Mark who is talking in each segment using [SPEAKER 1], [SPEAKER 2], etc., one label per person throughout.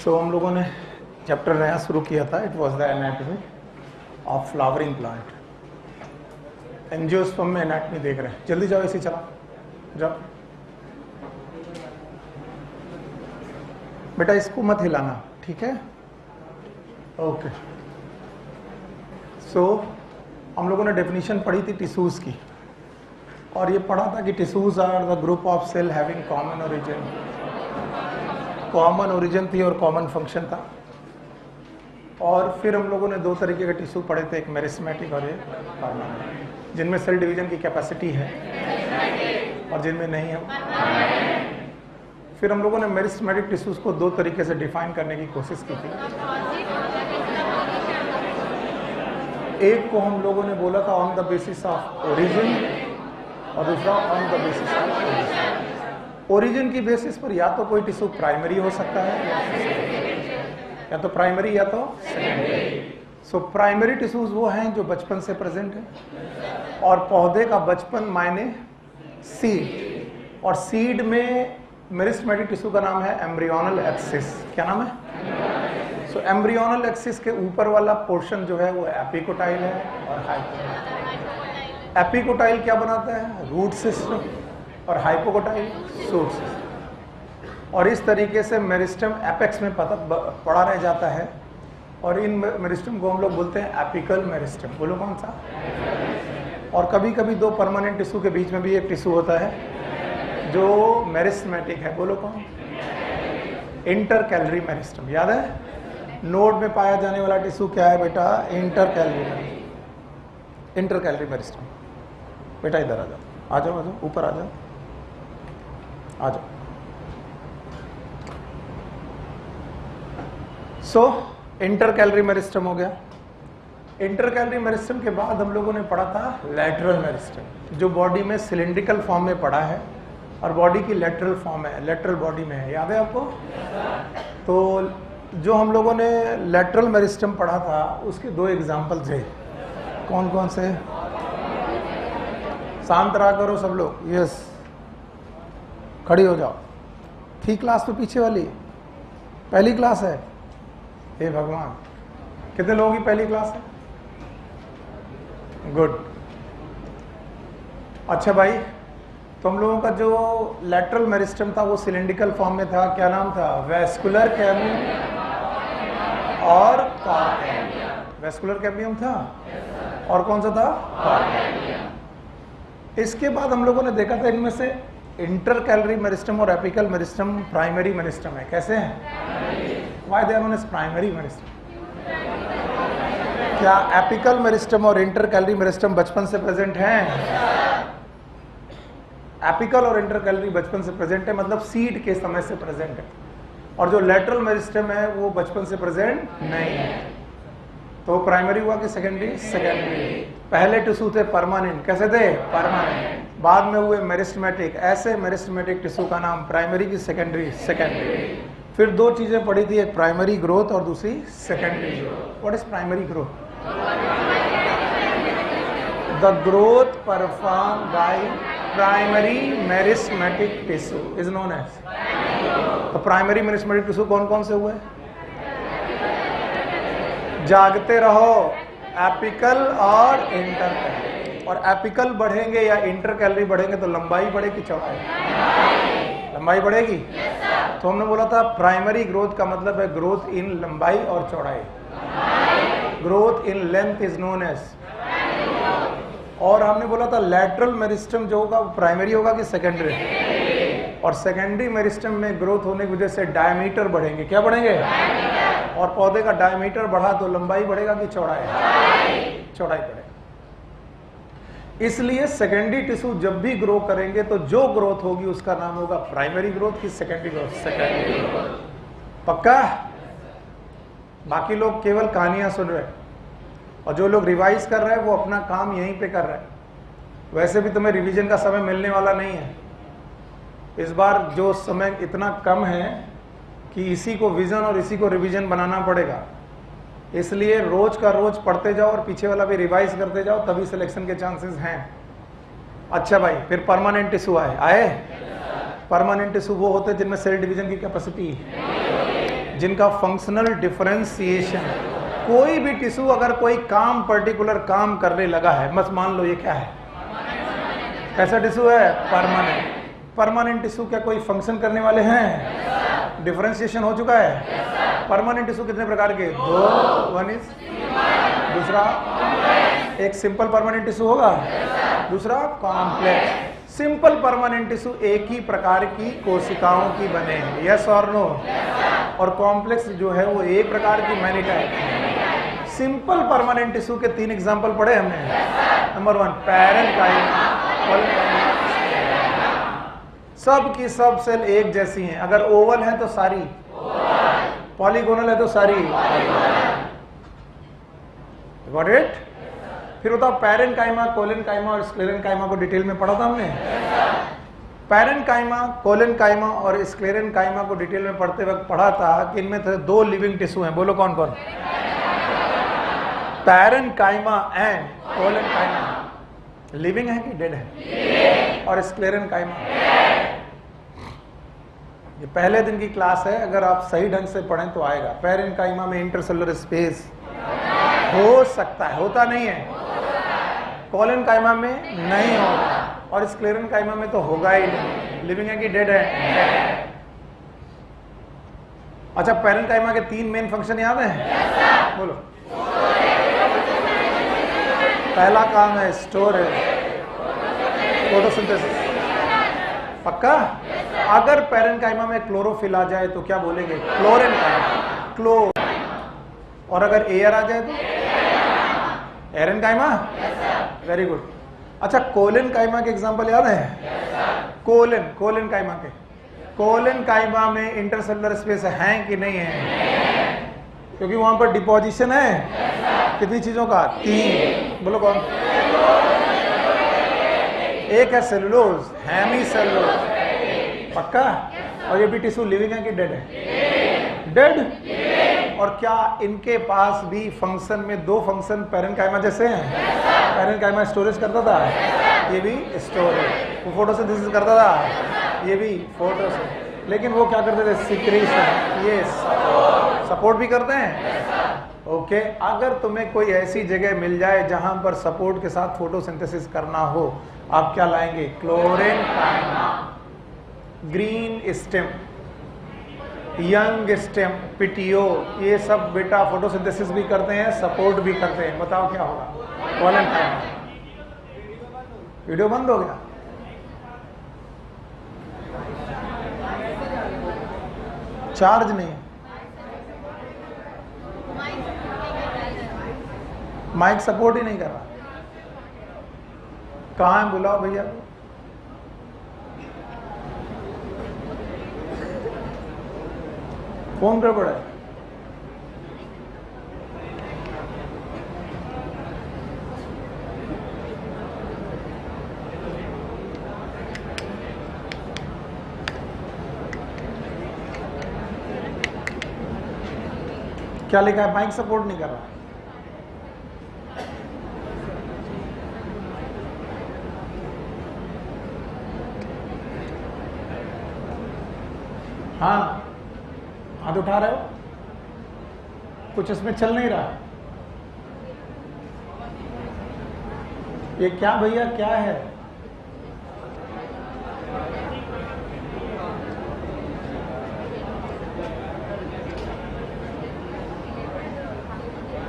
[SPEAKER 1] हम लोगों ने चैप्टर नया शुरू किया था। It was the anatomy of flowering plant. Angiosperm में एनाटॉमी देख रहे हैं। जल्दी जाओ, इसी चला जाओ बेटा, इसको मत हिलाना, ठीक है? ओके। हम लोगों ने डेफिनेशन पढ़ी थी टिश्यूज की, और ये पढ़ा था कि tissues are the group of cell having common origin. Common origin थी और कॉमन फंक्शन था। और फिर हम लोगों ने दो तरीके के टिश्यू पढ़े थे, एक मेरिस्टेमेटिक और एक परमानेंट, जिनमें सेल डिवीजन की कैपेसिटी है और जिनमें नहीं है। फिर हम लोगों ने मेरिस्टेमेटिक टिश्यूज को दो तरीके से डिफाइन करने की कोशिश की थी। एक को हम लोगों ने बोला था on the basis of origin, और दूसरा on the basis of origin. Origin की बेसिस पर या तो कोई टिश्यू प्राइमरी हो सकता है, या तो प्राइमरी या तो सेकेंडरी। प्राइमरी टिश्यूज वो हैं जो बचपन से प्रेजेंट है, और पौधे का बचपन मायने सीड, और सीड में मेरिस्टेमेटिक टिश्यू का नाम है एम्ब्रियोनल एक्सिस। क्या नाम है? एम्ब्रियोनल एक्सिस के ऊपर वाला पोर्शन जो है वो एपिकोटाइल है और हाइपोकोटाइल। एपिकोटाइल क्या बनाता है? रूट सिस्टम, और हाइपोकोटाइल शूट सिस्टम। और इस तरीके से मेरिस्टम एपेक्स में पड़ा रह जाता है, और इन मेरिस्टम को हम लोग बोलते हैं एपिकल मेरिस्टम। बोलो कौन सा? और कभी कभी दो परमानेंट टिश्यू के बीच में भी एक टिश्यू होता है जो मेरिस्टेमेटिक है। बोलो कौन? Intercalary meristem. याद है? नोड में पाया जाने वाला टिश्यू क्या है बेटा? इंटरकैलरी। Intercalary meristem. बेटा इधर आ जाओ, आ जाओ, आ जाओ, ऊपर आ जाओ, आ जाओ। इंटरकैलरी मेरिस्टम हो गया। इंटरकैलरी मेरिस्टम के बाद हम लोगों ने पढ़ा था लैटरल मेरिस्टम, जो बॉडी में सिलिंड्रिकल फॉर्म में पड़ा है, और बॉडी की लेटरल फॉर्म है, लेटरल बॉडी में है। याद है आपको? तो जो हम लोगों ने लैटरल मेरिस्टम पढ़ा था उसके दो एग्जाम्पल थे। कौन कौन से? शांत रहा करो सब लोग। यस, खड़ी हो जाओ। थी क्लास में पीछे वाली? पहली क्लास है? हे भगवान, कितने लोगों की पहली क्लास है? गुड। अच्छा भाई, तो हम लोगों का जो लैटरल मेरिस्टम था वो सिलिंड्रिकल फॉर्म में था। क्या नाम था? वेस्कुलर कैम्बियम और कार्पेलियम। वेस्कुलर कैम्बियम था, और कौन सा था? कार्पेलियम। इसके बाद हम लोगों ने देखा था इनमें से इंटरकैलरी मेरिस्टम और एपिकल मेरिस्टम प्राइमरी मेरिस्टम है। कैसे हैं? Why they are known as primary meristem? क्या एपिकल मेरिस्टम और इंटरकैलरी मेरिस्टम बचपन से प्रेजेंट हैं? एपिकल और इंटरकैलरी बचपन से प्रेजेंट है, मतलब सीड के समय से प्रेजेंट है। और जो लेटरल मेरिस्टम है वो बचपन से प्रेजेंट नहीं है। तो प्राइमरी हुआ कि सेकेंडरी? सेकेंडरी। पहले टिश्यू थे परमानेंट। कैसे थे? परमानेंट। बाद में हुए मेरिस्टेमेटिक। ऐसे मेरिस्टेमेटिक टिश्यू का नाम प्राइमरी की सेकेंडरी? सेकेंडरी। फिर दो चीजें पढ़ी थी, एक प्राइमरी ग्रोथ और दूसरी secondary growth. What is primary growth? The growth perform by primary meristematic tissue is known as. तो प्राइमरी मेरिस्टेमेटिक टिश्यू कौन कौन से हुए? जागते रहो। एपिकल और इंटरकैलरी। और एपिकल बढ़ेंगे या इंटरकैलरी बढ़ेंगे तो लंबाई बढ़ेगी, चौड़ाई? लंबाई बढ़ेगी। तो हमने बोला था प्राइमरी ग्रोथ का मतलब है ग्रोथ इन लंबाई और चौड़ाई। Growth in length is known as. और हमने बोला था लैटरल मेरिस्टम जो होगा वो प्राइमरी होगा कि सेकेंडरी? और सेकेंडरी मेरिस्टम में ग्रोथ होने की वजह से डायमीटर बढ़ेंगे। क्या बढ़ेंगे? और पौधे का डायमीटर बढ़ा तो लंबाई बढ़ेगा कि चौड़ाई? चौड़ाई बढ़ेगा। इसलिए सेकेंडरी टिश्यू जब भी ग्रो करेंगे तो जो ग्रोथ होगी उसका नाम होगा प्राइमरी ग्रोथ की सेकेंडरी ग्रोथ? Secondary growth. पक्का? बाकी लोग केवल कहानियां सुन रहे हैं, और जो लोग रिवाइज कर रहे हैं वो अपना काम यहीं पे कर रहे हैं। वैसे भी तुम्हें रिवीजन का समय मिलने वाला नहीं है। इस बार जो समय इतना कम है कि इसी को विजन और इसी को रिवीजन बनाना पड़ेगा। इसलिए रोज का रोज पढ़ते जाओ और पीछे वाला भी रिवाइज करते जाओ, तभी सिलेक्शन के चांसेस हैं। अच्छा भाई, फिर परमानेंट टिश्यू आए? परमानेंट टिश्यू वो होते हैं जिनमें सेल डिवीजन की कैपेसिटी जिनका फंक्शनल डिफरेंशिएशन, कोई भी टिश्यू अगर कोई काम पर्टिकुलर काम करने लगा है, बस मान लो ये क्या है, कैसा टिश्यू है, परमानेंट। परमानेंट टिश्यू क्या कोई फंक्शन करने वाले हैं, डिफरेंशिएशन हो चुका है। परमानेंट टिश्यू कितने प्रकार के, दो, वन इज, दूसरा एक सिंपल परमानेंट टिश्यू होगा, दूसरा कॉम्प्लेक्स। सिंपल परमानेंट टिश्यू एक ही प्रकार की कोशिकाओं की बने हैं, यस और नो, और कॉम्प्लेक्स जो है वो एक प्रकार की many type. Simple permanent tissue के 3 एग्जांपल पढ़े हमने। नंबर 1 पैरेन्काइमा, सब की सब सेल एक जैसी हैं, अगर ओवल है तो सारी, पॉलीगोनल है तो सारी, गॉट इट। फिर बताओ पैरेन्काइमा, कोलेनकाइमा और स्क्लेरेनकाइमा को डिटेल में पढ़ा था हमने। पैरेन्काइमा, कोलेनकाइमा और स्क्लेरेनकाइमा को डिटेल में पढ़ते वक्त पढ़ा था कि इनमें से 2 लिविंग टिश्यू हैं, बोलो कौन कौन, पैरेन्काइमा एंड कोलेनकाइमा। लिविंग है कि डेड है, और स्क्लेरेनकाइमा। ये पहले दिन की क्लास है, अगर आप सही ढंग से पढ़ें तो आएगा। पैरेन्काइमा में इंटरसेलुलर स्पेस हो सकता है, होता नहीं है। कोलेनकाइमा में नहीं होगा, और स्क्लेरेनकाइमा में तो होगा ही नहीं। लिविंग है कि डेड है। अच्छा, पैरेन्काइमा के 3 मेन फंक्शन याद है, बोलो। पहला काम है स्टोरेज, फोटोसिंथेसिस, पक्का। अगर पैरेन्काइमा में क्लोरोफिल आ जाए तो क्या बोलेंगे, क्लोरेनकाइमा, क्लो। और अगर एयर आ जाए तो एरेनकाइमा, वेरी गुड। अच्छा, कोलेनकाइमा के एग्जांपल याद है, कोलेनकाइमा के, कोलेनकाइमा में इंटरसेलुलर स्पेस है कि नहीं है, क्योंकि वहां पर डिपोजिशन है कितनी चीजों का, 3, बोलो कौन। एक है सेलुलोज, हेमीसेलुलोज, पक्का। और ये भी टिश्यू लिविंग है कि डेड है, डेड। और क्या इनके पास भी फंक्शन में 2 फंक्शन पैरेन्काइमा जैसे हैं। पैरेन्काइमा स्टोरेज करता था, ये भी स्टोरेज। वो फोटोसिंथेसिस करता था, ये भी फोटोसिंथेसिस। लेकिन वो क्या करते थे, सिक्रीशन, ये सपोर्ट भी करते हैं। ओके, अगर तुम्हें कोई ऐसी जगह मिल जाए जहां पर सपोर्ट के साथ फोटोसिंथेसिस करना हो, आप क्या लाएंगे, chlorenchyma. Green stem, young stem, petiole, ये सब बेटा फोटोसिंथेसिस भी करते हैं, सपोर्ट भी करते हैं। बताओ क्या होगा, कोलेनकाइमा। वीडियो बंद हो गया, चार्ज नहीं, माइक सपोर्ट ही नहीं कर रहा। कहाँ है, बुलाओ भैया। फोन गड़बड़ है, क्या लिखा है, माइक सपोर्ट नहीं कर रहा। हाँ, हाथ उठा रहे हो, कुछ इसमें चल नहीं रहा। ये क्या भैया, क्या है,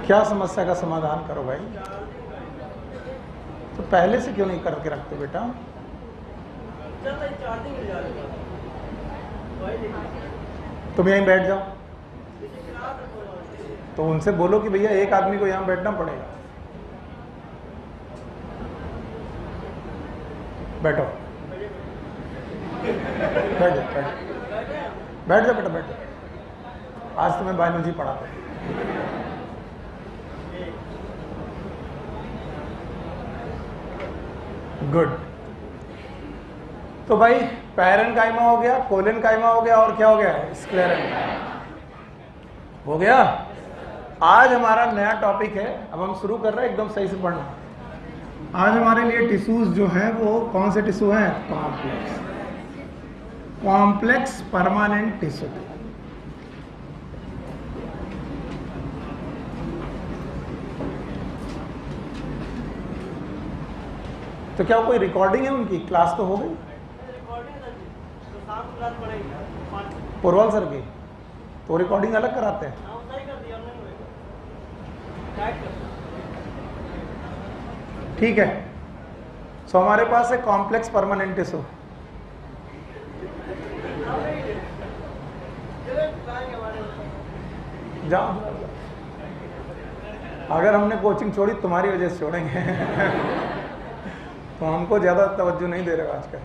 [SPEAKER 1] क्या समस्या का समाधान करो भाई। तो पहले से क्यों नहीं करके रखते बेटा। तुम यहीं बैठ जाओ, तो उनसे बोलो कि भैया एक आदमी को यहां बैठना पड़ेगा। बैठो, बैठ जाओ, बैठ जाओ बेटा, बैठ जाओ। आज तुम्हें बायोलॉजी पढ़ाते हैं। गुड। तो भाई पैरेन्काइमा हो गया, कोलेनकाइमा हो गया, और क्या हो गया, स्क्लेरेनकाइमा हो गया। आज हमारा नया टॉपिक है, अब हम शुरू कर रहे हैं, एकदम सही से पढ़ना। आज हमारे लिए टिश्यूज जो है वो कौन से टिश्यू हैं, कॉम्प्लेक्स परमानेंट टिश्यू। तो क्या कोई रिकॉर्डिंग है उनकी? क्लास तो हो गई पुरवाल सर की, तो रिकॉर्डिंग अलग कराते हैं। ठीक है, सो हमारे पास है कॉम्प्लेक्स परमानेंट टिश्यू। जाओ, अगर हमने कोचिंग छोड़ी तुम्हारी वजह से छोड़ेंगे तो हमको ज्यादा तवज्जो नहीं दे रहे आजकल।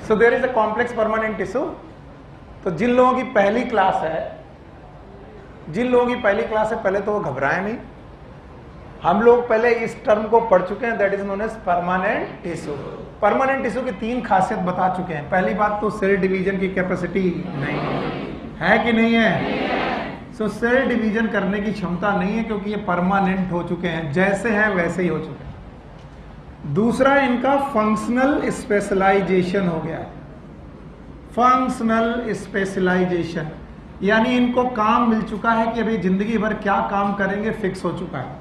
[SPEAKER 1] So there is a complex permanent tissue. तो जिन लोगों की पहली क्लास है, पहले तो वो घबराए नहीं। हम लोग पहले इस टर्म को पढ़ चुके हैं, that is known as permanent tissue. Permanent tissue की 3 खासियत बता चुके हैं। पहली बात तो सेल डिवीजन की कैपेसिटी नहीं है कि नहीं है? सो सेल डिवीजन करने की क्षमता नहीं है, क्योंकि ये परमानेंट हो चुके हैं, जैसे हैं वैसे ही हो चुके हैं। दूसरा, इनका फंक्शनल स्पेशलाइजेशन हो गया है। फंक्शनल स्पेशलाइजेशन यानी इनको काम मिल चुका है कि अभी जिंदगी भर क्या काम करेंगे, फिक्स हो चुका है।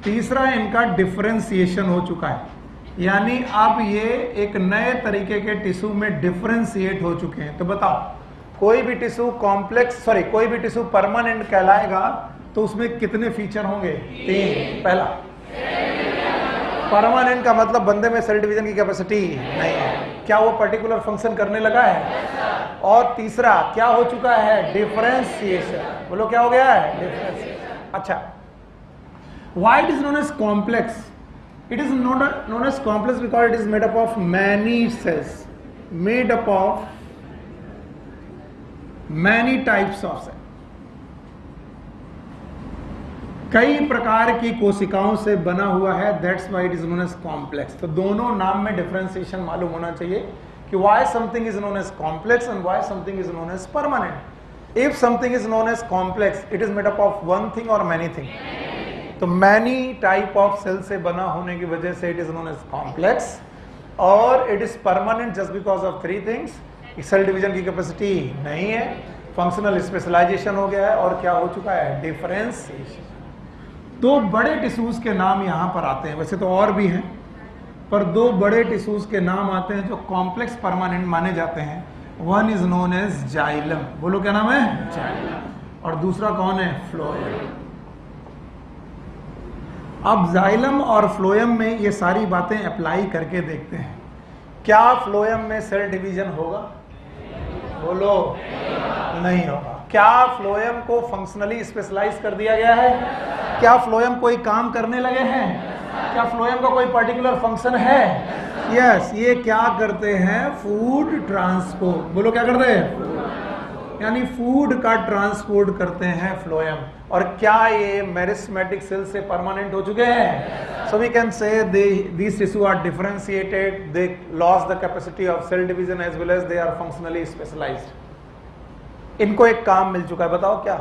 [SPEAKER 1] तीसरा, इनका डिफरेंशिएशन हो चुका है, यानी अब ये एक नए तरीके के टिश्यू में डिफरेंशिएट हो चुके हैं। तो बताओ, कोई भी टिश्यू कोई भी टिश्यू परमानेंट कहलाएगा तो उसमें कितने फीचर होंगे? 3। पहला, परमानेंट का मतलब बंदे में सेल डिवीजन की कैपेसिटी नहीं है, क्या वो पर्टिकुलर फंक्शन करने लगा है? और तीसरा, क्या हो चुका है? डिफरेंशिएशन। बोलो क्या हो गया है? डिफरेंशिएशन। अच्छा, why it is known as complex? It is known as complex because it is made up of many cells, made up of many types of cells. कई प्रकार की कोशिकाओं से बना हुआ है, that's why it is known as complex. तो दोनों नाम में डिफरेंशिएशन मालूम होना चाहिए कि why something is known as complex and why something is known as permanent. If something is known as complex, it is made up of one thing or many things. तो many type of cell से बना होने की वजह से it is known as complex, और it is permanent just because of 3 things. Cell division की capacity नहीं है, फंक्शनल स्पेशलाइजेशन हो गया है, और क्या हो चुका है? डिफरेंशिएशन। दो बड़े टिश्यूज के नाम यहां पर आते हैं, वैसे तो और भी हैं, पर 2 बड़े टिश्यूज के नाम आते हैं जो कॉम्प्लेक्स परमानेंट माने जाते हैं। One is known as xylem. बोलो क्या नाम है? जाइलम। और दूसरा कौन है? फ्लोएम। अब जाइलम और फ्लोएम में ये सारी बातें अप्लाई करके देखते हैं। क्या फ्लोएम में सेल डिवीजन होगा? बोलो नहीं होगा। क्या फ्लोएम को फंक्शनली स्पेशलाइज कर दिया गया है? क्या फ्लोएम कोई काम करने लगे हैं? क्या फ्लोएम का कोई पर्टिकुलर फंक्शन है? यस, ये क्या करते हैं? Food transport. बोलो क्या करते हैं? यानी फूड का ट्रांसपोर्ट करते हैं फ्लोएम। और क्या ये मेरिस्टेमेटिक सेल से परमानेंट हो चुके हैं? So we can say these tissue are differentiated, they lost the capacity of cell division as well as they are functionally specialized. इनको एक काम मिल चुका है, बताओ क्या?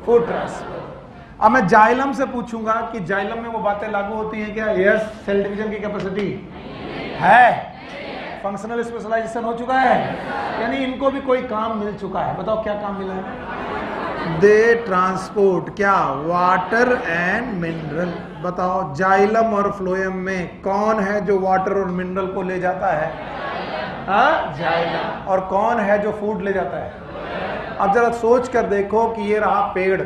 [SPEAKER 1] Food transport. अब मैं जाइलम से पूछूंगा कि जाइलम में वो बातें लागू होती हैं क्या? यस, सेल डिवीजन की कैपेसिटी है, फंक्शनल स्पेशलाइजेशन हो चुका है, यानी इनको भी कोई काम मिल चुका है। बताओ क्या काम मिला है? दे ट्रांसपोर्ट क्या? Water and mineral. बताओ जाइलम और फ्लोएम में कौन है जो वाटर और मिनरल को ले जाता है? जाइलम। और कौन है जो फूड ले जाता है? अब जरा सोच कर देखो कि ये रहा पेड़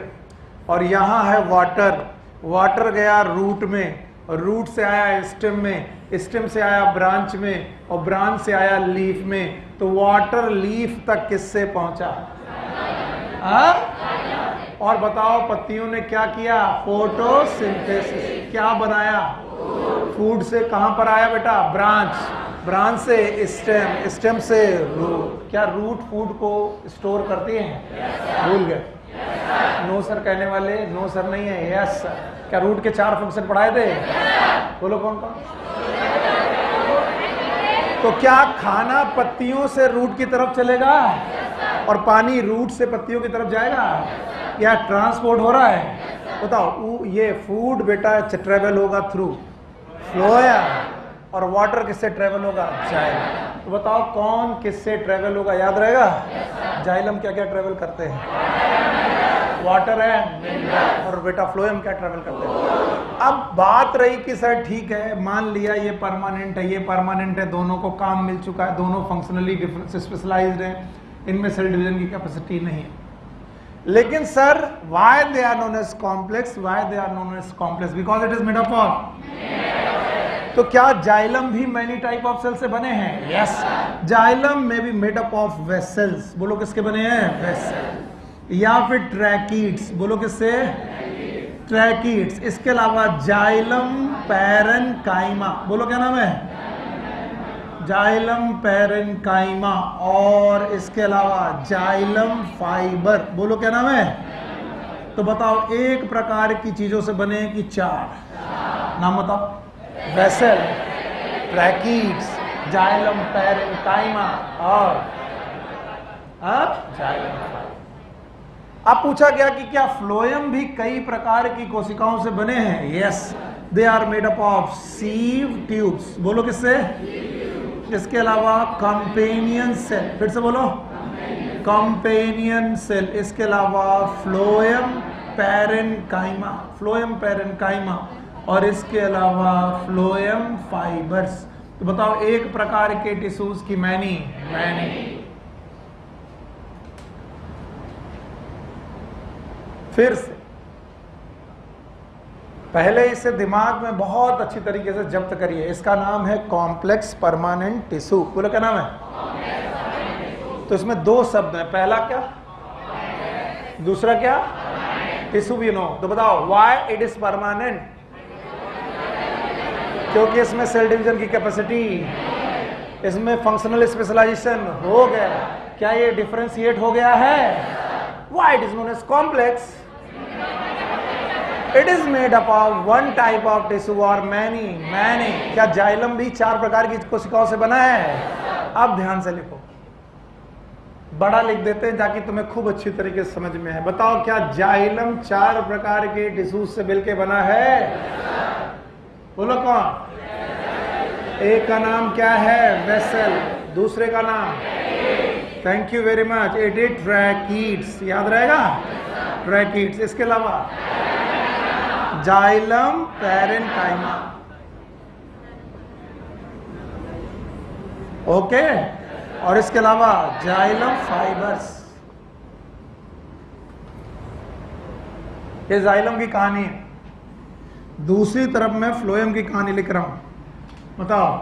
[SPEAKER 1] और यहाँ है वाटर, वाटर गया रूट में, रूट से आया स्टेम में, स्टेम से आया ब्रांच में, और ब्रांच से आया लीफ में। तो वाटर लीफ तक किससे पहुंचा? और बताओ पत्तियों ने क्या किया? फोटोसिंथेसिस। क्या बनाया? फूड से कहां पर आया बेटा? ब्रांच, ब्रांच से स्टेम, स्टेम से रूट। क्या रूट फूड को स्टोर करती है? भूल गए? नो सर कहने वाले नो सर नहीं है, यस सर। क्या रूट के 4 फंक्शन पढ़ाए थे? बोलो कौन कौन? तो क्या खाना पत्तियों से रूट की तरफ चलेगा और पानी रूट से पत्तियों की तरफ जाएगा? या ट्रांसपोर्ट हो रहा है? बताओ, ये फूड बेटा ट्रेवल होगा थ्रू फ्लोएम, और वाटर किससे ट्रेवल होगा? जाइलम। तो बताओ कौन किससे ट्रेवल होगा? याद रहेगा? जाइलम क्या क्या ट्रेवल करते हैं? Water and mineral. और बेटा फ्लोएम क्या ट्रेवल करते हैं। अब बात रही कि सर ठीक है, मान लिया ये परमानेंट है, ये परमानेंट है, दोनों को काम मिल चुका है, दोनों फंक्शनली डिफरेंट स्पेशलाइज्ड हैं, इनमें सेल डिवीजन की कैपेसिटी नहीं है। लेकिन sir why they are known as complex, why they are known as complex, because it is made up of. तो क्या जाइलम भी मैनी टाइप ऑफ सेल से बने हैं? यस, जाइलम में भी मेड अप ऑफ वेसल्स। बोलो किसके बने हैं? वेसल। या फिर ट्रैकीड्स। बोलो किससे? ट्रैकीड्स। इसके अलावा जाइलम पैरेन्काइमा। बोलो क्या नाम है? Xylem parenchyma. और इसके अलावा जाइलम फाइबर। बोलो क्या नाम है? तो बताओ एक प्रकार की चीजों से बने कि चार? नाम बताओ। वेसल, ट्रैकीड्स, जाइलम पैरेन्काइमा और जाइलम फाइबर। अब पूछा गया कि क्या फ्लोएम भी कई प्रकार की कोशिकाओं से बने हैं? Yes, they are made up of sieve tubes. बोलो किससे? इसके अलावा कंपेनियन सेल। फिर से बोलो, कंपेनियन सेल। इसके अलावा फ्लोएम पैरेन्काइमा, फ्लोएम पैरेन्काइमा, और इसके अलावा फ्लोएम फाइबर्स। तो बताओ एक प्रकार के टिश्यूज की मैनी। फिर से पहले इसे दिमाग में बहुत अच्छी तरीके से जब्त करिए। इसका नाम है कॉम्प्लेक्स परमानेंट टिश्यू। बोलो क्या नाम है? तो इसमें दो शब्द हैं, पहला क्या, दूसरा क्या? टिश्यू भी नो। तो बताओ व्हाई इट इज परमानेंट? क्योंकि इसमें सेल डिवीजन की कैपेसिटी, इसमें फंक्शनल स्पेशलाइजेशन हो गया। क्या ये डिफरेंशिएट हो गया है? Why it is known as complex? It is made up of one type of tissue और मैनी। क्या जाइलम भी चार प्रकार की कोशिकाओं से बना है? अब ध्यान से लिखो, बड़ा लिख देते हैं ताकि तुम्हें खूब अच्छी तरीके से समझ में आए। बताओ क्या जाइलम चार प्रकार के टिश्यू से मिलकर बना है? बोलो कौन? एक का नाम क्या है? वेसल। दूसरे का नाम? Thank you very much, it is tracheids. याद रहेगा? ट्रैकीड्स। इसके अलावा जाइलम पैरेन्काइमा। ओके, और इसके अलावा जाइलम फाइबर्स। ये जाइलम की कहानी है। दूसरी तरफ मैं फ्लोएम की कहानी लिख रहा हूं। बताओ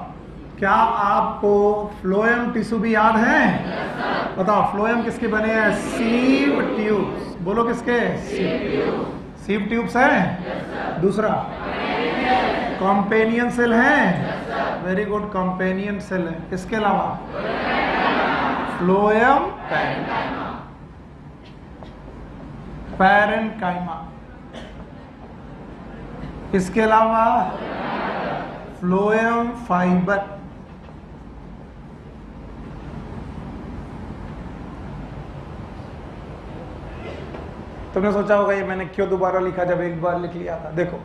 [SPEAKER 1] क्या आपको फ्लोएम टिश्यू भी याद है? बताओ फ्लोएम किसके बने हैं? सीव ट्यूब्स। बोलो किसके? सीव ट्यूब्स है। दूसरा कंपेनियन सेल है। वेरी गुड, कंपेनियन सेल है। इसके अलावा फ्लोएम पैरेन्काइमा। इसके अलावा फ्लोएम फाइबर। तुमने सोचा होगा ये मैंने क्यों दोबारा लिखा जब एक बार लिख लिया था। देखो,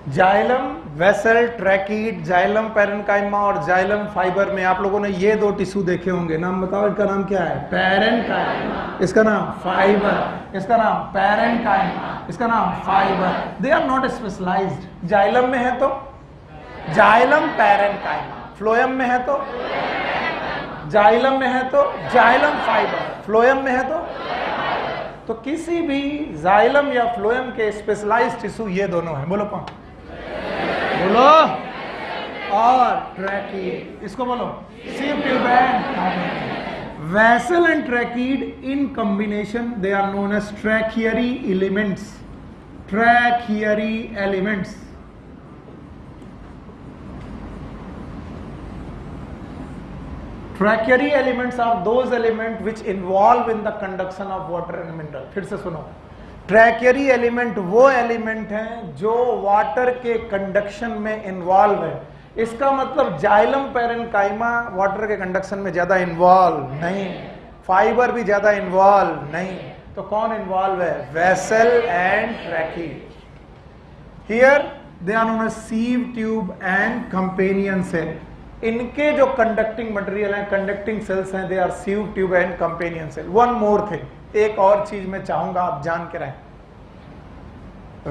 [SPEAKER 1] जाइलम वेसल, ट्रैकीड, जाइलम पैरेन्काइमा और जाइलम फाइबर में आप लोगों ने ये दो टिश्यू देखे होंगे। नाम बताओ, इनका नाम क्या है? पैरेन्काइमा। इसका नाम फाइबर। इसका नाम पैरेन्काइमा। इसका नाम fibre. They are not specialised. Xylem में है तो जाइलम पैरेन्काइमा, फ्लोएम में है तो जाइलम में है तो जाइलम फाइबर, फ्लोएम में है तो किसी भी जाइलम या फ्लोएम के स्पेशलाइज्ड टिश्यू ये दोनों हैं। बोलो कौन? बोलो। और ट्रैकीड, इसको बोलो sieve tube and vessel and tracheid in combination they are known as tracheary elements. Tracheary elements. Tracheary elements are those elements which involve in the conduction of water and mineral. फिर से सुनो, ट्रैकियरी element वो element हैं जो water के conduction में involve है। इसका मतलब जाइलम पैरेन्काइमा वाटर के कंडक्शन में ज्यादा इन्वॉल्व नहीं, फाइबर भी ज्यादा इन्वॉल्व नहीं। तो कौन इन्वॉल्व है? Vessel and tracheid. Here they are known as sieve tube and companion cell. इनके जो कंडक्टिंग मटेरियल हैं, कंडक्टिंग सेल्स हैं, they are sieve tube and companion cell. One more thing, एक और चीज मैं चाहूंगा आप जान के रहें।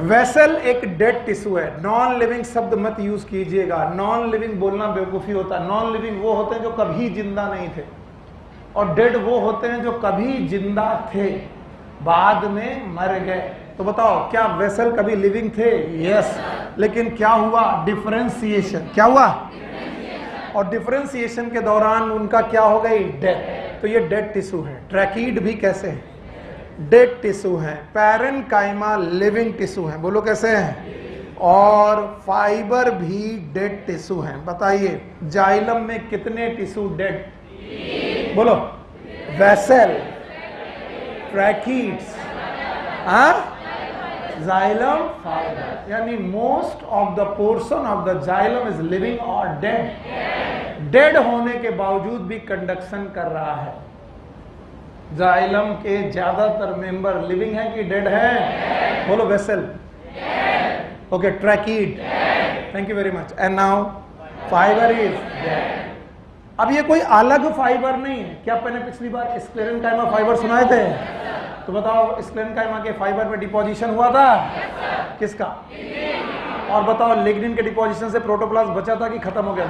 [SPEAKER 1] वेसल एक डेड टिश्यू है। नॉन लिविंग शब्द मत यूज कीजिएगा, नॉन लिविंग बोलना बेवकूफी होता है। नॉन लिविंग वो होते हैं जो कभी जिंदा नहीं थे, और डेड वो होते हैं जो कभी जिंदा थे बाद में मर गए। तो बताओ, क्या वेसल कभी लिविंग थे? यस। लेकिन क्या हुआ? डिफरेंशिएशन। क्या हुआ? और डिफरेंशिएशन के दौरान उनका क्या हो गई? डेथ। तो ये डेड टिश्यू है। ट्रैकीड भी कैसे है? डेड टिश्यू है। पैरेनकाइमा लिविंग टिश्यू है। बोलो कैसे है? और फाइबर भी डेड टिश्यू है। बताइए जाइलम में कितने टिश्यू डेड? बोलो। वेसल, ट्रैकीड्स, जाइलम, फाइबर, यानी most of the portion of the xylem is living और डेड। डेड होने के बावजूद भी कंडक्शन कर रहा है। जाइलम के ज्यादातर मेंबर लिविंग है कि डेड है? बोलो। Vessel, okay, tracheid, thank you very much. And now fibre is dead. अब ये कोई अलग फाइबर नहीं है। क्या मैंने पिछली बार स्क्लेरेनकाइमा फाइबर सुनाए थे? तो बताओ, स्क्लेरेनकाइमा के फाइबर में डिपोजिशन हुआ था? किसका? और बताओ, लिग्निन के डिपोजिशन से प्रोटोप्लाज्म बचा था कि खत्म हो गया?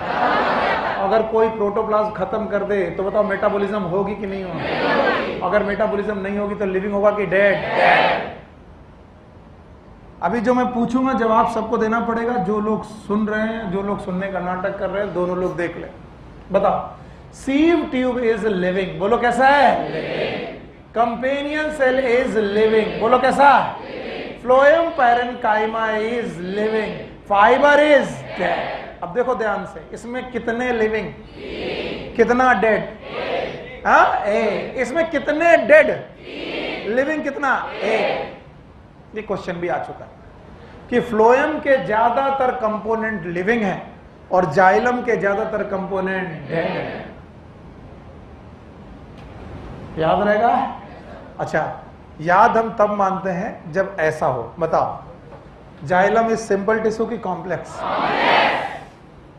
[SPEAKER 1] अगर कोई प्रोटोप्लाज्म खत्म कर दे तो बताओ मेटाबॉलिज्म होगी कि नहीं होगी? अगर मेटाबॉलिज्म नहीं होगी तो लिविंग होगा कि डेड? अभी जो मैं पूछूंगा जवाब सबको देना पड़ेगा। जो लोग सुन रहे हैं, जो लोग सुनने का नाटक कर रहे हैं, दोनों लोग देख ले। बताओ, सीव ट्यूब इज लिविंग। बोलो कैसा है? Companion cell is living. बोलो कैसा? Phloem parenchyma is living, fibre is dead. अब देखो ध्यान से, इसमें कितने लिविंग, कितना डेड? इसमें कितने डेड, लिविंग कितना? एक। ये क्वेश्चन भी आ चुका है कि फ्लोएम के ज्यादातर कंपोनेंट लिविंग है और जाइलम के ज्यादातर कंपोनेंट डेड है। याद रहेगा? अच्छा, याद हम तब मानते हैं जब ऐसा हो। बताओ, जाइलम इज सिंपल टिश्यू की कॉम्प्लेक्स?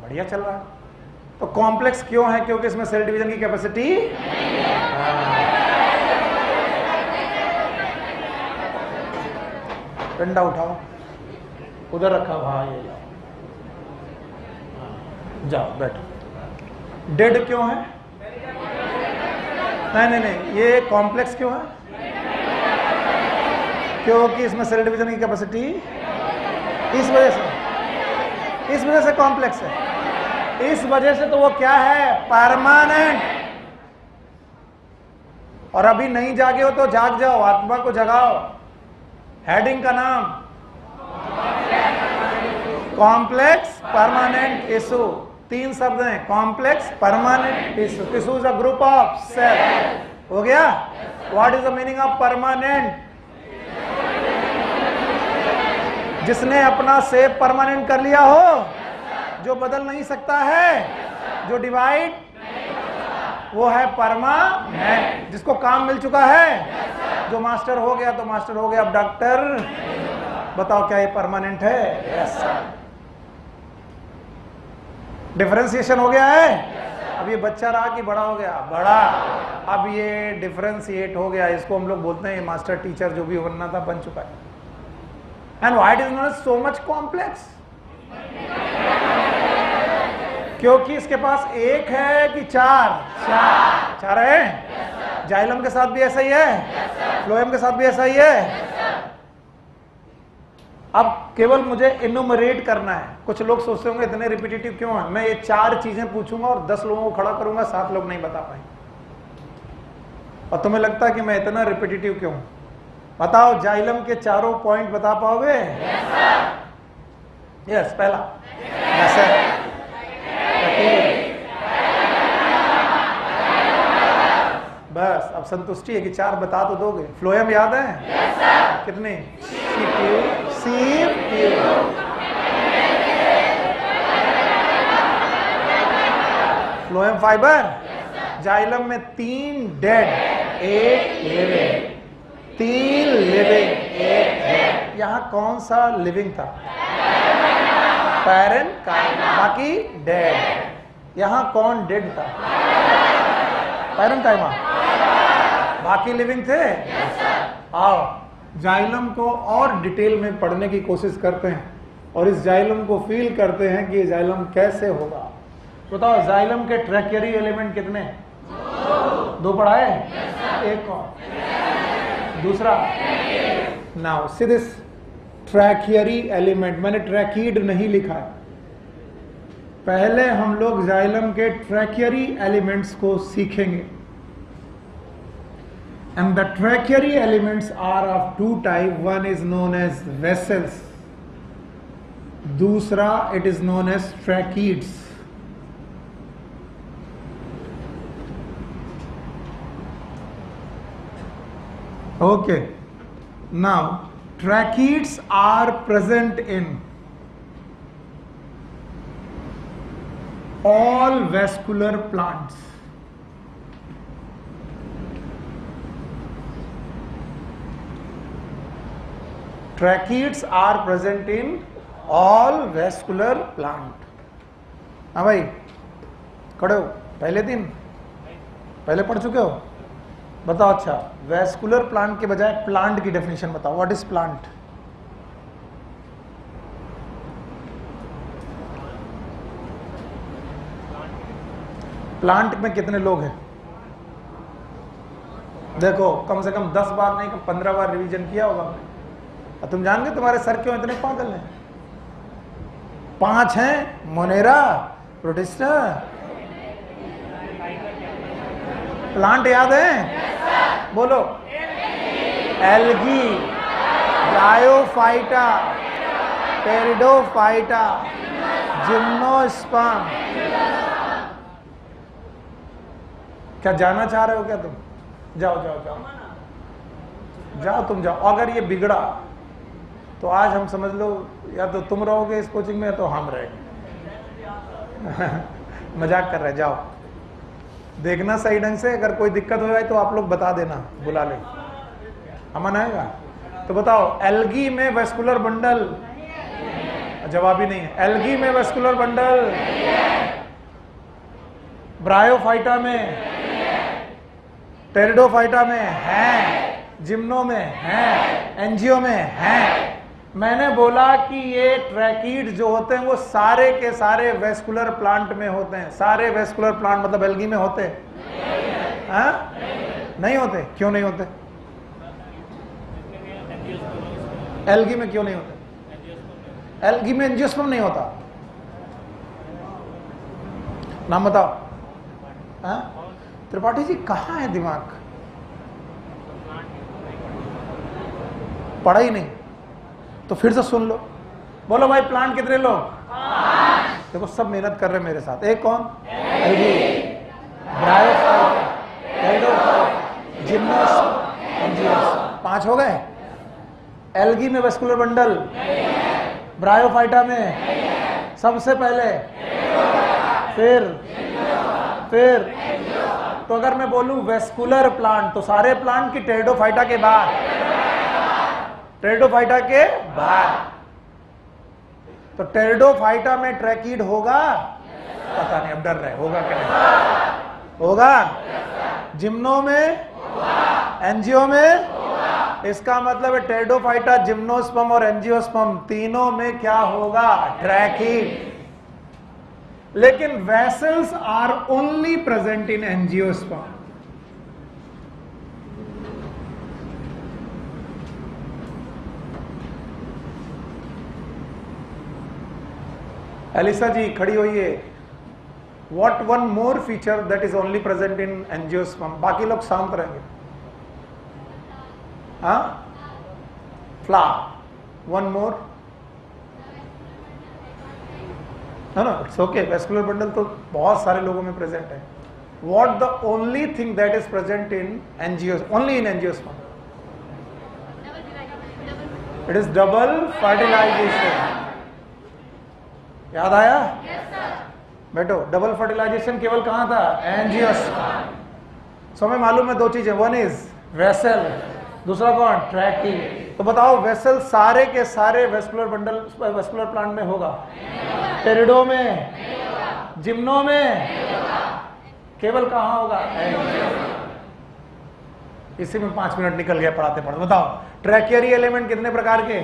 [SPEAKER 1] बढ़िया चल रहा है। तो कॉम्प्लेक्स क्यों है? क्योंकि इसमें सेल डिवीजन की कैपेसिटी। डंडा उठाओ, उधर रखा, वहां ये जाओ, जाओ बैठो। डेड क्यों है? नहीं, ये कॉम्प्लेक्स क्यों है? क्योंकि इसमें सेल डिवीजन की कैपेसिटी, इस वजह से कॉम्प्लेक्स है। इस वजह से तो वो क्या है? परमानेंट। और अभी नहीं जागे हो तो जाग जाओ, आत्मा को जगाओ। हेडिंग का नाम कॉम्प्लेक्स परमानेंट टिश्यू। 3 शब्द हैं, complex permanent tissue. Tissue is a group of cell. हो गया? What is the meaning of permanent? जिसने अपना शेप परमानेंट कर लिया हो, जो बदल नहीं सकता है, जो डिवाइड, वो है परमानेंट। जिसको काम मिल चुका है, जो मास्टर हो गया तो मास्टर हो गया, अब डॉक्टर। बताओ क्या ये परमानेंट है? यस। डिफरेंशिएशन हो गया है। अब ये बच्चा रहा कि बड़ा हो गया? बड़ा। अब ये डिफरेंशिएट हो गया। इसको हम लोग बोलते हैं मास्टर टीचर, जो भी बनना था बन चुका है। And why it is not so much complex? क्योंकि इसके पास एक है कि चार? चार है। जाइलम के साथ भी ऐसा ही है, फ्लोएम के साथ भी ऐसा ही है। अब केवल मुझे इनुमरेट करना है। कुछ लोग सोचते होंगे इतने रिपीटेटिव क्यों है? मैं ये 4 चीजें पूछूंगा और 10 लोगों को खड़ा करूंगा, 7 लोग नहीं बता पाएंगे। और तुम्हें लगता है कि मैं इतना रिपीटेटिव क्यों? बताओ, जाइलम के चारों पॉइंट बता पाओगे? यस। पहला बस, अब संतुष्टि है कि 4 बता तो दोगे। फ्लोएम याद है? कितने? Sieve tube. Phloem fibre. Xylem में 3 डेड, 1 लिविंग। 3 living, 1 dead. यहां कौन सा लिविंग था? पैरेनकाइमा। बाकी डेड। यहां कौन डेड था? पैरेंकाइमा। बाकी लिविंग थे? आओ जाइलम को और डिटेल में पढ़ने की कोशिश करते हैं और इस जाइलम को फील करते हैं कि ये जाइलम कैसे होगा। बताओ जाइलम के ट्रैकियरी एलिमेंट कितने? दो पढ़ाए? एक और दूसरा? नाउ सी दिस ट्रैकियरी एलिमेंट, मैंने ट्रैकीड नहीं लिखा है। पहले हम लोग जाइलम के ट्रैकियरी एलिमेंट्स को सीखेंगे। And the tracheary elements are of two types. One is known as vessels. दूसरा it is known as tracheids. Okay. Now, tracheids are present in all vascular plants. Tracheids are present in all vascular plant. हाँ भाई, खड़े हो? पहले दिन पहले पढ़ चुके हो? बताओ। अच्छा, वैस्कुलर प्लांट के बजाय प्लांट की डेफिनेशन बताओ। What is plant? प्लांट में कितने लोग हैं? देखो, कम से कम 10 बार नहीं, 15 बार रिवीजन किया होगा। और तुम जान गए तुम्हारे सर क्यों इतने पागल हैं? 5 हैं, मोनेरा, प्रोटिस्टा। प्लांट याद है? बोलो। Algae, bryophyta, pteridophyta, gymnosperm. क्या जाना चाह रहे हो क्या तुम? जाओ जाओ जाओ जाओ, तुम जाओ। अगर ये बिगड़ा तो आज हम समझ लो या तो तुम रहोगे इस कोचिंग में या तो हम रहेंगे। मजाक कर रहे, जाओ देखना सही ढंग से। अगर कोई दिक्कत हो जाए तो आप लोग बता देना, बुला ले, अमन आएगा। तो बताओ, एल्गी में वेस्कुलर बंडल? जवाब ही नहीं है। एल्गी में वेस्कुलर बंडल? ब्रायोफाइटा में? टेरिडोफाइटा में है? जिम्नो में है? एंजियो में है? मैंने बोला कि ये ट्रैकीड जो होते हैं वो सारे के सारे वेस्कुलर प्लांट में होते हैं। सारे वेस्कुलर प्लांट मतलब एल्गी में होते हैं? हाँ? नहीं होते। क्यों नहीं होते? एल्गी में क्यों नहीं होते? एल्गी में एंजियोस्पर्म नहीं होता। नाम बताओ। हाँ? त्रिपाठी जी कहाँ है दिमाग? पढ़ा ही नहीं तो फिर से सुन लो। बोलो भाई, प्लांट कितने लोग? 5। देखो सब मेहनत कर रहे हैं मेरे साथ। एक कौन? Algae, bryophyta, pteridophyta, gymnosperm, angiosperm. 5 हो गए। एल्गी में वेस्कुलर बंडल? ब्रायोफाइटा में सबसे पहले, फिर तो अगर मैं बोलूं वेस्कुलर प्लांट तो सारे प्लांट की टेरिडोफाइटा के बाद? टेरिडोफाइटा के बाद। तो टेरिडोफाइटा में ट्रैकीड होगा? पता नहीं, अब डर रहे। होगा क्या? नहीं होगा? जिम्नो में? एंजियो में? इसका मतलब है टेरिडोफाइटा, जिम्नोस्पर्म और एंजियोस्पर्म तीनों में क्या होगा? ट्रैकीड। लेकिन vessels are only present in angiosperm. Elisa ji खड़ी हुई है। What one more feature that is only present in angiosperm? बाकी लोग शांत रहेंगे। हाँ? फ्लावर। वन मोर है ना? It's okay. वेस्कुलर बंडल तो बहुत सारे लोगों में प्रेजेंट है। What the only thing that is present in angios, only in angiosperm? It is double fertilisation. याद आया? बैठो। डबल फर्टिलाइजेशन केवल कहां था? एंजियोस्पर्म। सो हमें मालूम है 2 चीजें। वन इज वेसल, दूसरा कौन? ट्रैकीड। तो बताओ, वेसल सारे के सारे वेस्कुलर बंडल, वेस्कुलर प्लांट में होगा? टेरिडो में? जिम्नो में केवल कहां होगा? इसी में 5 मिनट निकल गया पढ़ाते पढ़ाते। बताओ ट्रैकियरी एलिमेंट कितने प्रकार के?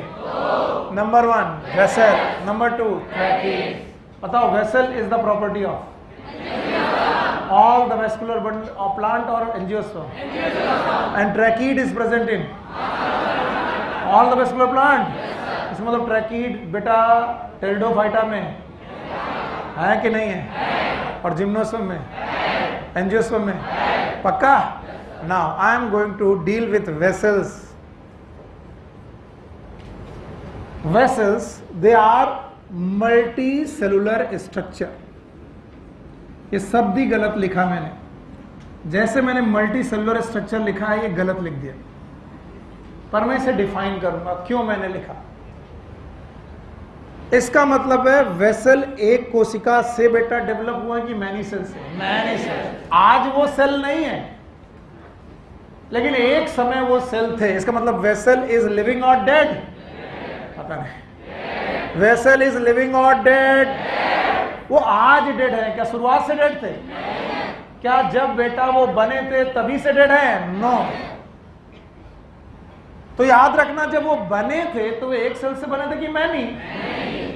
[SPEAKER 1] Number 1 vessel, number 2 ट्रैकीड। बताओ vessel is the property of all the vascular bundle of plant or angiosperm, and trachea is present in all the vascular plant. इसमें मतलब ट्रैकीड बेटा टेरिडोफाइटा में है कि नहीं है? और जिम्नोस्पर्म में, एंजियोस्पर्म में, पक्का? Now I am going to deal with vessels. Vessels they are multicellular structure. ये शब्द ही गलत लिखा मैंने, जैसे मैंने मल्टी सेलुलर स्ट्रक्चर लिखा है ये गलत लिख दिया, पर मैं इसे डिफाइन करूंगा क्यों मैंने लिखा। इसका मतलब है वेसल एक कोशिका से बेटा डेवलप हुआ है कि मैनी सेल से? Many cell. आज वो सेल नहीं है, लेकिन एक समय वो सेल थे। इसका मतलब वेसल इज लिविंग और डेड? पता नहीं। वेसल इज लिविंग और डेड? वो आज डेड है क्या? शुरुआत से डेड थे क्या? जब बेटा वो बने थे तभी से डेड है? नो। तो याद रखना जब वो बने थे तो वे एक सेल से बने थे कि मैनी?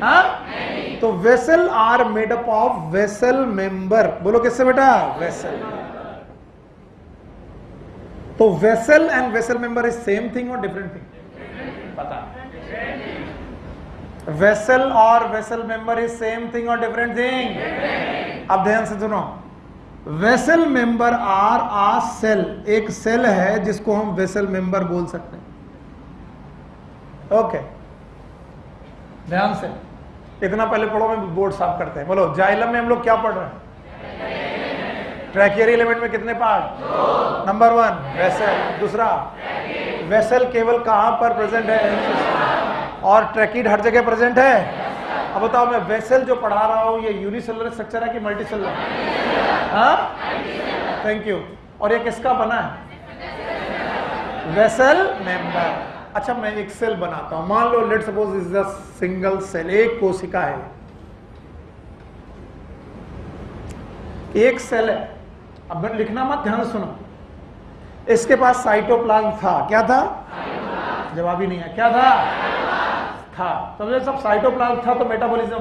[SPEAKER 1] हाँ? तो vessel are made up of vessel member. बोलो किससे बेटा? वेसल। तो vessel and vessel member is same thing और डिफरेंट थिंग? पता। वेसल और vessel member is same thing और डिफरेंट थिंग? अब ध्यान से सुनो, vessel member are a cell, एक सेल है जिसको हम वेसल मेंबर बोल सकते हैं। ओके, ध्यान से, इतना पहले पढ़ो, मैं बोर्ड साफ करते हैं। बोलो जाइलम में हम लोग क्या पढ़ रहे हैं? ट्रैकियरी एलिमेंट में कितने पार्ट? नंबर 1 वेसल, दूसरा वेसल केवल कहां पर प्रेजेंट है? और ट्रैकीड हर जगह प्रेजेंट है। अब बताओ मैं वेसल जो पढ़ा रहा हूं ये यूनिसेलुलर स्ट्रक्चर है कि मल्टी सेलुलर? हाँ, थैंक यू। और ये किसका बना है? Vessel member. अच्छा मैं एक सेल बनाता हूं, मान लो let suppose is a single cell, एक कोशिका है, एक सेल है। अब लिखना मत, ध्यान सुनो। इसके पास साइटोप्लाज्म था। क्या था? जवाब ही नहीं है। क्या था? तो जब सब साइटोप्लाज्म था तो मेटाबॉलिज्म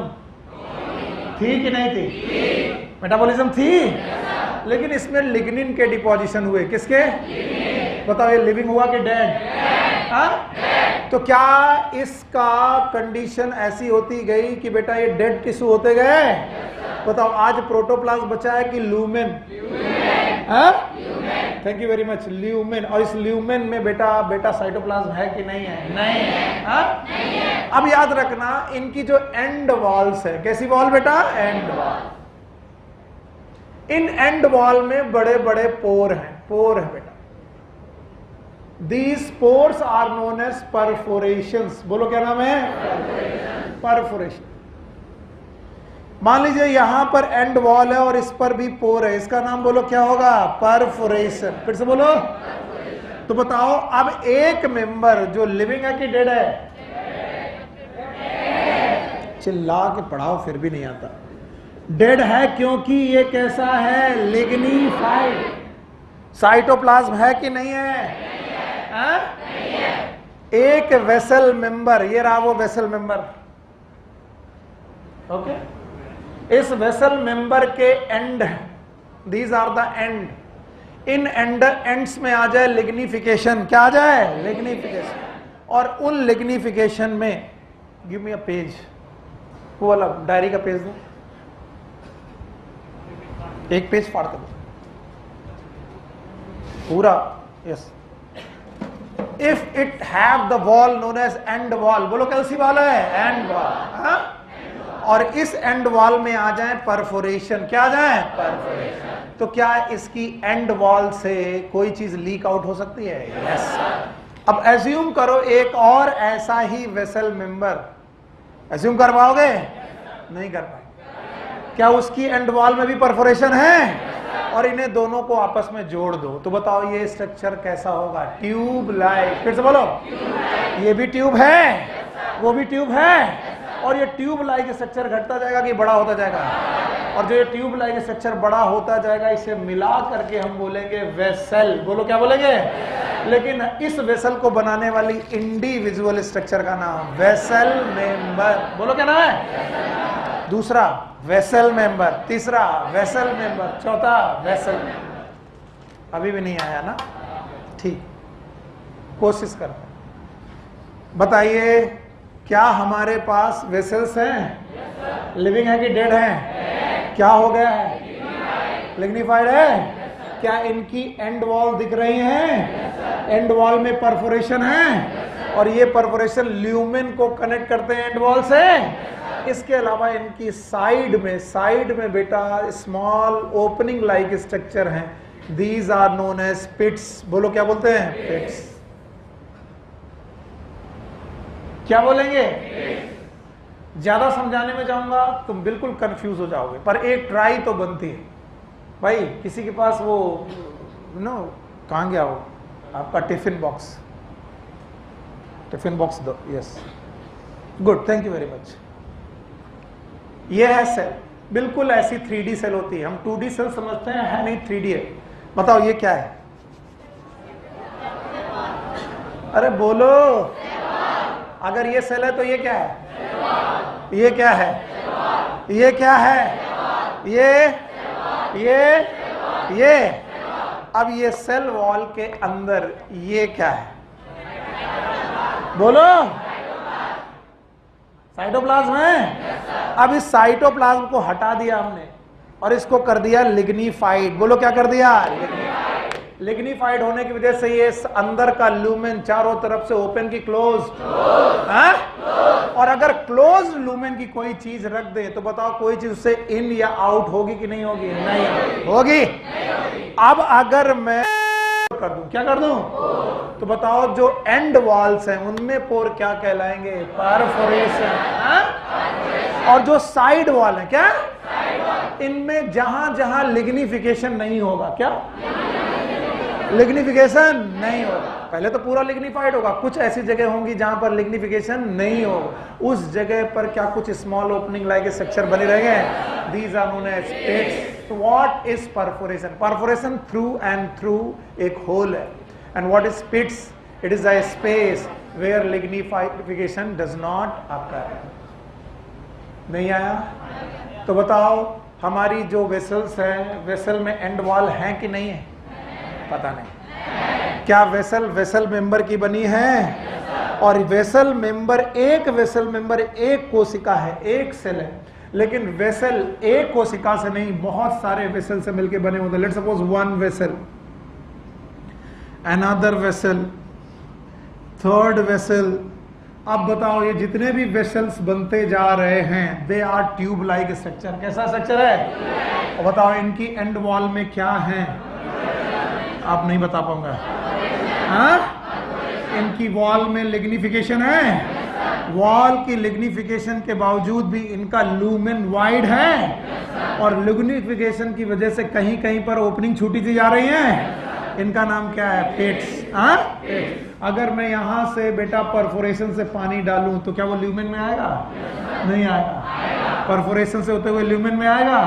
[SPEAKER 1] थी कि नहीं थी? मेटाबॉलिज्म थी, लेकिन इसमें लिग्निन के डिपोजिशन हुए। किसके? बताओ ये लिविंग हुआ कि डेड? तो क्या इसका कंडीशन ऐसी होती गई कि बेटा ये डेड टिश्यू होते गए? बताओ आज प्रोटोप्लाज्म बचा है कि lumen? Thank you very much, lumen. और इस ल्यूमेन में बेटा साइटोप्लाज्म है कि नहीं है? नहीं है। नहीं है। अब याद रखना इनकी जो एंड वॉल्स है, कैसी वॉल बेटा? And wall. In and wall में बड़े बड़े पोर है बेटा। These pores are known as perforations। बोलो क्या नाम है? परफोरेशन। मान लीजिए यहां पर एंड वॉल है और इस पर भी पोर है, इसका नाम बोलो क्या होगा? परफोरेशन। फिर से बोलो। तो बताओ अब एक मेंबर जो लिविंग है कि डेड है? चिल्ला के पढ़ाओ फिर भी नहीं आता। डेड है क्योंकि ये कैसा है? लिग्निफाइड। साइटोप्लाज्म है कि नहीं है? नहीं है। एक वेसल मेंबर, ये रहा वो वेसल मेंबर। ओके, इस वेसल मेंबर के end, these are the end. इन एंड्स में आ जाए लिग्निफिकेशन। क्या आ जाए? लिग्निफिकेशन। और उन लिग्निफिकेशन में, गिव मी अ पेज, वो वाला डायरी का पेज दो, एक पेज फाड़ दो पूरा। Yes. If it have the wall known as end wall. बोलो कौन सी वॉल है? End wall. और इस एंड वॉल में आ जाए परफोरेशन। क्या आ जाए? परफोरेशन। तो क्या इसकी एंड वॉल से कोई चीज लीक आउट हो सकती है? यस। अब एज्यूम करो एक और ऐसा ही वेसल मेंबर, एज्यूम कर पाओगे? नहीं कर पाए। क्या उसकी एंड वॉल में भी परफोरेशन है? और इन्हें दोनों को आपस में जोड़ दो तो बताओ ये स्ट्रक्चर कैसा होगा? Tube like. फिर से बोलो। ये भी ट्यूब है, वो भी ट्यूब है, और ये ट्यूब लाइक स्ट्रक्चर घटता जाएगा कि बड़ा होता जाएगा? और जो ये ट्यूब लाइक स्ट्रक्चर बड़ा होता जाएगा, इसे मिला करके हम बोलेंगे वेसल। बोलो क्या बोलेंगे? लेकिन इस वेसल को बनाने वाली इंडिविजुअल स्ट्रक्चर का नाम वेसल मेंबर। बोलो क्या नाम है? दूसरा वेसल मेंबर, तीसरा वेसल मेंबर, चौथा वेसल मेंबर। अभी भी नहीं आया ना? ठीक, कोशिश करते हैं। बताइए, क्या हमारे पास वेसल्स हैं? लिविंग है कि डेड हैं? क्या हो गया है? लिग्निफाइड है। क्या इनकी एंड वॉल दिख रही हैं? एंड वॉल में परफोरेशन है और ये परफोरेशन ल्यूमेन को कनेक्ट करते हैं एंड वॉल से। इसके अलावा इनकी साइड में बेटा स्मॉल ओपनिंग लाइक स्ट्रक्चर हैं। These are known as pits. बोलो क्या बोलते हैं? पिट्स। क्या बोलेंगे? ज्यादा समझाने में जाऊंगा तुम बिल्कुल कंफ्यूज हो जाओगे, पर एक ट्राई तो बनती है। भाई किसी के पास वो कहां गया वो आपका टिफिन बॉक्स? टिफिन बॉक्स दो। Yes, good, thank you very much. ये है सेल, बिल्कुल ऐसी 3D सेल होती है। हम 2D सेल समझते हैं, है नहीं, 3D है। बताओ ये क्या है? अरे बोलो, अगर ये सेल है तो ये क्या है? ये क्या है? ये क्या है? ये अब ये सेल वॉल के अंदर ये क्या है? बोलो, साइटोप्लाज्म है। अब इस साइटोप्लाज्म को हटा दिया हमने और इसको कर दिया लिग्निफाइड। बोलो क्या कर दिया? लिग्निफाइड होने की वजह से ये अंदर का लूमेन चारों तरफ से ओपन की क्लोज, और अगर क्लोज लूमेन की कोई चीज रख दे तो बताओ कोई चीज उससे इन या आउट होगी कि नहीं होगी? नहीं होगी। अब अगर मैं कर दूं, क्या कर दूं? तो बताओ जो एंड वॉल्स हैं उनमें पोर क्या कहलाएंगे? परफोरेशन। और जो साइड वॉल है क्या? इनमें जहां जहां लिग्निफिकेशन नहीं होगा, क्या लिग्निफिकेशन नहीं होगा? पहले तो पूरा लिग्निफाइड होगा, कुछ ऐसी जगह होंगी जहां पर लिग्निफिकेशन नहीं होगा। उस जगह पर क्या कुछ स्मॉल ओपनिंग लाइक स्ट्रक्चर बने रहेंगे? These are known as pits. What is perforation? Perforation through and through एक होल है। And what is pits? It is a space where lignification does not occur. नहीं आया? तो बताओ हमारी जो वेसल्स हैं, वेसल में एंड वॉल है कि नहीं है? पता नहीं। क्या वेसल मेंबर की बनी है? और वेसल मेंबर, एक वेसल मेंबर एक कोशिका है, एक सेल है। लेकिन वेसल एक कोशिका से नहीं, बहुत सारे वेसल से मिलकर बने होते हैं। Let's suppose one vessel, another vessel, third vessel. अब बताओ ये जितने भी वेसल्स बनते जा रहे हैं, they are tube like structure. कैसा स्ट्रक्चर है? और बताओ इनकी एंड वॉल में क्या है? आप नहीं बता पाऊंगा। इनकी वॉल में लिग्निफिकेशन है। वॉल की लिग्निफिकेशन के बावजूद भी इनका लूमेन वाइड है और लिग्निफिकेशन की वजह से कहीं कहीं पर ओपनिंग छोटी सी जा रही है। इनका नाम क्या है? पिट्स। अगर मैं यहां से बेटा परफोरेशन से पानी डालूं तो क्या वो ल्यूमेन में आएगा? नहीं आएगा। परफोरेशन से होते हुए ल्यूमेन में आएगा?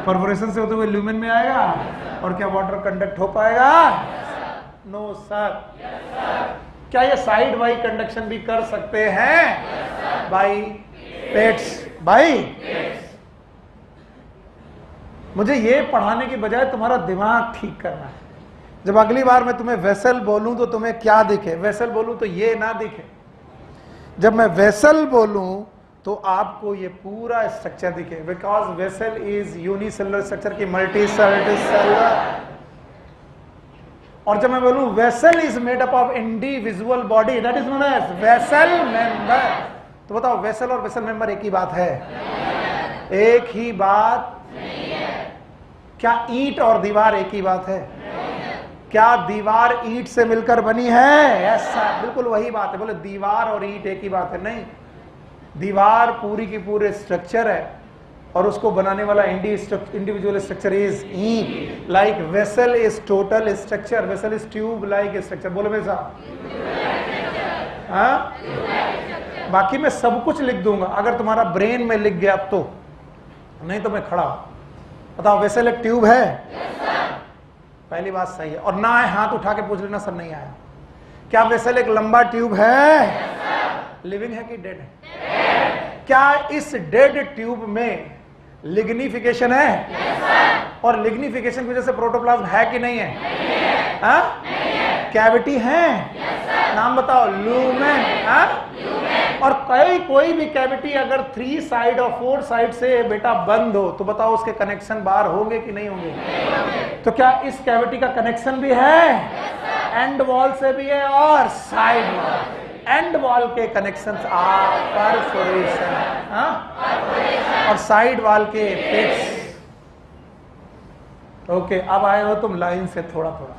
[SPEAKER 1] परफोरेशन से होते हुए ल्यूमेन में आएगा? और क्या वाटर कंडक्ट हो पाएगा? No sir. क्या ये साइड बाई कंडक्शन भी कर सकते हैं? By pets. बाई मुझे ये पढ़ाने की बजाय तुम्हारा दिमाग ठीक करना है। जब अगली बार मैं तुम्हें वेसल बोलूं तो तुम्हें क्या दिखे? वेसल बोलूं तो ये ना दिखे। जब मैं वेसल बोलूं तो आपको ये पूरा स्ट्रक्चर दिखे, because vessel is unicellular structure की मल्टी सेलुलर। और जब मैं बोलूं vessel is made up of individual body, that is known as vessel member. तो बताओ वेसल और वेसल मेंबर एक ही बात है? एक ही बात नहीं है। क्या ईंट और दीवार एक ही बात है? क्या दीवार ईंट से मिलकर बनी है? ऐसा बिल्कुल वही बात है। बोले दीवार और ईंट एक ही बात है? नहीं, दीवार पूरी की पूरे स्ट्रक्चर है और उसको बनाने वाला इंडिविजुअल स्ट्रक्चर इज ईंट। Like vessel is total structure, vessel is tube like structure. बोलो वैसा? हाँ, बाकी मैं सब कुछ लिख दूंगा अगर तुम्हारा ब्रेन में लिख गया तो, नहीं तो मैं खड़ा हूं। बताओ वेसल एक ट्यूब है? पहली बात सही है। और ना आए हाथ उठा के पूछ लेना सर नहीं आया। क्या वेसल एक लंबा ट्यूब है? लिविंग है कि डेड है? क्या इस डेड ट्यूब में लिग्निफिकेशन है? और लिग्निफिकेशन की वजह से प्रोटोप्लाज्म है कि नहीं है? हाँ? कैविटी है? नाम बताओ। लूमेन। हाँ? और कोई भी कैविटी अगर 3 साइड और 4 साइड से बेटा बंद हो तो बताओ उसके कनेक्शन बाहर होंगे कि नहीं होंगे? तो क्या इस कैविटी का कनेक्शन भी है? एंड वॉल से भी है और साइड वॉल। एंड वॉल के कनेक्शंस आर परफोरेशन और साइड वॉल के पिट्स। ओके, अब आए हो तुम लाइन से थोड़ा थोड़ा।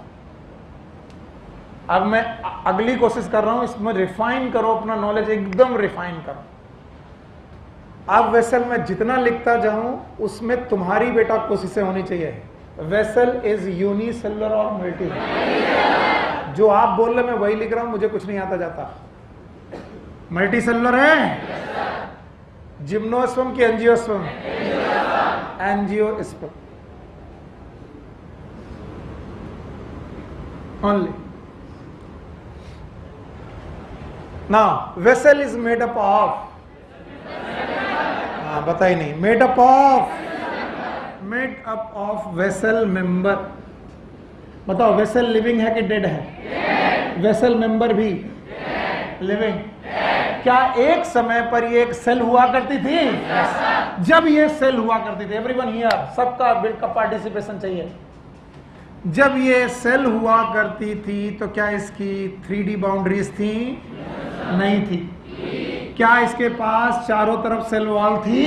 [SPEAKER 1] अब मैं अगली कोशिश कर रहा हूं, इसमें रिफाइन करो अपना नॉलेज, एकदम रिफाइन करो। अब वेसल में जितना लिखता जाऊं उसमें तुम्हारी बेटा कोशिशें होनी चाहिए। वेसल इज यूनिसेलुलर और मल्टी। जो आप बोल रहे मैं वही लिख रहा हूं, मुझे कुछ नहीं आता जाता। मल्टी सेलुलर है? जिम्नोस्पर्म की angiosperm? Angiosperm only. Now, vessel is made up of, बता ही नहीं, made up of vessel member। बताओ वेसल लिविंग है कि डेड है? वेसल मेंबर भी लिविंग। क्या एक समय पर ये एक सेल हुआ करती थी? जब ये सेल हुआ करती थी, एवरीवन हियर, सबका बिल्ड का पार्टिसिपेशन चाहिए। जब ये सेल हुआ करती थी तो क्या इसकी 3D बाउंड्रीज थी? नहीं थी। क्या इसके पास चारों तरफ सेल वॉल थी?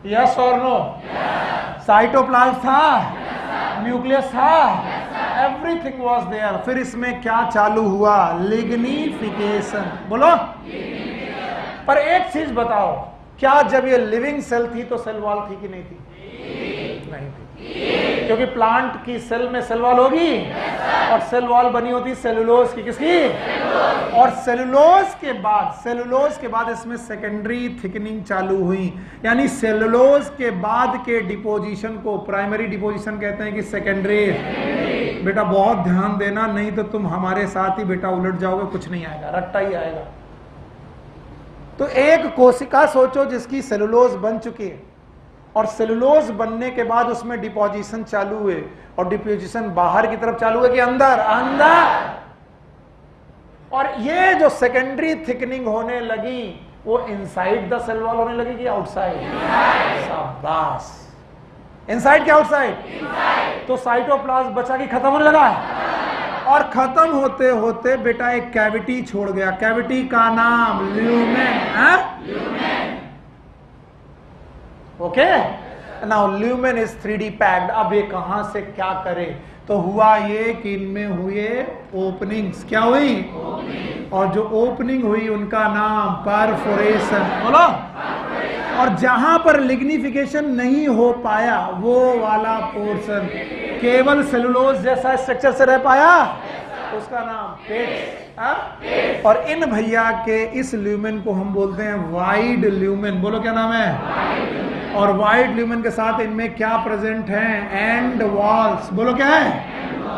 [SPEAKER 1] यस और नो? साइटोप्लाज्म था? न्यूक्लियस था? Everything was there. फिर इसमें क्या चालू हुआ? लिग्निफिकेशन। बोलो। पर एक चीज बताओ, क्या जब ये लिविंग सेल थी तो सेल वॉल थी कि नहीं थी? नहीं थी। क्योंकि प्लांट की सेल में सेल वॉल होगी और सेल वॉल बनी होती सेलुलोज की। किसकी? और सेलुलोज के बाद इसमें सेकेंडरी थिकनिंग चालू हुई। यानी सेलुलोज के बाद के डिपोजिशन को प्राइमरी डिपोजिशन कहते हैं कि सेकेंडरी। बेटा बहुत ध्यान देना, नहीं तो तुम हमारे साथ ही बेटा उलट जाओगे, कुछ नहीं आएगा, रट्टा ही आएगा। तो एक कोशिका सोचो जिसकी सेलुलोज बन चुकी है और सेलुलोज बनने के बाद उसमें डिपोजिशन चालू हुए, और डिपोजिशन बाहर की तरफ चालू है कि अंदर? अंदर। और ये जो सेकेंडरी थिकनिंग होने लगी वो इनसाइड द सेल वॉल होने लगी कि आउटसाइड? शाबाश। इनसाइड क्या आउटसाइड? तो साइटोप्लाज्म बचा कि खत्म होने लगा, और खत्म होते होते बेटा एक कैविटी छोड़ गया। कैविटी का नाम lumen. Okay, now lumen is 3D packed. अब ये कहां से क्या करे? तो हुआ ये कि इनमें हुए ओपनिंग्स। क्या हुई? और जो ओपनिंग हुई उनका नाम परफोरेशन। बोलो। और जहां पर लिग्निफिकेशन नहीं हो पाया वो वाला पोर्शन केवल सेलुलोज जैसा स्ट्रक्चर से रह पाया, उसका नाम पेट। और इन भैया के इस ल्यूमेन को हम बोलते हैं वाइड ल्यूमेन। बोलो क्या नाम है? और वाइड ल्यूमेन के साथ इनमें क्या प्रेजेंट है? And walls. बोलो क्या है?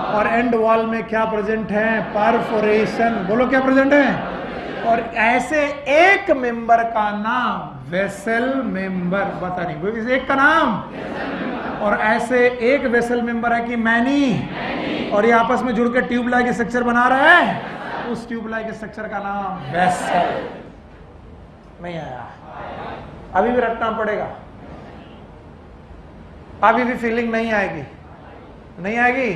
[SPEAKER 1] और एंड वॉल में क्या प्रेजेंट है? परफोरेशन। बोलो क्या प्रेजेंट है? और ऐसे एक मेंबर का नाम वेसल मेंबर। बता नहीं इस एक का नाम? और ऐसे एक वेसल मेंबर है कि मैनी, और ये आपस में जुड़ के ट्यूब लाइक स्ट्रक्चर बना रहा है, उस ट्यूब लाइक स्ट्रक्चर का नाम वेसल। नहीं आया? अभी भी रटना पड़ेगा, अभी भी फीलिंग नहीं आएगी? नहीं आएगी?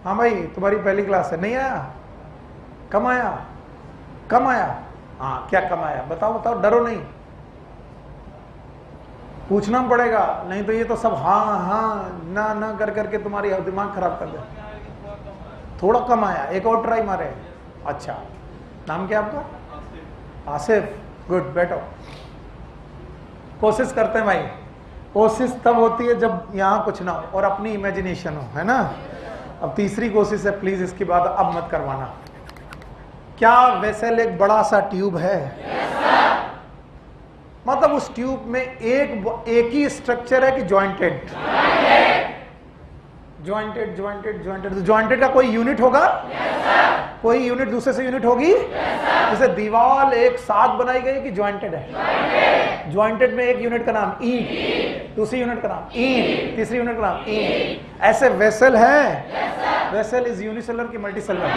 [SPEAKER 1] हाँ भाई, तुम्हारी पहली क्लास है, नहीं आया? कम आया? कम आया? हाँ, क्या कम आया? बताओ बताओ, डरो नहीं, पूछना पड़ेगा, नहीं तो ये तो सब हाँ हाँ ना ना कर करके तुम्हारी दिमाग खराब कर दे। थोड़ा कम आया, एक और ट्राई मारे। अच्छा, नाम क्या आपका? आसिफ। गुड, बैठो। कोशिश करते हैं भाई। कोशिश तब होती है जब यहाँ कुछ ना हो और अपनी इमेजिनेशन हो, है ना। अब तीसरी कोशिश है, प्लीज इसके बाद अब मत करवाना। क्या वेसल एक बड़ा सा ट्यूब है? मतलब उस ट्यूब में एक ही स्ट्रक्चर है कि ज्वाइंटेड? Jointed jointed jointed. तो ज्वाइंटेड का कोई यूनिट होगा? कोई यूनिट दूसरे से यूनिट होगी? जैसे दीवार एक साथ बनाई गई कि ज्वाइंटेड है? ज्वाइंटेड में एक यूनिट का नाम ईंट, दूसरी यूनिट का नाम ईंट, तीसरी यूनिट का नाम ईंट। ऐसे वेसल है, वेसल इज यूनिसेलुलर की मल्टी सेलुलर?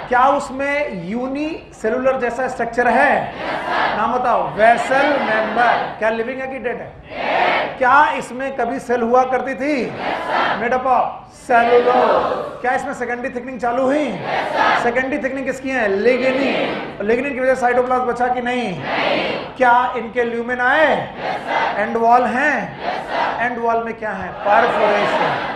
[SPEAKER 1] क्या उसमें यूनिसेलुलर जैसा स्ट्रक्चर है? नाम बताओ। Vessel member. क्या लिविंग है कि डेड है? क्या इसमें कभी सेल हुआ करती थी? Made up of cellulose. क्या इसमें सेकेंडरी थिकनिंग चालू हुई? सेकेंडरी थिकनिंग किसकी है? लिग्निन। लिग्निन की वजह से साइटोप्लाज्म बचा कि नहीं? क्या इनके ल्यूमेन आए? एंड वॉल हैं? एंड वॉल में क्या है? परफोरेशन।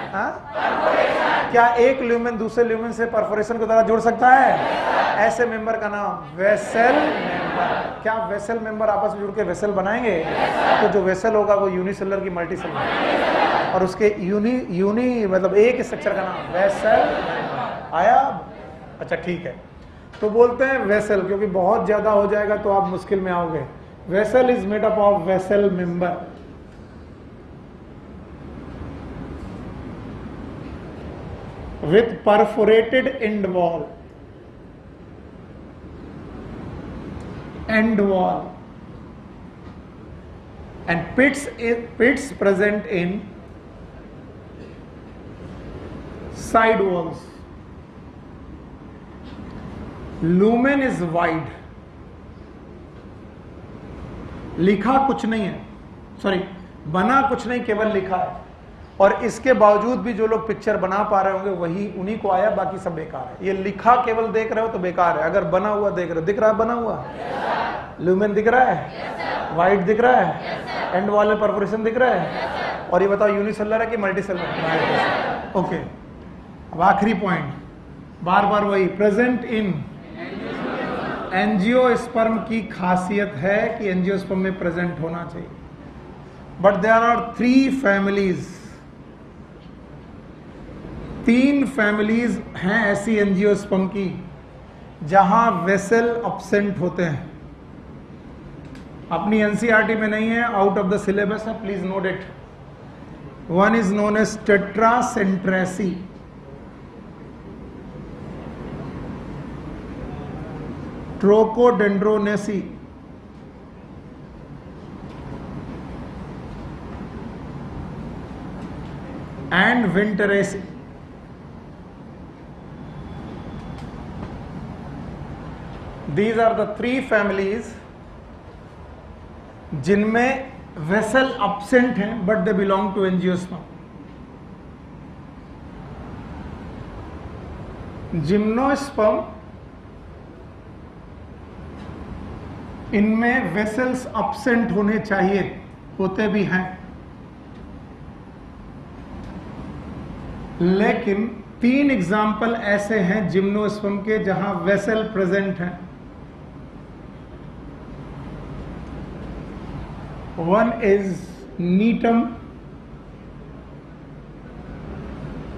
[SPEAKER 1] क्या एक ल्यूमेन दूसरे ल्यूमेन से परफोरेशन के द्वारा जुड़ सकता है? ऐसे मेंबर का नाम वेसल मेंबर। क्या वेसल मेंबर आपस में जुड़ के वेसल बनाएंगे? तो जो वेसल होगा वो यूनिसेलुलर की मल्टी सेलुलर, और उसके यूनी मतलब एक स्ट्रक्चर का नाम वेसल। आया? अच्छा ठीक है। तो बोलते हैं वेसल, क्योंकि बहुत ज्यादा हो जाएगा तो आप मुश्किल में आओगे। Vessel is made up of vessel member. with perforated end wall and pits present in side walls. Lumen is wide. लिखा कुछ नहीं है, सॉरी बना कुछ नहीं, केवल लिखा है। और इसके बावजूद भी जो लोग पिक्चर बना पा रहे होंगे वही उन्हीं को आया, बाकी सब बेकार है। ये लिखा केवल देख रहे हो तो बेकार है, अगर बना हुआ देख रहे हो, दिख रहा है बना हुआ? ल्यूमेन दिख रहा है? वाइट दिख रहा है? एंड वॉल में परफोरेशन दिख रहा है? और ये बताओ यूनिसेलुलर है कि मल्टीसेलुलर? ओके। अब आखिरी पॉइंट, बार बार वही, प्रेजेंट इन एंजियोस्पर्म की खासियत है कि एंजियोस्पर्म में प्रेजेंट होना चाहिए। But there are 3 families, 3 families हैं ऐसी एंजियोस्पर्म की जहां वेसल एब्सेंट होते हैं। अपनी एनसीईआरटी में नहीं है, आउट ऑफ द सिलेबस है, please note it. One is known as Tetracentraceae, Trochodendraceae, and Winteraceae. These are the 3 families जिनमें वेसल एब्सेंट हैं but they belong to angiosperm. Gymnosperm, इनमें वेसल्स एब्सेंट होने चाहिए, होते भी हैं, लेकिन 3 एग्जाम्पल ऐसे हैं जिम्नोस्पर्म के जहां वेसल प्रेजेंट है। One is Neetum,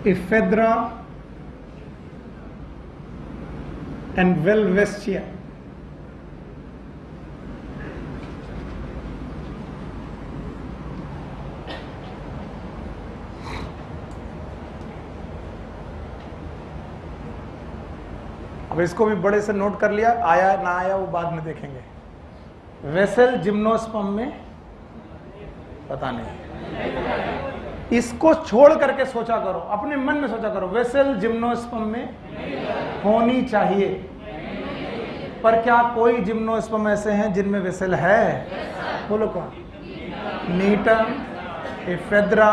[SPEAKER 1] Ephedra, and Velvestia. अब इसको भी बड़े से नोट कर लिया, आया ना आया वो बाद में देखेंगे। वेसल जिम्नोस्पर्म में पता नहीं, इसको छोड़ करके सोचा करो, अपने मन में सोचा करो, वेसल जिम्नोस्पर्म में होनी चाहिए, पर क्या कोई जिम्नोस्पर्म ऐसे हैं जिनमें वेसल है? बोलो कौन? नीटम, एफेद्रा,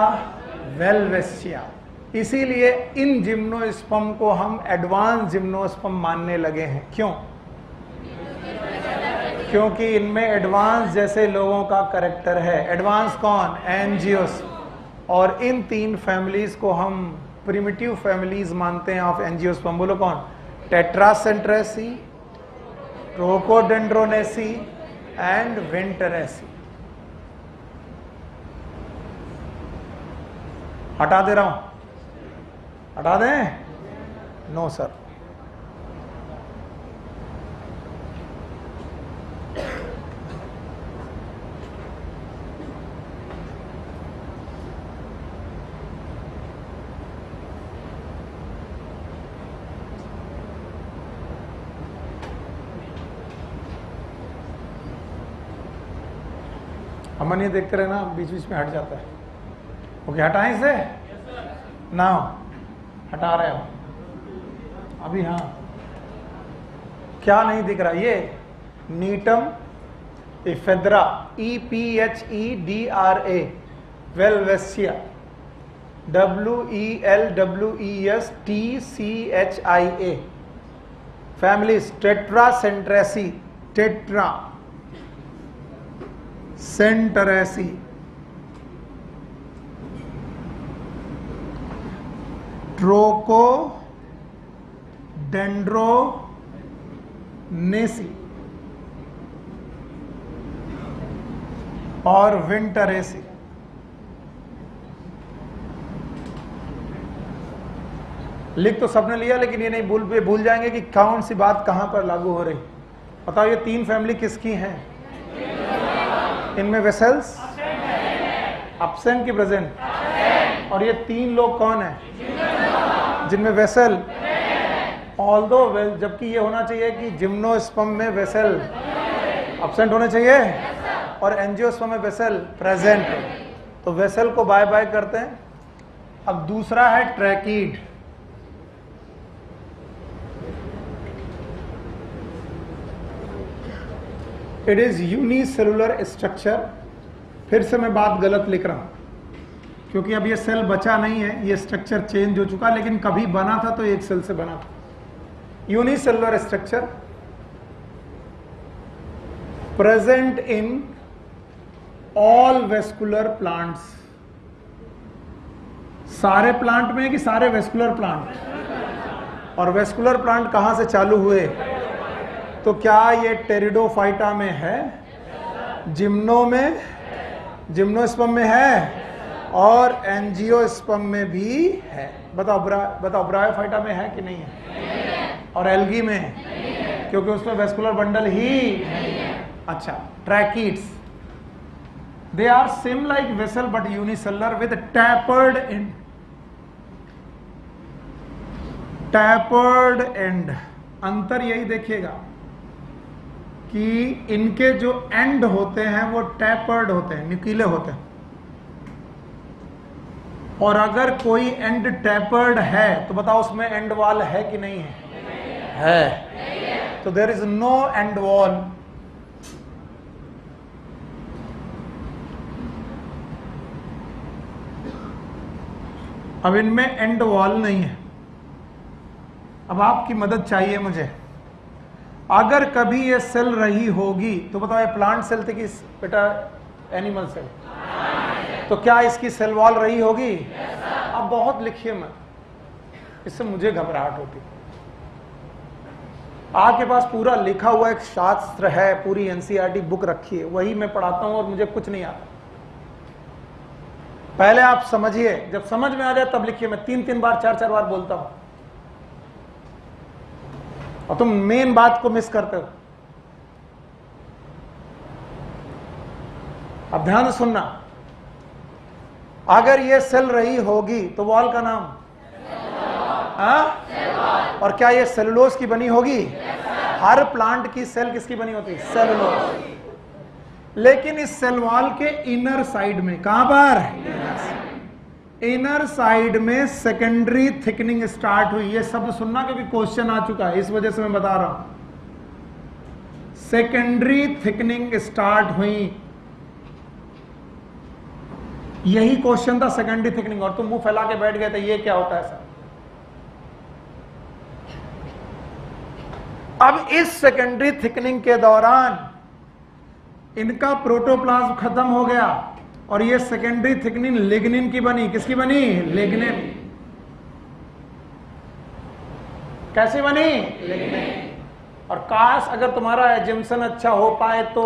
[SPEAKER 1] वेलवेस्टिया। इसीलिए इन जिम्नोस्पर्म को हम एडवांस जिम्नोस्पर्म मानने लगे हैं। क्यों? क्योंकि इनमें एडवांस जैसे लोगों का कैरेक्टर है। एडवांस कौन? एंजियोस। और इन 3 फैमिलीज को हम प्रिमिटिव फैमिलीज मानते हैं ऑफ एंजियोस्पर्म। बोलो कौन? टेट्रासेंट्रेसी, ट्रोकोडेंड्रोनेसी एंड विंटरेसी। हटा दे रहा हूं? हटा दें? No sir. अमन ये देखते रहे ना, बीच बीच में हट जाता है। ओके, हटाएं इसे ना, हटा रहे हो अभी। हाँ, क्या नहीं दिख रहा? ये Gnetum Ephedra, EPHEDRA, Welwitschia, WELWESTCHIA, families Tetracentraceae, Tetracentraceae, Trochodendraceae और विंटरेसी। लिख तो सबने लिया, लेकिन ये नहीं भूल जाएंगे कि कौन सी बात कहां पर लागू हो रही। बताओ ये तीन फैमिली किसकी हैं? इनमें वेसल्स एब्सेंट की प्रेजेंट, और ये तीन लोग कौन है जिनमें वेसल? ऑल्दो जबकि ये होना चाहिए कि जिम्नोस्पर्म में वेसल एब्सेंट होने चाहिए और एंजियोस्पर्म में वेसल प्रेजेंट। तो वेसल को बाय बाय करते हैं। अब दूसरा है tracheid. It is unicellular structure. फिर से मैं बात गलत लिख रहा हूं क्योंकि अब ये सेल बचा नहीं है, ये स्ट्रक्चर चेंज हो चुका, लेकिन कभी बना था तो एक सेल से बना था। Unicellular structure present in all vascular plants. सारे प्लांट में कि सारे वेस्कुलर प्लांट? और वेस्कुलर प्लांट कहां से चालू हुए? तो क्या ये टेरिडोफाइटा में है, जिम्नो में, जिम्नोस्पर्म में है और एंजियोस्पर्म में भी है? बताओ ब्रायोफाइटा में है कि नहीं है? और एल्गी में है क्योंकि उसमें वेस्कुलर बंडल ही नहीं है। अच्छा, tracheids, they are same like vessel but unicellular with tapered end. Tapered end, अंतर यही देखिएगा कि इनके जो एंड होते हैं वो टैपर्ड होते हैं, नुकीले होते हैं। और अगर कोई एंड टैपर्ड है तो बताओ उसमें एंड वॉल है कि नहीं है? है। तो there is no end wall. अब इनमें एंड वॉल नहीं है। अब आपकी मदद चाहिए मुझे। अगर कभी ये सेल रही होगी तो बताओ ये प्लांट सेल थी कि बेटा एनिमल सेल? तो क्या इसकी सेल वॉल रही होगी? अब बहुत लिखिए मत, इससे मुझे घबराहट होती। आपके पास पूरा लिखा हुआ एक शास्त्र है, पूरी एनसीईआरटी बुक रखी है, वही मैं पढ़ाता हूं और मुझे कुछ नहीं आता। पहले आप समझिए, जब समझ में आ जाए तब लिखिए। मैं 3-3 बार 4-4 बार बोलता हूं और तुम मेन बात को मिस करते हो। अब ध्यान से सुनना, अगर ये सेल रही होगी तो वॉल का नाम? और क्या ये सेलुलोज की बनी होगी? हर प्लांट की सेल किसकी बनी होती है? सेलुलोज। लेकिन इस सेल वॉल के इनर साइड में, कहां पर? इनर साइड में सेकेंडरी थिकनिंग स्टार्ट हुई। ये शब्द सुनना क्योंकि क्वेश्चन आ चुका है, इस वजह से मैं बता रहा हूं। सेकेंडरी थिकनिंग स्टार्ट हुई, यही क्वेश्चन था, सेकेंडरी थिकनिंग। और तुम मुंह फैला के बैठ गए थे ये क्या होता है सर? अब इस सेकेंडरी थिकनिंग के दौरान इनका प्रोटोप्लाज्म खत्म हो गया और ये सेकेंडरी थिकनिंग लिग्निन की बनी। किसकी बनी? लिग्निन। कैसी बनी? लिग्निन। और काश अगर तुम्हारा एजम्पशन अच्छा हो पाए तो,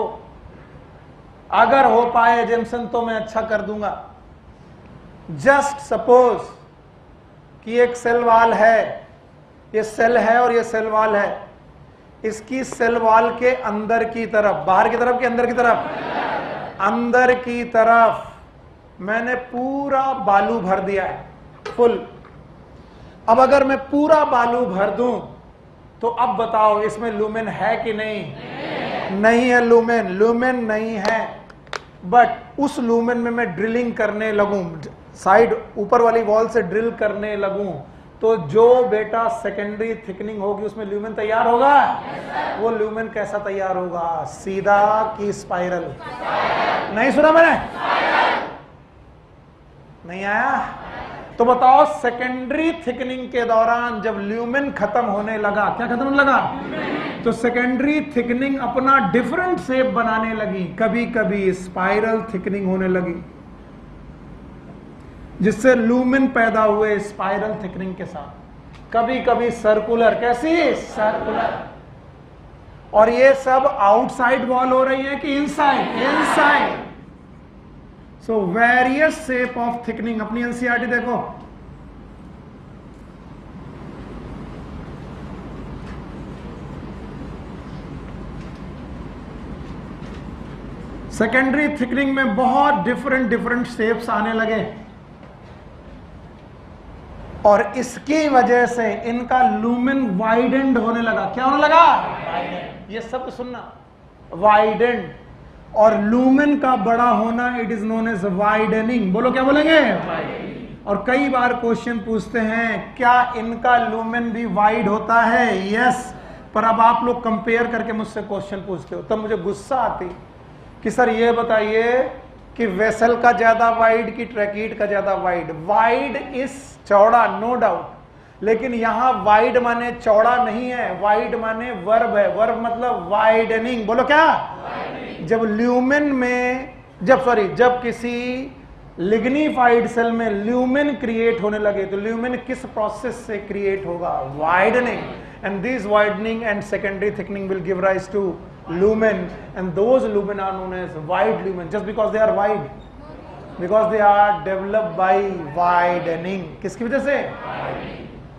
[SPEAKER 1] अगर हो पाए एजम्पशन तो मैं अच्छा कर दूंगा। जस्ट सपोज कि एक सेल वॉल है, ये सेल है और ये सेल वॉल है। इसकी सेल वॉल के अंदर की तरफ, बाहर की तरफ कि अंदर की तरफ? अंदर की तरफ मैंने पूरा बालू भर दिया है, फुल। अब अगर मैं पूरा बालू भर दूं तो अब बताओ इसमें लूमेन है कि नहीं? नहीं है लूमेन। लूमेन नहीं है बट उस लूमेन में मैं ड्रिलिंग करने लगूं, साइड ऊपर वाली वॉल से ड्रिल करने लगूं, तो जो बेटा सेकेंडरी थिकनिंग होगी उसमें ल्यूमेन तैयार होगा। वो ल्यूमेन कैसा तैयार होगा, सीधा कि स्पाइरल? नहीं सुना मैंने? नहीं आया? तो बताओ, सेकेंडरी थिकनिंग के दौरान जब ल्यूमेन खत्म होने लगा, क्या खत्म होने लगा? तो सेकेंडरी थिकनिंग अपना डिफरेंट शेप बनाने लगी, कभी कभी स्पाइरल थिकनिंग होने लगी, जिससे लूमेन पैदा हुए स्पाइरल थिकनिंग के साथ, कभी कभी सर्कुलर। कैसी? सर्कुलर। और ये सब आउटसाइड वॉल हो रही है कि inside? Inside. So various shape of thickening. अपनी एनसीईआरटी देखो, सेकेंडरी थिकनिंग में बहुत डिफरेंट शेप्स आने लगे, और इसकी वजह से इनका लूमेन वाइडेंड होने लगा। क्या होने लगा? ये सब सुनना, वाइडेंड। और लूमेन का बड़ा होना it is known as widening. बोलो, क्या बोलेंगे? और कई बार क्वेश्चन पूछते हैं क्या इनका लूमेन भी वाइड होता है? यस। पर अब आप लोग कंपेयर करके मुझसे क्वेश्चन पूछते हो, तब मुझे गुस्सा आती कि सर ये बताइए कि वेसल का ज्यादा वाइड कि ट्रैकीड का ज्यादा वाइड? वाइड इज चौड़ा, नो डाउट, लेकिन यहां वाइड माने चौड़ा नहीं है, वाइड माने वर्ब है। वर्ब मतलब वाइडनिंग। बोलो क्या? जब ल्यूमेन में जब किसी लिग्निफाइड सेल में ल्यूमेन क्रिएट होने लगे, तो ल्यूमेन किस प्रोसेस से क्रिएट होगा? Widening. And this widening and secondary thickening will give rise to lumen, and those lumen are known as wide lumen, just because they are wide, because they are developed by widening. किसकी वजह से?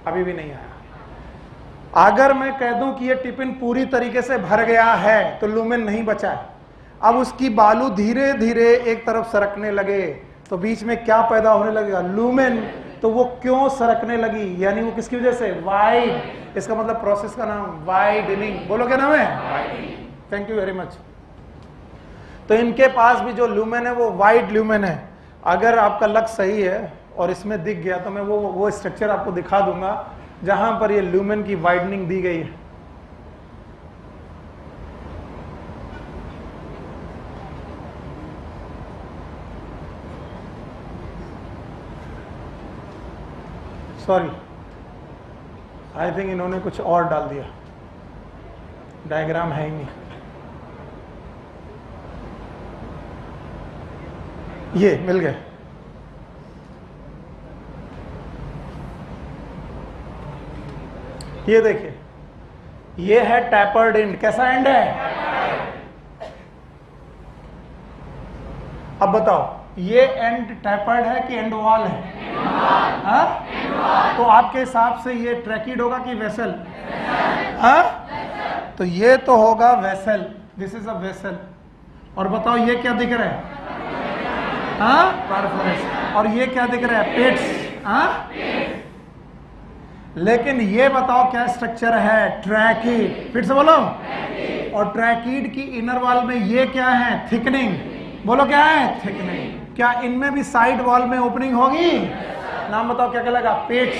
[SPEAKER 1] अभी भी नहीं आया। अगर मैं कह दूं कि ये टिफिन पूरी तरीके से भर गया है तो लूमेन नहीं बचा है, अब उसकी बालू धीरे धीरे एक तरफ सरकने लगे, तो बीच में क्या पैदा होने लगेगा? लूमेन। तो वो क्यों सरकने लगी, यानी वो किसकी वजह से? वाइड। इसका मतलब प्रोसेस का नाम वाइडनिंग। बोलो क्या नाम है? Thank you very much. तो इनके पास भी जो लूमेन है वो वाइड लूमेन है। अगर आपका लक्ष्य सही है और इसमें दिख गया तो मैं वो स्ट्रक्चर आपको दिखा दूंगा जहां पर ये लूमेन की वाइडनिंग दी गई है। सॉरी, आई थिंक इन्होंने कुछ और डाल दिया, डायग्राम है ही नहीं। ये मिल गए। ये देखिए, ये है टैपर्ड एंड। कैसा एंड है? अब बताओ, ये एंड टैपर्ड है कि एंड वॉल है? हाँ? तो आपके हिसाब से ये ट्रैकीड होगा कि वेसल? हाँ? तो ये तो होगा vessel. This is a vessel. और बताओ ये क्या दिख रहा है? हाँ? परफोरेशन। और ये क्या दिख रहा है? पेट्स। हाँ? लेकिन ये बताओ क्या स्ट्रक्चर है? ट्रैकीड। फिर से बोलो। और ट्रैकीड की इनर वॉल में ये क्या है? थिकनिंग। बोलो क्या है? थिकनिंग। क्या इनमें भी साइड वॉल में ओपनिंग होगी? नाम बताओ क्या कहलाएगा? पेट्स।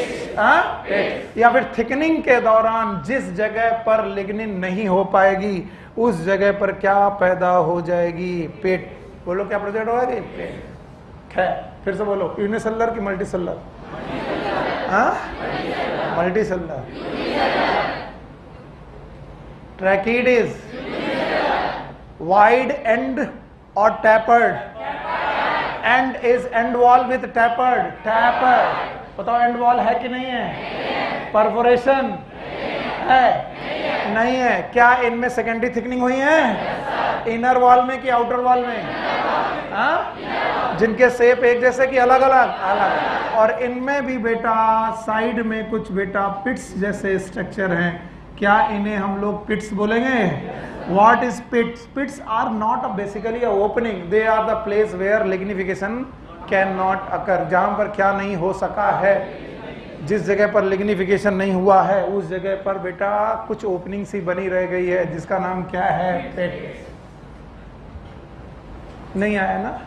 [SPEAKER 1] पेट्स। या फिर थिकनिंग के दौरान जिस जगह पर लिग्निन नहीं हो पाएगी उस जगह पर क्या पैदा हो जाएगी? पेट। बोलो क्या प्रोजेक्ट होगा? पेट। खैर, फिर से बोलो, यूनिसेलुलर की multicellular? Multicellular. Tracheid is wide and और tapered. And is end wall with tapered. Tapered. बताओ एंड वॉल है कि नहीं है? परफोरेशन है? नहीं है। क्या इनमें सेकेंडरी थिकनिंग हुई है? इनर वॉल में कि आउटर वॉल में? जिनके शेप एक जैसे कि अलग अलग? अलग। और इनमें भी बेटा साइड में कुछ बेटा पिट्स जैसे स्ट्रक्चर हैं। क्या इन्हें हम लोग पिट्स बोलेंगे? What is pits? Pits are not basically a opening. They are the place where lignification cannot occur. जहां पर क्या नहीं हो सका है, जिस जगह पर लिग्निफिकेशन नहीं हुआ है उस जगह पर बेटा कुछ ओपनिंग सी बनी रह गई है, जिसका नाम क्या है? पेट। नहीं आया ना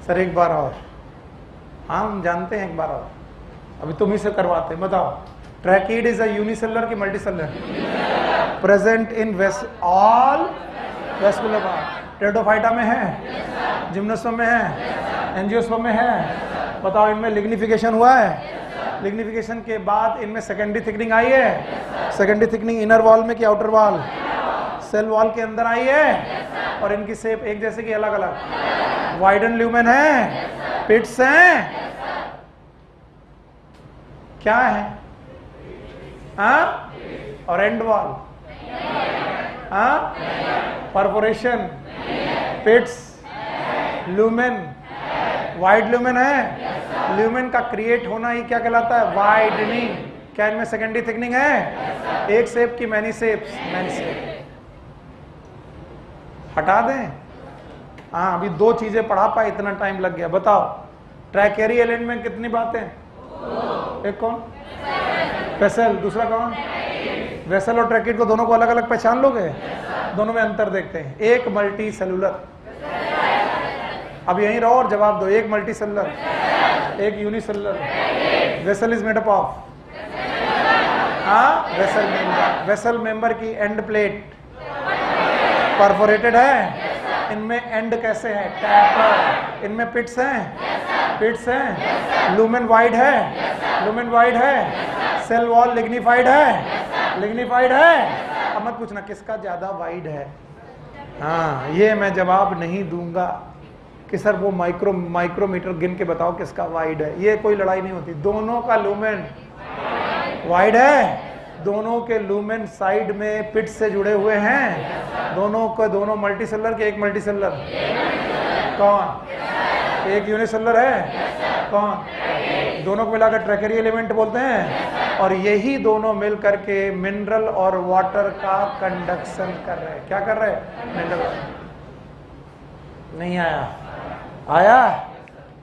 [SPEAKER 1] सर? एक बार और। हाँ हम जानते हैं, एक बार और अभी तुम ही से करवाते हैं। बताओ, ट्रैकीड इज अ यूनिसेलुलर की multicellular? Present in all vascular part. Pteridophyta में है, जिम्नोस्पर्म में है, एंजियोस्पर्म में है। बताओ इनमें लिग्निफिकेशन हुआ है? लिग्निफिकेशन के बाद इनमें सेकेंडरी थिकनिंग आई है। सेकेंडरी थिकनिंग इनर वॉल में कि आउटर वॉल? सेल वॉल के अंदर आई है। और इनकी शेप एक जैसे कि अलग अलग? वाइडन ल्यूमेन है, पिट्स हैं, क्या है? हाँ? और एंड वॉल? हाँ? परफोरेशन, पिट्स, ल्यूमेन, वाइड ल्यूमेन है। ल्यूमेन का क्रिएट होना ही क्या कहलाता है? वाइडनिंग। क्या इनमें सेकेंडरी थिकनिंग है? एक शेप की मैनी शेप्स? Many shape. हटा दें? हाँ अभी दो चीजें पढ़ा पाए, इतना टाइम लग गया। बताओ ट्रैकेरी एलिमेंट में कितनी बातें? एक कौन? वेसल। दूसरा कौन? वेसल और ट्रैकेट को दोनों को अलग अलग पहचान लोगे? दोनों में अंतर देखते हैं। एक मल्टी सेलुलर, अब यहीं रहो और जवाब दो। एक मल्टी सेलुलर, एक unicellular. Vessel is made up of? हाँ वेसल मेंबर। वेसल मेंबर की एंड प्लेट परफोरेटेड है। इनमें एंड कैसे है? टैपर। इनमें पिट्स हैं? पिट्स हैं। लूमेन वाइड है? लूमेन वाइड है। सेल वॉल लिग्निफाइड है? लिग्निफाइड है। अब मत पूछना किसका ज्यादा वाइड है। हाँ ये मैं जवाब नहीं दूंगा कि सर वो माइक्रोमीटर गिन के बताओ किसका वाइड है। ये कोई लड़ाई नहीं होती। दोनों का लूमेन वाइड है। दोनों के लूमेन साइड में पिट से जुड़े हुए हैं। दोनों को दोनों मल्टीसेलुलर के? एक मल्टीसेलुलर कौन? एक यूनिसेलुलर है कौन? दोनों को मिलाकर ट्रैकेरी एलिमेंट बोलते हैं। और यही दोनों मिल करके मिनरल और वाटर का कंडक्शन कर रहे हैं। क्या कर रहे हैं? मिनरल। नहीं आया? आया?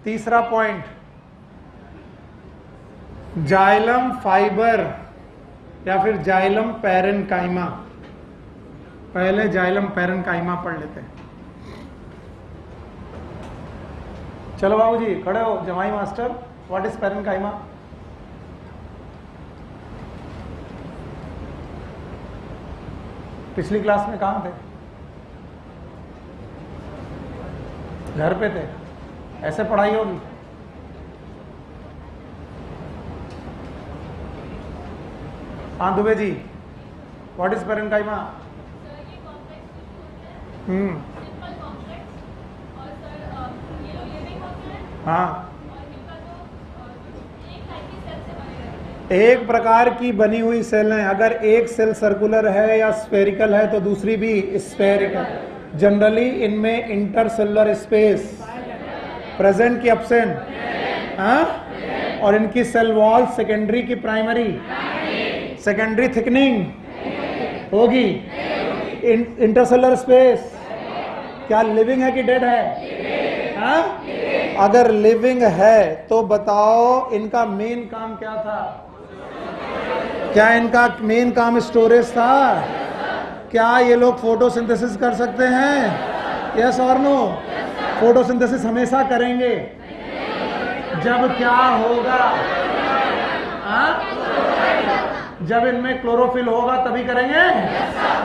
[SPEAKER 1] तीसरा पॉइंट, जाइलम फाइबर या फिर जाइलम पैरेनकाइमा। पहले जाइलम पैरेनकाइमा पढ़ लेते हैं। चलो बाबूजी खड़े हो। जमाई मास्टर, व्हाट इज पैरेनकाइमा? पिछली क्लास में कहाँ थे? घर पे थे? ऐसे पढ़ाई होगी? हाँ Dubey ji, what is parenchyma? हाँ एक प्रकार की बनी हुई सेल है। अगर एक सेल सर्कुलर है या स्फेरिकल है तो दूसरी भी स्फेरिकल। जनरली इनमें इंटरसेलुलर स्पेस प्रेजेंट की एब्सेंट? हाँ? और इनकी सेल वॉल सेकेंडरी की प्राइमरी? सेकेंडरी थिकनिंग होगी? इंटरसेलुलर स्पेस क्या लिविंग है कि डेड है? हाँ? अगर लिविंग है तो बताओ इनका मेन काम क्या था? क्या इनका मेन काम स्टोरेज था? क्या ये लोग फोटोसिंथेसिस कर सकते हैं? यस और नो? फोटोसिंथेसिस हमेशा करेंगे। जब क्या होगा? जब इनमें क्लोरोफिल होगा तभी करेंगे।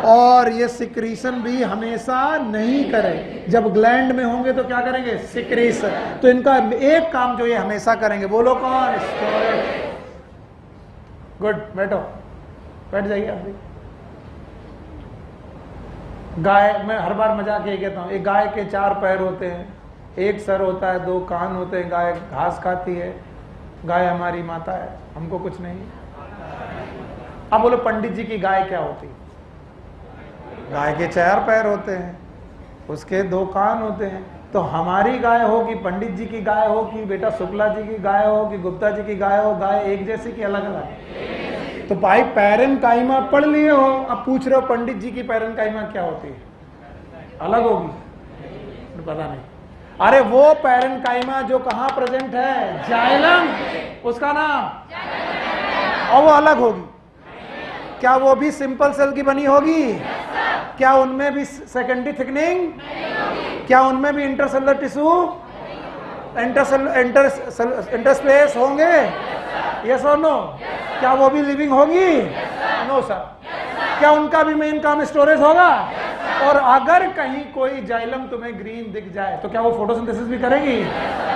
[SPEAKER 1] और ये सिक्रीशन भी हमेशा नहीं करें। जब ग्लैंड में होंगे तो क्या करेंगे? सिक्रीशन। तो इनका एक काम जो ये हमेशा करेंगे, बोलो कौन? स्टोरेज। गुड, बैठो, बैठ जाइए आप भी। गाय, मैं हर बार मजाक ये कहता हूँ, एक गाय के 4 पैर होते हैं, एक सर होता है, 2 कान होते हैं। गाय घास खाती है। गाय हमारी माता है, हमको कुछ नहीं। अब बोलो पंडित जी की गाय क्या होती? गाय के 4 पैर होते हैं, उसके 2 कान होते हैं। तो हमारी गाय हो कि पंडित जी की गाय हो कि बेटा शुक्ला जी की गाय हो कि गुप्ता जी की गाय हो, गाय एक जैसी कि अलग अलग? तो भाई पैरेनकाइमा पढ़ लिए हो, अब पूछ रहे हो पंडित जी की पैरेनकाइमा क्या होती है? अलग होगी? पता नहीं। अरे वो पैरेनकाइमा जो कहाँ प्रेजेंट है? जाइलम, उसका नाम, और वो अलग होगी। क्या वो भी सिंपल सेल की बनी होगी? क्या उनमें भी सेकेंडरी थिकनिंग? क्या उनमें भी इंटरसेलुलर टिश्यू, इंटरस्पेस होंगे? यस और नो? क्या वो भी लिविंग होगी? No sir. क्या उनका भी मेन काम स्टोरेज होगा? और अगर कहीं कोई जाइलम तुम्हें ग्रीन दिख जाए तो क्या वो फोटोसिंथेसिस भी करेगी?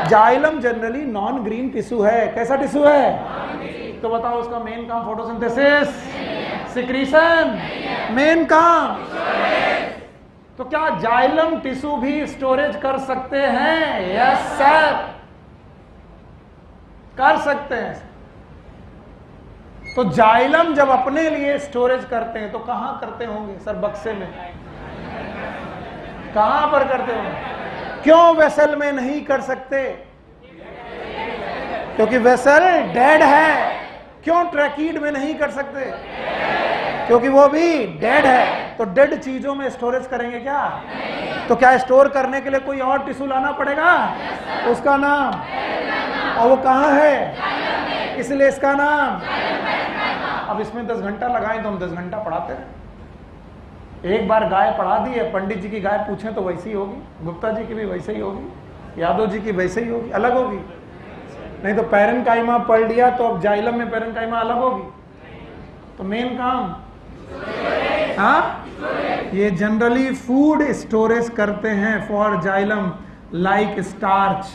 [SPEAKER 1] Xylem generally non green tissue है। कैसा टिश्यू है? तो बताओ उसका मेन काम फोटोसिंथेसिस, सिक्रीशन, मेन काम। तो क्या जाइलम टिश्यू भी स्टोरेज कर सकते हैं? यस सर, कर सकते हैं। तो जाइलम जब अपने लिए स्टोरेज करते हैं तो कहां करते होंगे सर? बक्से में। कहां पर करते होंगे? क्यों वेसल में नहीं कर सकते? क्योंकि वेसल डेड है। क्यों ट्रैकीड में नहीं कर सकते? क्योंकि वो भी डेड है। तो डेड चीजों में स्टोरेज करेंगे क्या? तो क्या स्टोर करने के लिए कोई और टिश्यू लाना पड़ेगा? उसका नाम, और वो कहां है? इसलिए इसका नाम। अब इसमें 10 घंटा लगाएं तो हम 10 घंटा पढ़ाते हैं। एक बार गाय पढ़ा दी है, पंडित जी की गाय पूछें तो वैसी ही होगी, गुप्ता जी की भी वैसे ही होगी, यादव जी की वैसे ही होगी, अलग होगी। नहीं तो पैरेन्काइमा पढ़ लिया तो अब जाइलम में पैरेन्काइमा अलग होगी। तो मेन काम, हाँ, ये जनरली फूड स्टोरेज करते हैं for xylem, like starch,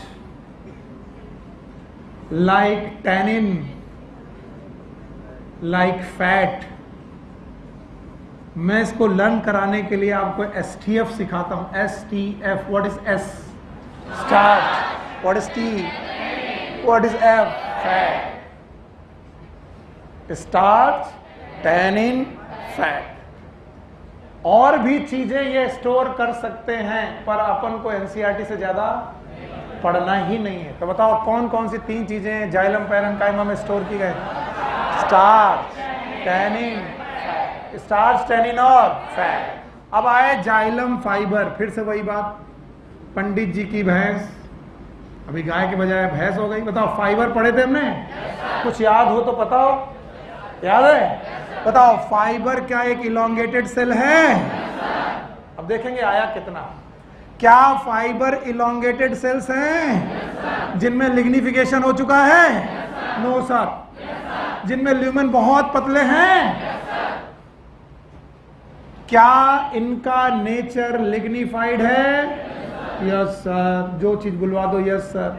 [SPEAKER 1] like tannin, like fat. मैं इसको लर्न कराने के लिए आपको STF सिखाता हूं। STF, what is S? Starch. What is T? What is F? Fat. Starch, tannin, fat. और भी चीजें ये स्टोर कर सकते हैं, पर अपन को NCERT से ज्यादा पढ़ना ही नहीं है। तो बताओ कौन कौन सी 3 चीजें जाइलम पैरेन्काइमा में स्टोर की गई? स्टार्च, टैनिन, स्टार्च, टैनिन और फैट। अब आए जाइलम फाइबर। फिर से वही बात, पंडित जी की भैंस, अभी गाय के बजाय भैंस हो गई। बताओ फाइबर पढ़े थे हमने? कुछ याद हो तो बताओ। याद है? बताओ फाइबर क्या एक इलोंगेटेड सेल है? अब देखेंगे आया कितना। क्या फाइबर इलोंगेटेड सेल्स हैं जिनमें लिग्निफिकेशन हो चुका है? No sir. जिनमें ल्यूमेन बहुत पतले हैं? क्या इनका नेचर लिग्निफाइड है? Yes sir. जो चीज बुलवा दो यस सर।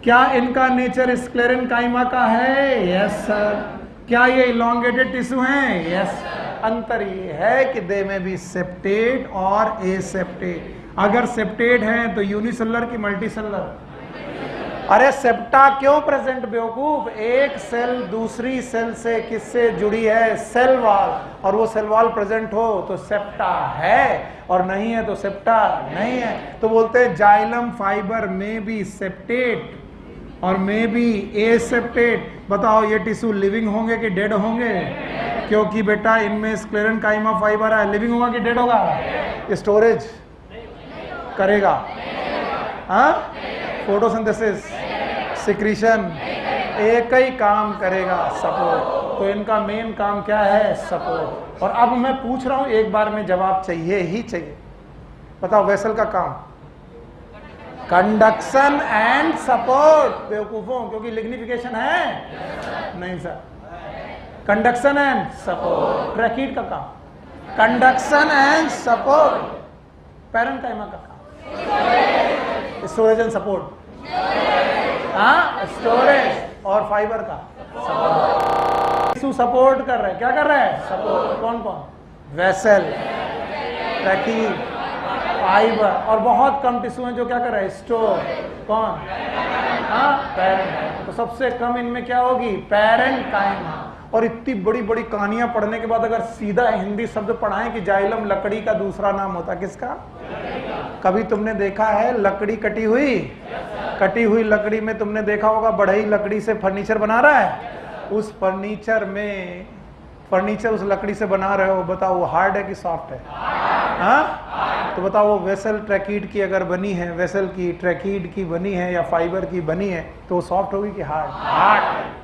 [SPEAKER 1] क्या इनका नेचर स्क्लेरेन्काइमा का है? Yes sir. क्या ये इलोंगेटेड टिश्यू हैं? यस। अंतर ये है कि दे में भी सेप्टेट और एसेप्टेट। अगर सेप्टेट हैं तो यूनिसेलुलर की मल्टीसेलुलर? अरे सेप्टा क्यों प्रेजेंट बेवकूफ? एक सेल दूसरी सेल से किससे जुड़ी है? Cell wall. और वो सेल वॉल प्रेजेंट हो तो सेप्टा है, और नहीं है तो सेप्टा नहीं है। तो बोलते हैं जाइलम फाइबर में भी सेप्टेट और में भी एसेप्टेट। बताओ ये टिश्यू लिविंग होंगे कि डेड होंगे? क्योंकि बेटा इनमें स्क्लेरेन्काइमा फाइबर है। लिविंग होगा कि डेड होगा? स्टोरेज करेगा, हाँ, फोटोसिंथेसिस, सिक्रीशन, एक ही काम करेगा, सपोर्ट। तो इनका मेन काम क्या है? सपोर्ट। और अब मैं पूछ रहा हूं, एक बार में जवाब चाहिए ही चाहिए। बताओ वेसल का काम? Conduction and support. बेवकूफों, क्योंकि लिग्निफिकेशन है नहीं sir. Conduction and support. Tracheid का काम कंडक्शन एंड सपोर्ट। पैरेन्काइमा का काम स्टोरेज एंड सपोर्ट, हाँ, स्टोरेज। और फाइबर का सपोर्ट। टिश्यू सपोर्ट कर रहे हैं। क्या कर रहे हैं? सपोर्ट। कौन कौन? Vessel, tracheid, fibre. और बहुत कम टिश्यू हैं जो क्या कर रहे हैं? स्टोर। कौन? हाँ, पैरेन्काइमा। तो सबसे कम इनमें क्या होगी? पैरेन्काइमा। और इतनी बड़ी बड़ी कहानियां पढ़ने के बाद अगर सीधा हिंदी शब्द पढ़ाएं कि जाइलम लकड़ी का दूसरा नाम होता है, किसका? कभी तुमने देखा है लकड़ी कटी हुई? कटी हुई लकड़ी में तुमने देखा होगा बढ़ई लकड़ी से फर्नीचर बना रहा है। उस फर्नीचर में, फर्नीचर उस लकड़ी से बना रहे हो, बताओ वो हार्ड है कि सॉफ्ट है? हाँ? तो बताओ वो वेसल ट्रैकीड की अगर बनी है, वेसल की ट्रैकीड की बनी है या फाइबर की बनी है, तो वो सॉफ्ट होगी कि hard? Hard.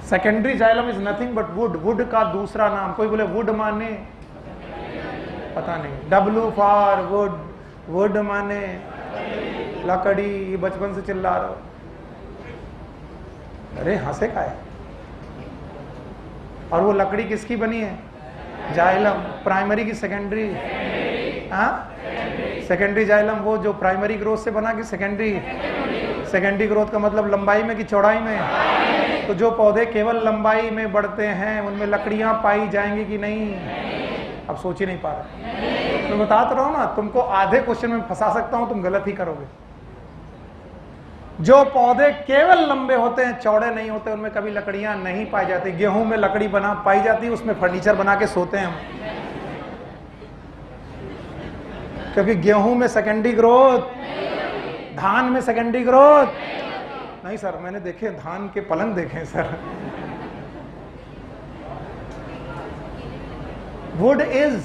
[SPEAKER 1] Secondary xylem is nothing but would. Would का दूसरा नाम, कोई बोले वुड माने पता नहीं। W फॉर वुड, वुड माने लकड़ी, ये बचपन से चिल्ला रहे हो। अरे हंसे का है। और वो लकड़ी किसकी बनी है? जाइलम। प्राइमरी की सेकेंडरी? हाँ, सेकेंडरी जाइलम वो जो प्राइमरी ग्रोथ से बना कि सेकेंडरी? सेकेंडरी ग्रोथ का मतलब लंबाई में कि चौड़ाई में? तो जो पौधे केवल लंबाई में बढ़ते हैं उनमें लकड़ियां पाई जाएंगी कि नहीं? अब सोच ही नहीं पा रहे। मैं बता तो रहा हूं ना, तुमको आधे क्वेश्चन में फंसा सकता हूं, तुम गलत ही करोगे। जो पौधे केवल लंबे होते हैं, चौड़े नहीं होते, उनमें कभी लकड़ियां नहीं पाई जाती। गेहूं में लकड़ी बना पाई जाती है, उसमें फर्नीचर बना के सोते हैं हम, क्योंकि गेहूं में सेकेंडरी ग्रोथ, धान में सेकेंडरी ग्रोथ नहीं। सर मैंने देखे धान के पलंग देखे सर। वुड इज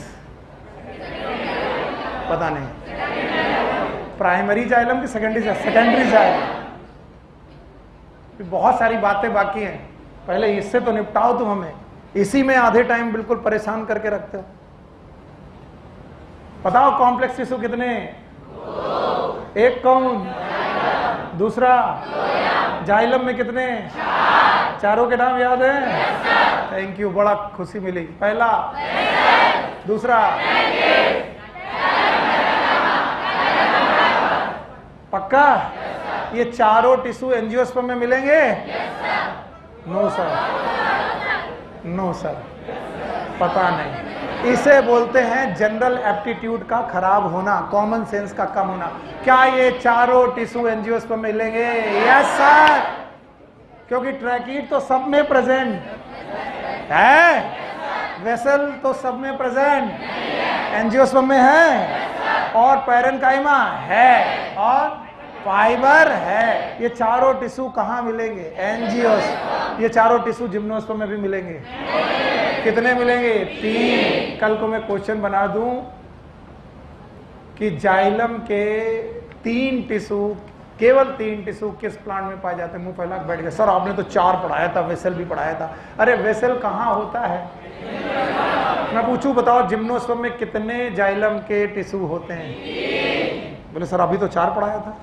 [SPEAKER 1] पता नहीं प्राइमरी जाइलम की सेकेंडरी जाइलम? Secondary xylem. बहुत सारी बातें बाकी हैं, पहले इससे तो निपटाओ तुम हमें। इसी में आधे टाइम बिल्कुल परेशान करके रखते हो। बताओ कॉम्प्लेक्स टिश्यू कितने? एक कौन? दूसरा? जाइलम में कितने? चारों के नाम याद है? थैंक यू, बड़ा खुशी मिली। पहला, दूसरा, पक्का? ये चारों टिश्यू एंजियोस्पर्म में मिलेंगे? नो सर, नो सर, पता नहीं। इसे बोलते हैं जनरल एप्टीट्यूड का खराब होना, कॉमन सेंस का कम होना। क्या ये चारों टिश्यू एंजियोस्पर्म में मिलेंगे? यस सर, क्योंकि ट्रैकीड तो सब में प्रेजेंट है, वेसल तो सब में प्रेजेंट, एंजियोस्पर्म में है, और पैरेन्काइमा है, और फाइबर है। ये चारों टिश्यू कहाँ मिलेंगे? एंजियोस्पर्म। ये चारों टिश्यू जिम्नोस्पर्म में भी मिलेंगे। कितने मिलेंगे? 3। कल को मैं क्वेश्चन बना दूं कि जाइलम के 3 टिश्यू, केवल 3 टिश्यू किस प्लांट में पाए जाते हैं? मुंह फैला के बैठ गए सर, आपने तो 4 पढ़ाया था, वेसल भी पढ़ाया था। अरे वेसल कहाँ होता है? मैं पूछूं, बताओ जिम्नोस्पर्म में कितने जाइलम के टिश्यू होते हैं? बोले सर अभी तो 4 पढ़ाया था।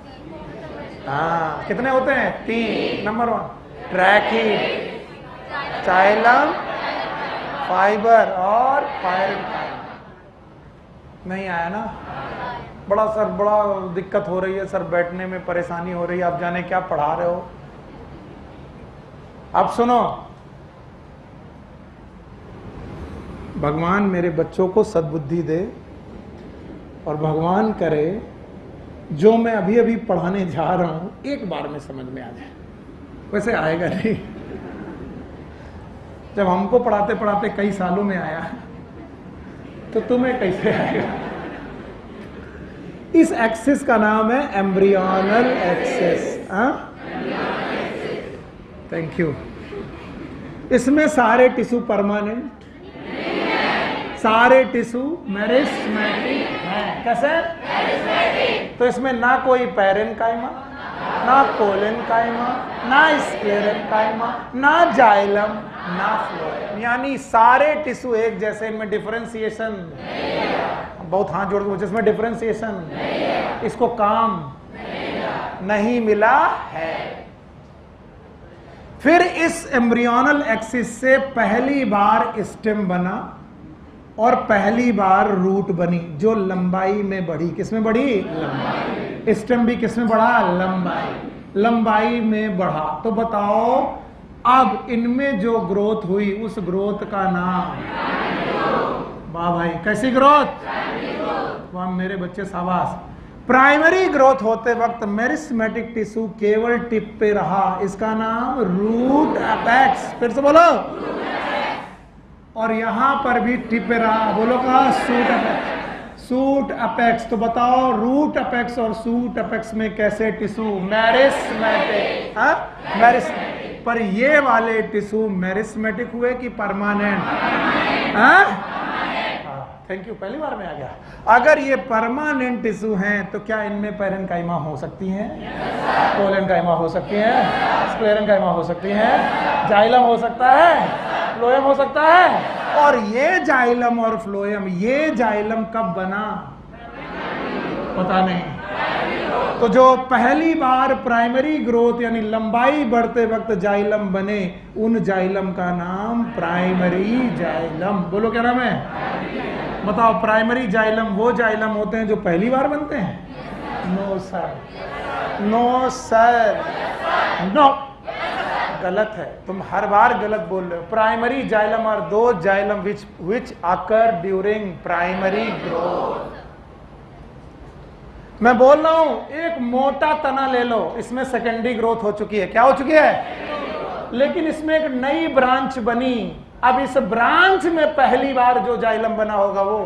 [SPEAKER 1] हाँ, कितने होते हैं? 3। नंबर 1 ट्रैकीड, जाइलम, फाइबर और पैरेन्काइमा। नहीं आया ना? बड़ा सर, बड़ा दिक्कत हो रही है सर, बैठने में परेशानी हो रही है, आप जाने क्या पढ़ा रहे हो। अब सुनो, भगवान मेरे बच्चों को सद्बुद्धि दे और भगवान करे जो मैं अभी अभी पढ़ाने जा रहा हूं एक बार में समझ में आ जाए। वैसे आएगा नहीं, जब हमको पढ़ाते पढ़ाते कई सालों में आया तो तुम्हें कैसे आएगा? इस एक्सिस का नाम है एम्ब्रियोनल एक्सिस। Thank you. इसमें सारे टिश्यू परमानेंट, सारे टिश्यू मेरिस्मेटिक हैं। कैसे? तो इसमें ना कोई पैरेन्काइमा, ना कोलेन्काइमा, ना स्क्लेरेन्काइमा, ना जाइलम, ना फ्लोएम, यानी सारे टिश्यू एक जैसे। इनमें डिफरेंशिएशन, बहुत हाथ जोड़ के पूछे, इसमें डिफरेंशिएशन, इसको काम नहीं मिला है। फिर इस एम्ब्रियोनल एक्सिस से पहली बार स्टेम बना और पहली बार रूट बनी, जो लंबाई में बढ़ी। किसमें बढ़ी? लंबाई। स्टेम भी किसमें बढ़ा? लंबाई। लंबाई में बढ़ा। तो बताओ अब इनमें जो ग्रोथ हुई उस ग्रोथ का नाम? वाह भाई, कैसी ग्रोथ? वाह मेरे बच्चे, शाबाश। प्राइमरी ग्रोथ होते वक्त मेरिस्मेटिक टिश्यू केवल टिप पे रहा, इसका नाम रूट अपेक्स। फिर से बोलो। और यहां पर भी टिप पे रहा, बोलो कहा? Suit apex. Suit apex. तो बताओ रूट अपेक्स और सूट अपेक्स में कैसे टिश्यू? मेरिस्मेटिक। मेरिस्मेटिक। पर ये वाले टिश्यू मेरिस्मेटिक हुए कि परमानेंट? थैंक यू, पहली बार में आ गया। अगर ये परमानेंट टिश्यू हैं तो क्या इनमें पैरेन्काइमा हो सकती है? कोलेन्काइमा हो सकती है, स्क्लेरेन्काइमा हो सकती है, जाइलम हो सकता है, फ्लोएम हो सकता है। और ये जाइलम और फ्लोएम, ये जाइलम कब बना पता नहीं। तो जो पहली बार प्राइमरी ग्रोथ यानी लंबाई बढ़ते वक्त जाइलम बने, उन जाइलम का नाम प्राइमरी जाइलम। बोलो क्या नाम है? बताओ, प्राइमरी जाइलम वो जाइलम होते हैं जो पहली बार बनते हैं? No sir, no sir, no, गलत है। तुम हर बार गलत बोल रहे हो। प्राइमरी जाइलम और दो xylem which occur during primary growth. मैं बोल रहा हूं, एक मोटा तना ले लो, इसमें सेकेंडरी ग्रोथ हो चुकी है। क्या हो चुकी है? लेकिन इसमें एक नई ब्रांच बनी। अब इस ब्रांच में पहली बार जो जाइलम बना होगा वो,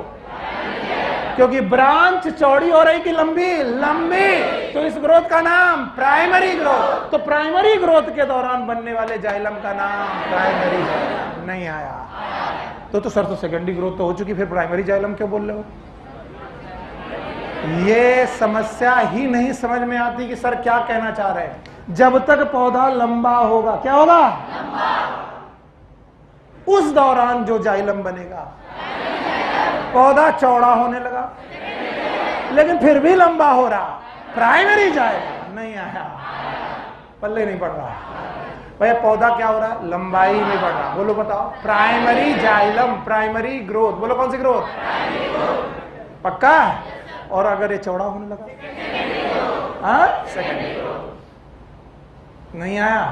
[SPEAKER 1] क्योंकि ब्रांच चौड़ी हो रही कि लंबी? लंबी। तो इस ग्रोथ का नाम प्राइमरी ग्रोथ। तो प्राइमरी ग्रोथ के दौरान बनने वाले जाइलम का नाम प्राइमरी जाइलम। नहीं आया तो सर तो सेकेंडरी ग्रोथ तो हो चुकी, फिर प्राइमरी जाइलम क्यों बोल रहे हो? ये समस्या ही नहीं समझ में आती कि सर क्या कहना चाह रहे हैं। जब तक पौधा लंबा होगा, क्या होगा? लंबा। उस दौरान जो जाइलम बनेगा, पौधा चौड़ा होने लगा लेकिन फिर भी लंबा हो रहा, प्राइमरी जाइलम। नहीं आया, पल्ले नहीं पड़ रहा भैया। पौधा क्या हो रहा है? लंबाई में बढ़ रहा। बोलो बताओ, प्राइमरी जाइलम, प्राइमरी ग्रोथ। बोलो कौन सी ग्रोथ? पक्का? और अगर ये चौड़ा होने लगा? Secondary growth. नहीं आया?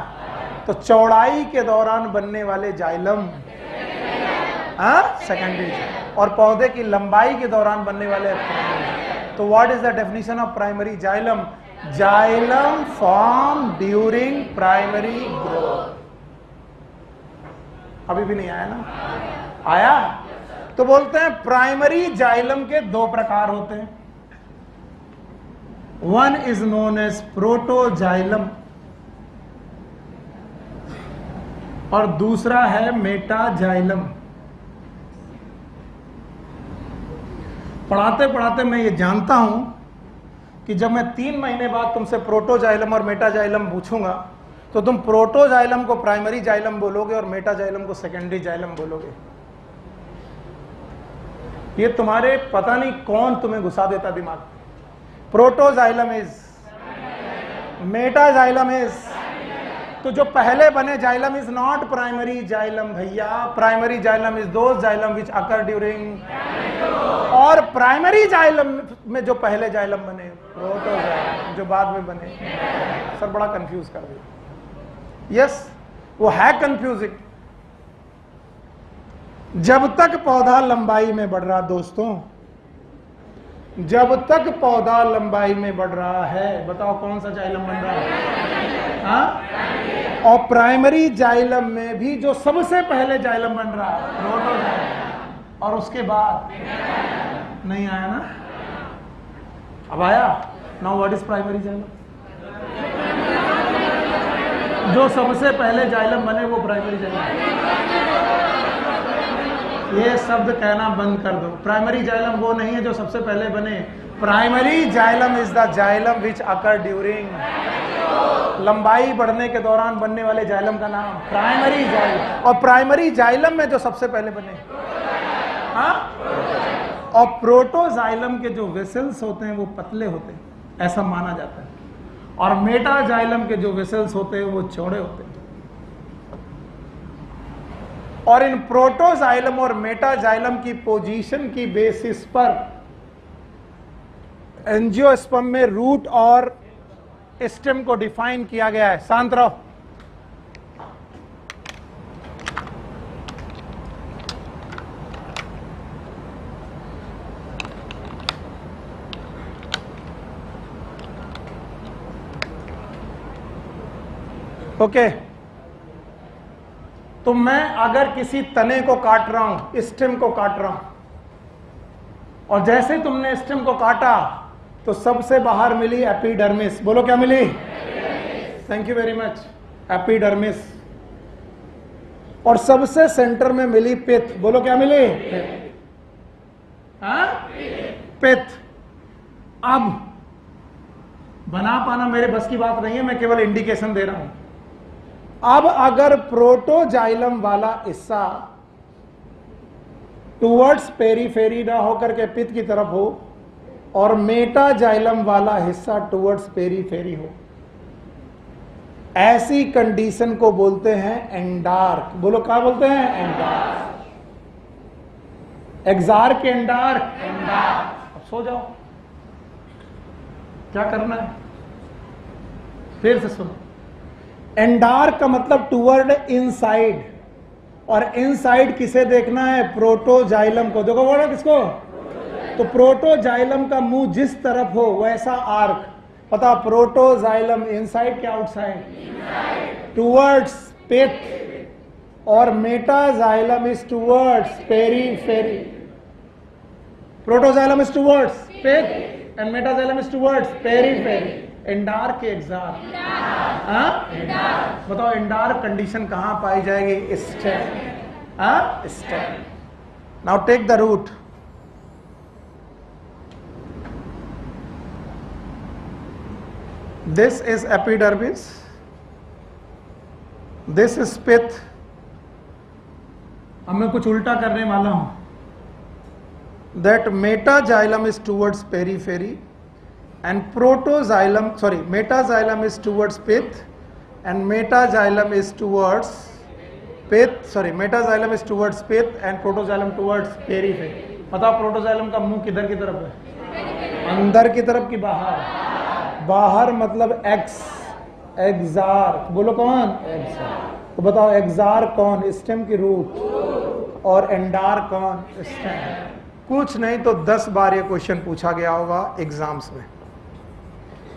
[SPEAKER 1] तो चौड़ाई के दौरान बनने वाले जाइलम सेकेंडरी, और पौधे की लंबाई के दौरान बनने वाले प्राइमरी। तो what is the definition of primary xylem? Xylem form during primary growth. अभी भी नहीं आया ना? आया? तो बोलते हैं प्राइमरी जाइलम के दो प्रकार होते हैं। One is known as protoxylem और दूसरा है मेटाजाइलम। पढ़ाते पढ़ाते मैं ये जानता हूं कि जब मैं 3 महीने बाद तुमसे प्रोटोजाइलम और मेटाजाइलम पूछूंगा तो तुम प्रोटोजाइलम को प्राइमरी जाइलम बोलोगे और मेटाजाइलम को सेकेंडरी जाइलम बोलोगे। ये तुम्हारे पता नहीं कौन तुम्हें घुसा देता दिमाग। Protoxylem is, metaxylem is. तो जो पहले बने xylem is not primary xylem भैया। Primary xylem is those xylem which occur during, और प्राइमरी जाइलम में जो पहले जाइलम बने प्रोटोजाइलम, जो बाद में बने। सर बड़ा कंफ्यूज कर दिया। यस, वो है कंफ्यूजिंग। जब तक पौधा लंबाई में बढ़ रहा, दोस्तों, जब तक पौधा लंबाई में बढ़ रहा है, बताओ कौन सा जाइलम बन रहा है? हाँ? और प्राइमरी जाइलम में भी जो सबसे पहले जाइलम बन रहा है प्रोटोजाइलम, और उसके बाद नहीं आया ना? अब आया? Now what is primary xylem? जो सबसे पहले जाइलम बने वो प्राइमरी जाइलम। ये शब्द कहना बंद कर दो। प्राइमरी जाइलम वो नहीं है जो सबसे पहले बने। Primary xylem is the xylem which occur during, लंबाई बढ़ने के दौरान बनने वाले जाइलम का नाम प्राइमरी जाइलम। और प्राइमरी जाइलम में जो सबसे पहले बने, हाँ? और प्रोटोजाइलम के जो वेसल्स होते हैं वो पतले होते हैं, ऐसा माना जाता है। और मेटाजाइलम के जो वेसल्स होते हैं वो चौड़े होते हैं। और इन प्रोटोजाइलम और मेटाजाइलम की पोजीशन की बेसिस पर एंजियोस्पर्म में रूट और स्टेम को डिफाइन किया गया है। शांत रहो। ओके, तो मैं अगर किसी तने को काट रहा हूं, स्टेम को काट रहा हूं, और जैसे तुमने स्टेम को काटा तो सबसे बाहर मिली एपिडर्मिस। बोलो क्या मिली? Thank you very much, epidermis. और सबसे सेंटर में मिली पिथ। बोलो क्या मिली? हाँ? पिथ। अब बना पाना मेरे बस की बात नहीं है, मैं केवल इंडिकेशन दे रहा हूं। अब अगर प्रोटोजाइलम वाला हिस्सा टूवर्ड्स पेरीफेरी ना होकर के पित्त की तरफ हो, और मेटाजाइलम वाला हिस्सा टूवर्ड्स पेरीफेरी हो, ऐसी कंडीशन को बोलते हैं एंडार्क। बोलो क्या बोलते हैं? एंडार्क। एग्जार्क एंडार्क? एंडार्क। अब सो जाओ, क्या करना है फिर से सुनो। एंडार्क का मतलब टूवर्ड इनसाइड, और इनसाइड किसे देखना है? प्रोटोजाइलम को। देखो बोलो किसको? तो प्रोटोजाइलम का मुंह जिस तरफ हो वैसा आर्क। पता, प्रोटोजाइलम इनसाइड क्या आउटसाइड? टूवर्ड्स पित्त, और metaxylem is towards periphery. Protoxylem is towards pith and metaxylem is towards periphery. Endarch exarch? बताओ एंडार्क कंडीशन कहां पाई जाएगी? Stem. Stem. Now take the root. This is epidermis, this is pith। अब मैं कुछ उल्टा करने वाला हूं। That metaxylem is towards periphery and metaxylem is towards pith and metaxylem is towards metaxylem is towards pith and protoxylem towards periphery। बताओ protoxylem का मुंह किधर की तरफ है? अंदर की तरफ की बाहर? बाहर मतलब एक्स, एग्जार्क। बोलो कौन? एग्जार्क। तो बताओ एग्जार्क कौन? स्टेम की रूट। और एंडार्क कौन? स्टेम। कुछ नहीं तो 10 बार ये क्वेश्चन पूछा गया होगा एग्जाम्स में,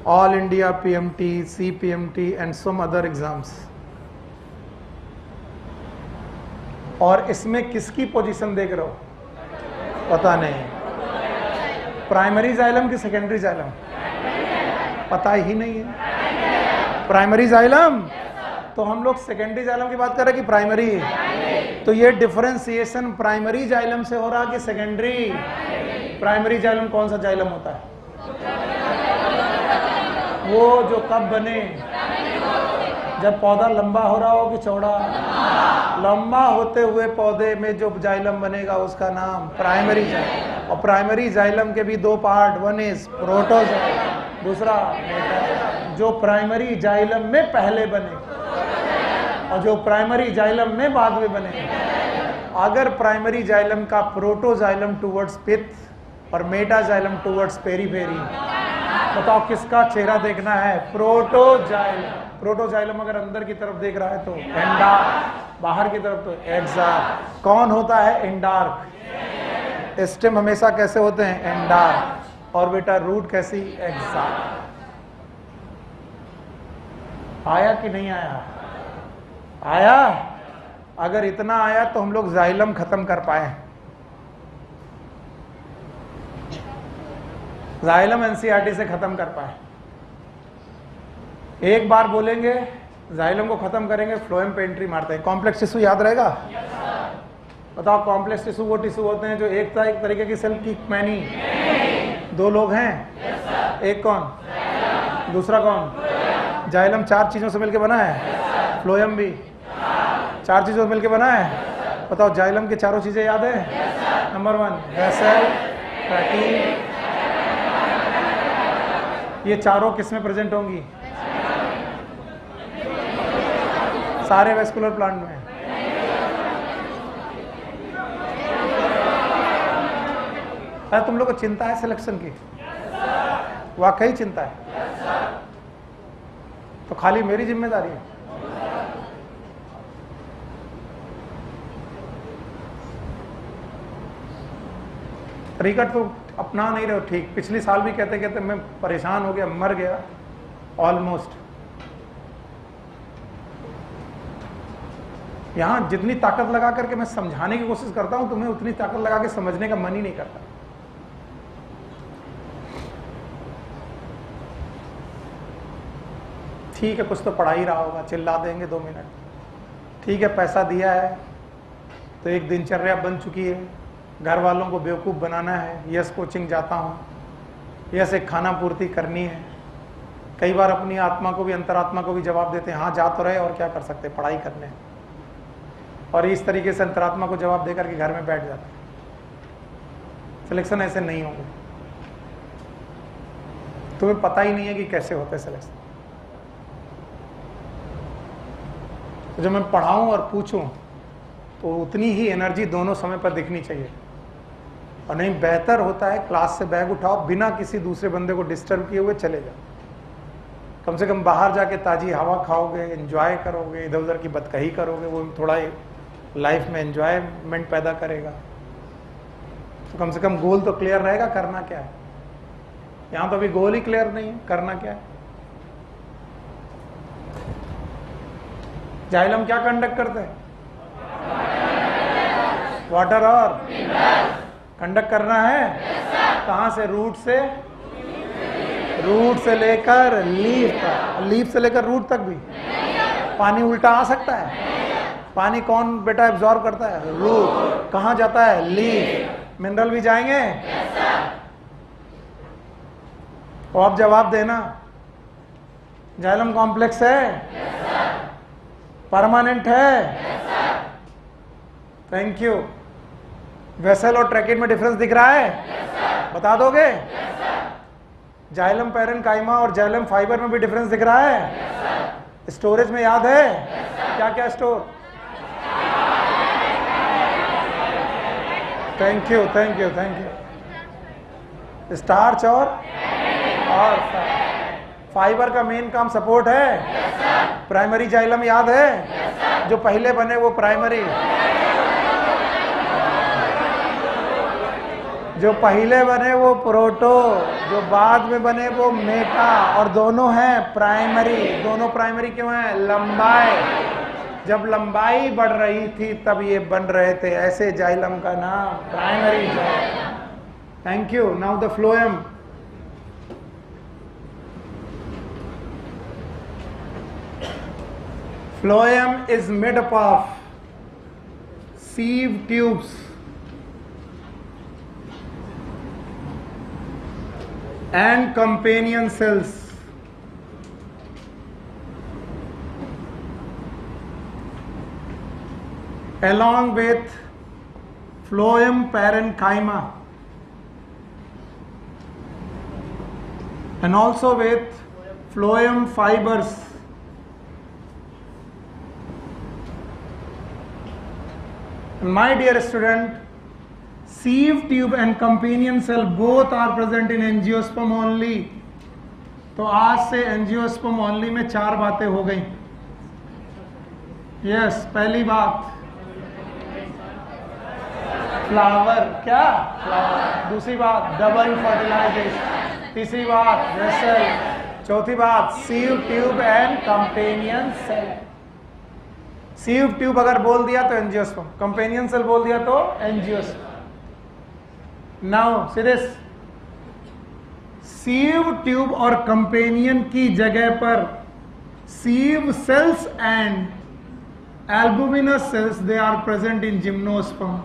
[SPEAKER 1] all India PMT, CPMT and some other exams. और इसमें किसकी पोजीशन देख रहे हो? पता नहीं। प्राइमरी जाइलम की सेकेंडरी जाइलम? पता ही नहीं है। Primary xylem? तो हम लोग सेकेंडरी जाइलम की बात कर रहे हैं कि प्राइमरी? तो ये डिफरेंशिएशन प्राइमरी जाइलम से हो रहा कि सेकेंडरी? प्राइमरी जाइलम कौन सा जाइलम होता है? वो जो कब बने? जब पौधा लंबा हो रहा हो कि चौड़ा? लंबा होते हुए पौधे में जो जाइलम बनेगा उसका नाम प्राइमरी जाइलम। और प्राइमरी जाइलम के भी 2 पार्ट, वन इज प्रोटोजाइलम, दूसरा मेटा। जो प्राइमरी जाइलम में पहले बने और जो प्राइमरी जाइलम में बाद में बने। अगर प्राइमरी जाइलम का प्रोटोजाइलम टुवर्ड्स पित्त और मेटाजाइलम टुवर्ड्स पेरीफेरी, बताओ किसका चेहरा देखना है? प्रोटोजाइलम। प्रोटोजाइलम अगर अंदर की तरफ देख रहा है तो एंडार्क, बाहर की तरफ तो एग्जार्क। कौन होता है? एंडार्क। स्टेम हमेशा कैसे होते हैं? एंडार्क। और बेटा रूट कैसी? एग्जार्क। आया कि नहीं आया? आया? अगर इतना आया तो हम लोग जाइलम खत्म कर पाए। जाइलम एनसीईआरटी से खत्म कर पाए। एक बार बोलेंगे जाइलम को खत्म करेंगे, फ्लोएम पे एंट्री मारते हैं। कॉम्प्लेक्स टिश्यू याद रहेगा? बताओ कॉम्प्लेक्स टिश्यू वो टिश्यू होते हैं जो एक तरीके की सेल की मैनी? 2 लोग हैं, एक कौन? दूसरा कौन? जाइलम 4 चीजों से मिलकर बना है। फ्लोएम भी 4 चीजों से मिलकर बना है। बताओ जाइलम की चारों चीजें याद है? Number 1 vessel, fatty. ये चारों किस में प्रेजेंट होंगी? सारे वेस्कुलर प्लांट में। अरे तुम लोग को चिंता है सिलेक्शन की? वाकई चिंता है? तो खाली मेरी जिम्मेदारी है? तरीका तो अपना नहीं रहे हो ठीक। पिछले साल भी कहते कहते मैं परेशान हो गया, मर गया ऑलमोस्ट। यहां जितनी ताकत लगा करके मैं समझाने की कोशिश करता हूं, तुम्हें उतनी ताकत लगा के समझने का मन ही नहीं करता। ठीक है, कुछ तो पढ़ा ही रहा होगा, चिल्ला देंगे 2 मिनट। ठीक है, पैसा दिया है तो एक दिनचर्या बन चुकी है। घर वालों को बेवकूफ़ बनाना है। यस कोचिंग जाता हूँ, यस एक खाना पूर्ति करनी है। कई बार अपनी आत्मा को भी, अंतरात्मा को भी जवाब देते हैं, हाँ जा तो रहे और क्या कर सकते, पढ़ाई करने। और इस तरीके से अंतरात्मा को जवाब देकर के घर में बैठ जाते हैं। सिलेक्शन ऐसे नहीं होंगे। तुम्हें पता ही नहीं है कि कैसे होता है सिलेक्शन। तो जब मैं पढ़ाऊं और पूछूं तो उतनी ही एनर्जी दोनों समय पर दिखनी चाहिए। और नहीं, बेहतर होता है क्लास से बैग उठाओ, बिना किसी दूसरे बंदे को डिस्टर्ब किए हुए चले जाओ। कम से कम बाहर जाके ताजी हवा खाओगे, एंजॉय करोगे, इधर उधर की बतकही करोगे, वो थोड़ा लाइफ में एंजॉयमेंट पैदा करेगा। तो कम से कम गोल तो क्लियर रहेगा, करना क्या है। यहां तो अभी गोल ही क्लियर नहीं है, करना क्या है। जाइलम क्या कंडक्ट करते हैं? वाटर और कंडक्ट करना है। कहां से? रूट से, रूट से लेकर लीफ तक, लीफ से लेकर रूट तक भी। पानी उल्टा आ सकता है? पानी कौन बेटा एब्जॉर्ब करता है? रूट। कहां जाता है? लीफ। मिनरल भी जाएंगे। और आप जवाब देना। जाइलम कॉम्प्लेक्स है? परमानेंट है? Thank you. वेसल और ट्रैकेट में डिफरेंस दिख रहा है? बता दोगे? जाइलम पैरेन्काइमा और जाइलम फाइबर में भी डिफरेंस दिख रहा है? स्टोरेज में याद है? क्या क्या store? Thank you thank you thank you. Starch और फाइबर का मेन काम सपोर्ट है। प्राइमरी जाइलम याद है? जो पहले बने वो प्राइमरी, जो पहले बने वो प्रोटो, जो बाद में बने वो मेटा, और दोनों हैं प्राइमरी। दोनों प्राइमरी क्यों हैं? लंबाई, जब लंबाई बढ़ रही थी तब ये बन रहे थे, ऐसे जाइलम का नाम primary xylem. Thank you. Now the phloem. Phloem is made up of sieve tubes and companion cells. Along with phloem parenchyma and also with phloem fibers. My dear student, sieve tube and companion cell both are present in angiosperm only. तो आज से angiosperm only में 4 बातें हो गई। Yes, पहली बात flower, क्या फ्लावर। दूसरी बात डबल फर्टिलाइजेशन। तीसरी बात वेसल। चौथी बात sieve tube and companion cell. Sieve tube अगर बोल दिया तो एंजियोस्पर्म, कंपेनियन सेल बोल दिया तो angiosperm. Now see this, sieve tube और कंपेनियन की जगह पर sieve cells and albuminous cells they are present in gymnosperm.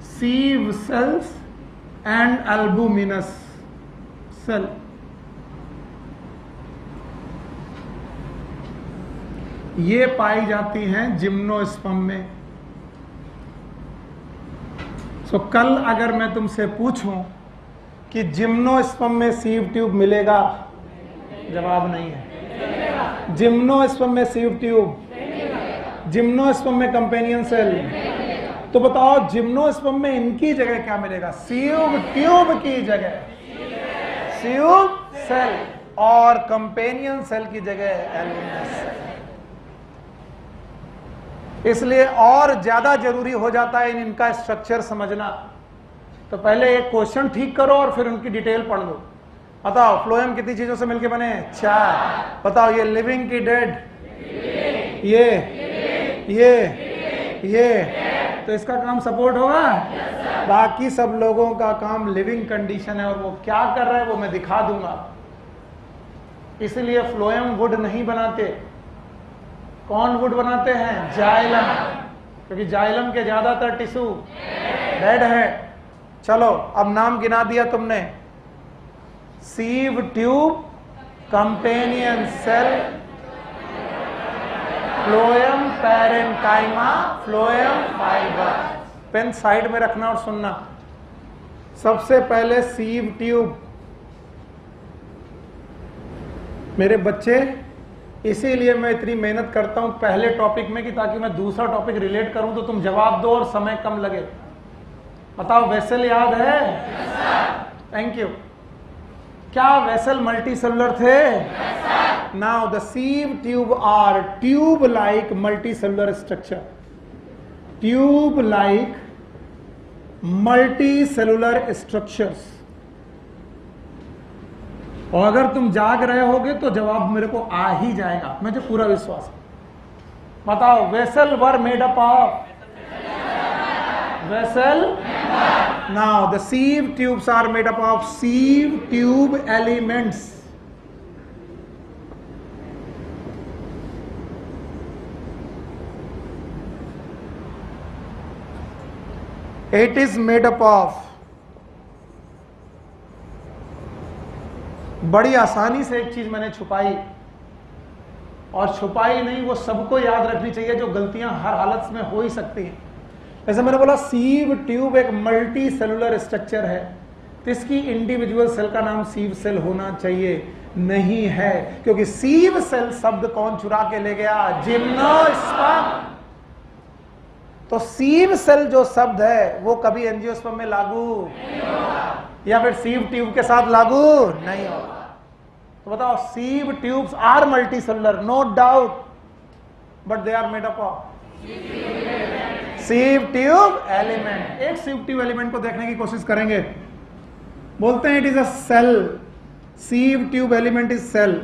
[SPEAKER 1] Sieve cells and albuminous cell, ये पाई जाती हैं जिम्नोस्पर्म में। सो कल अगर मैं तुमसे पूछूं कि जिम्नोस्पर्म में सीव ट्यूब मिलेगा, जवाब नहीं है। जिम्नोस्पर्म में सीव ट्यूब, जिम्नोस्पर्म में कंपेनियन सेल, तो बताओ जिम्नोस्पर्म में इनकी जगह क्या मिलेगा? सीव ट्यूब की जगह सीव सेल और कंपेनियन सेल की जगह एल्बुमिनस सेल। इसलिए और ज्यादा जरूरी हो जाता है इनका स्ट्रक्चर समझना। तो पहले एक क्वेश्चन ठीक करो और फिर उनकी डिटेल पढ़ लो। बताओ फ्लोएम कितनी चीजों से मिलके बने? 4। बताओ ये लिविंग की डेड, ये तो इसका काम सपोर्ट होगा। बाकी सब लोगों का काम लिविंग कंडीशन है और वो क्या कर रहे हैं वो मैं दिखा दूंगा। इसलिए फ्लोएम वुड नहीं बनाते। कौन वुड बनाते हैं? जाइलम, क्योंकि जाइलम के ज्यादातर टिश्यू डेड है। चलो अब नाम गिना दिया तुमने, sieve tube, companion cell, phloem parenchyma, phloem fibre. Pen side में रखना और सुनना। सबसे पहले सीव ट्यूब। मेरे बच्चे, इसीलिए मैं इतनी मेहनत करता हूं पहले टॉपिक में कि ताकि मैं दूसरा टॉपिक रिलेट करूं तो तुम जवाब दो और समय कम लगे। बताओ, वेसल याद है? Thank you. क्या वेसल मल्टी सेलुलर थे? Now the sieve tube are tube like multicellular structure. Tube like multicellular structures. और अगर तुम जाग रहे होगे तो जवाब मेरे को आ ही जाएगा, मुझे पूरा विश्वास है। बताओ, vessel were made up of vessel. Now the sieve tubes are made up of sieve tube elements. It is made up of, बड़ी आसानी से एक चीज मैंने छुपाई, और छुपाई नहीं, वो सबको याद रखनी चाहिए, जो गलतियां हर हालत में हो ही सकती हैं। जैसे मैंने बोला सीव ट्यूब एक मल्टी सेलुलर स्ट्रक्चर है, तो इसकी इंडिविजुअल सेल का नाम सीव सेल होना चाहिए, नहीं है, क्योंकि सीव सेल शब्द कौन चुरा के ले गया? जिम्नोस्पर्म। तो सीव सेल जो शब्द है वो कभी एंजियोस्पर्म में लागू नहीं होगा, या फिर सीव ट्यूब के साथ लागू नहीं होगा। तो बताओ, sieve tubes are multicellular, no doubt, but they are made up of sieve tube element. एक सीव ट्यूब एलिमेंट को देखने की कोशिश करेंगे। बोलते हैं it is a cell, sieve tube element is cell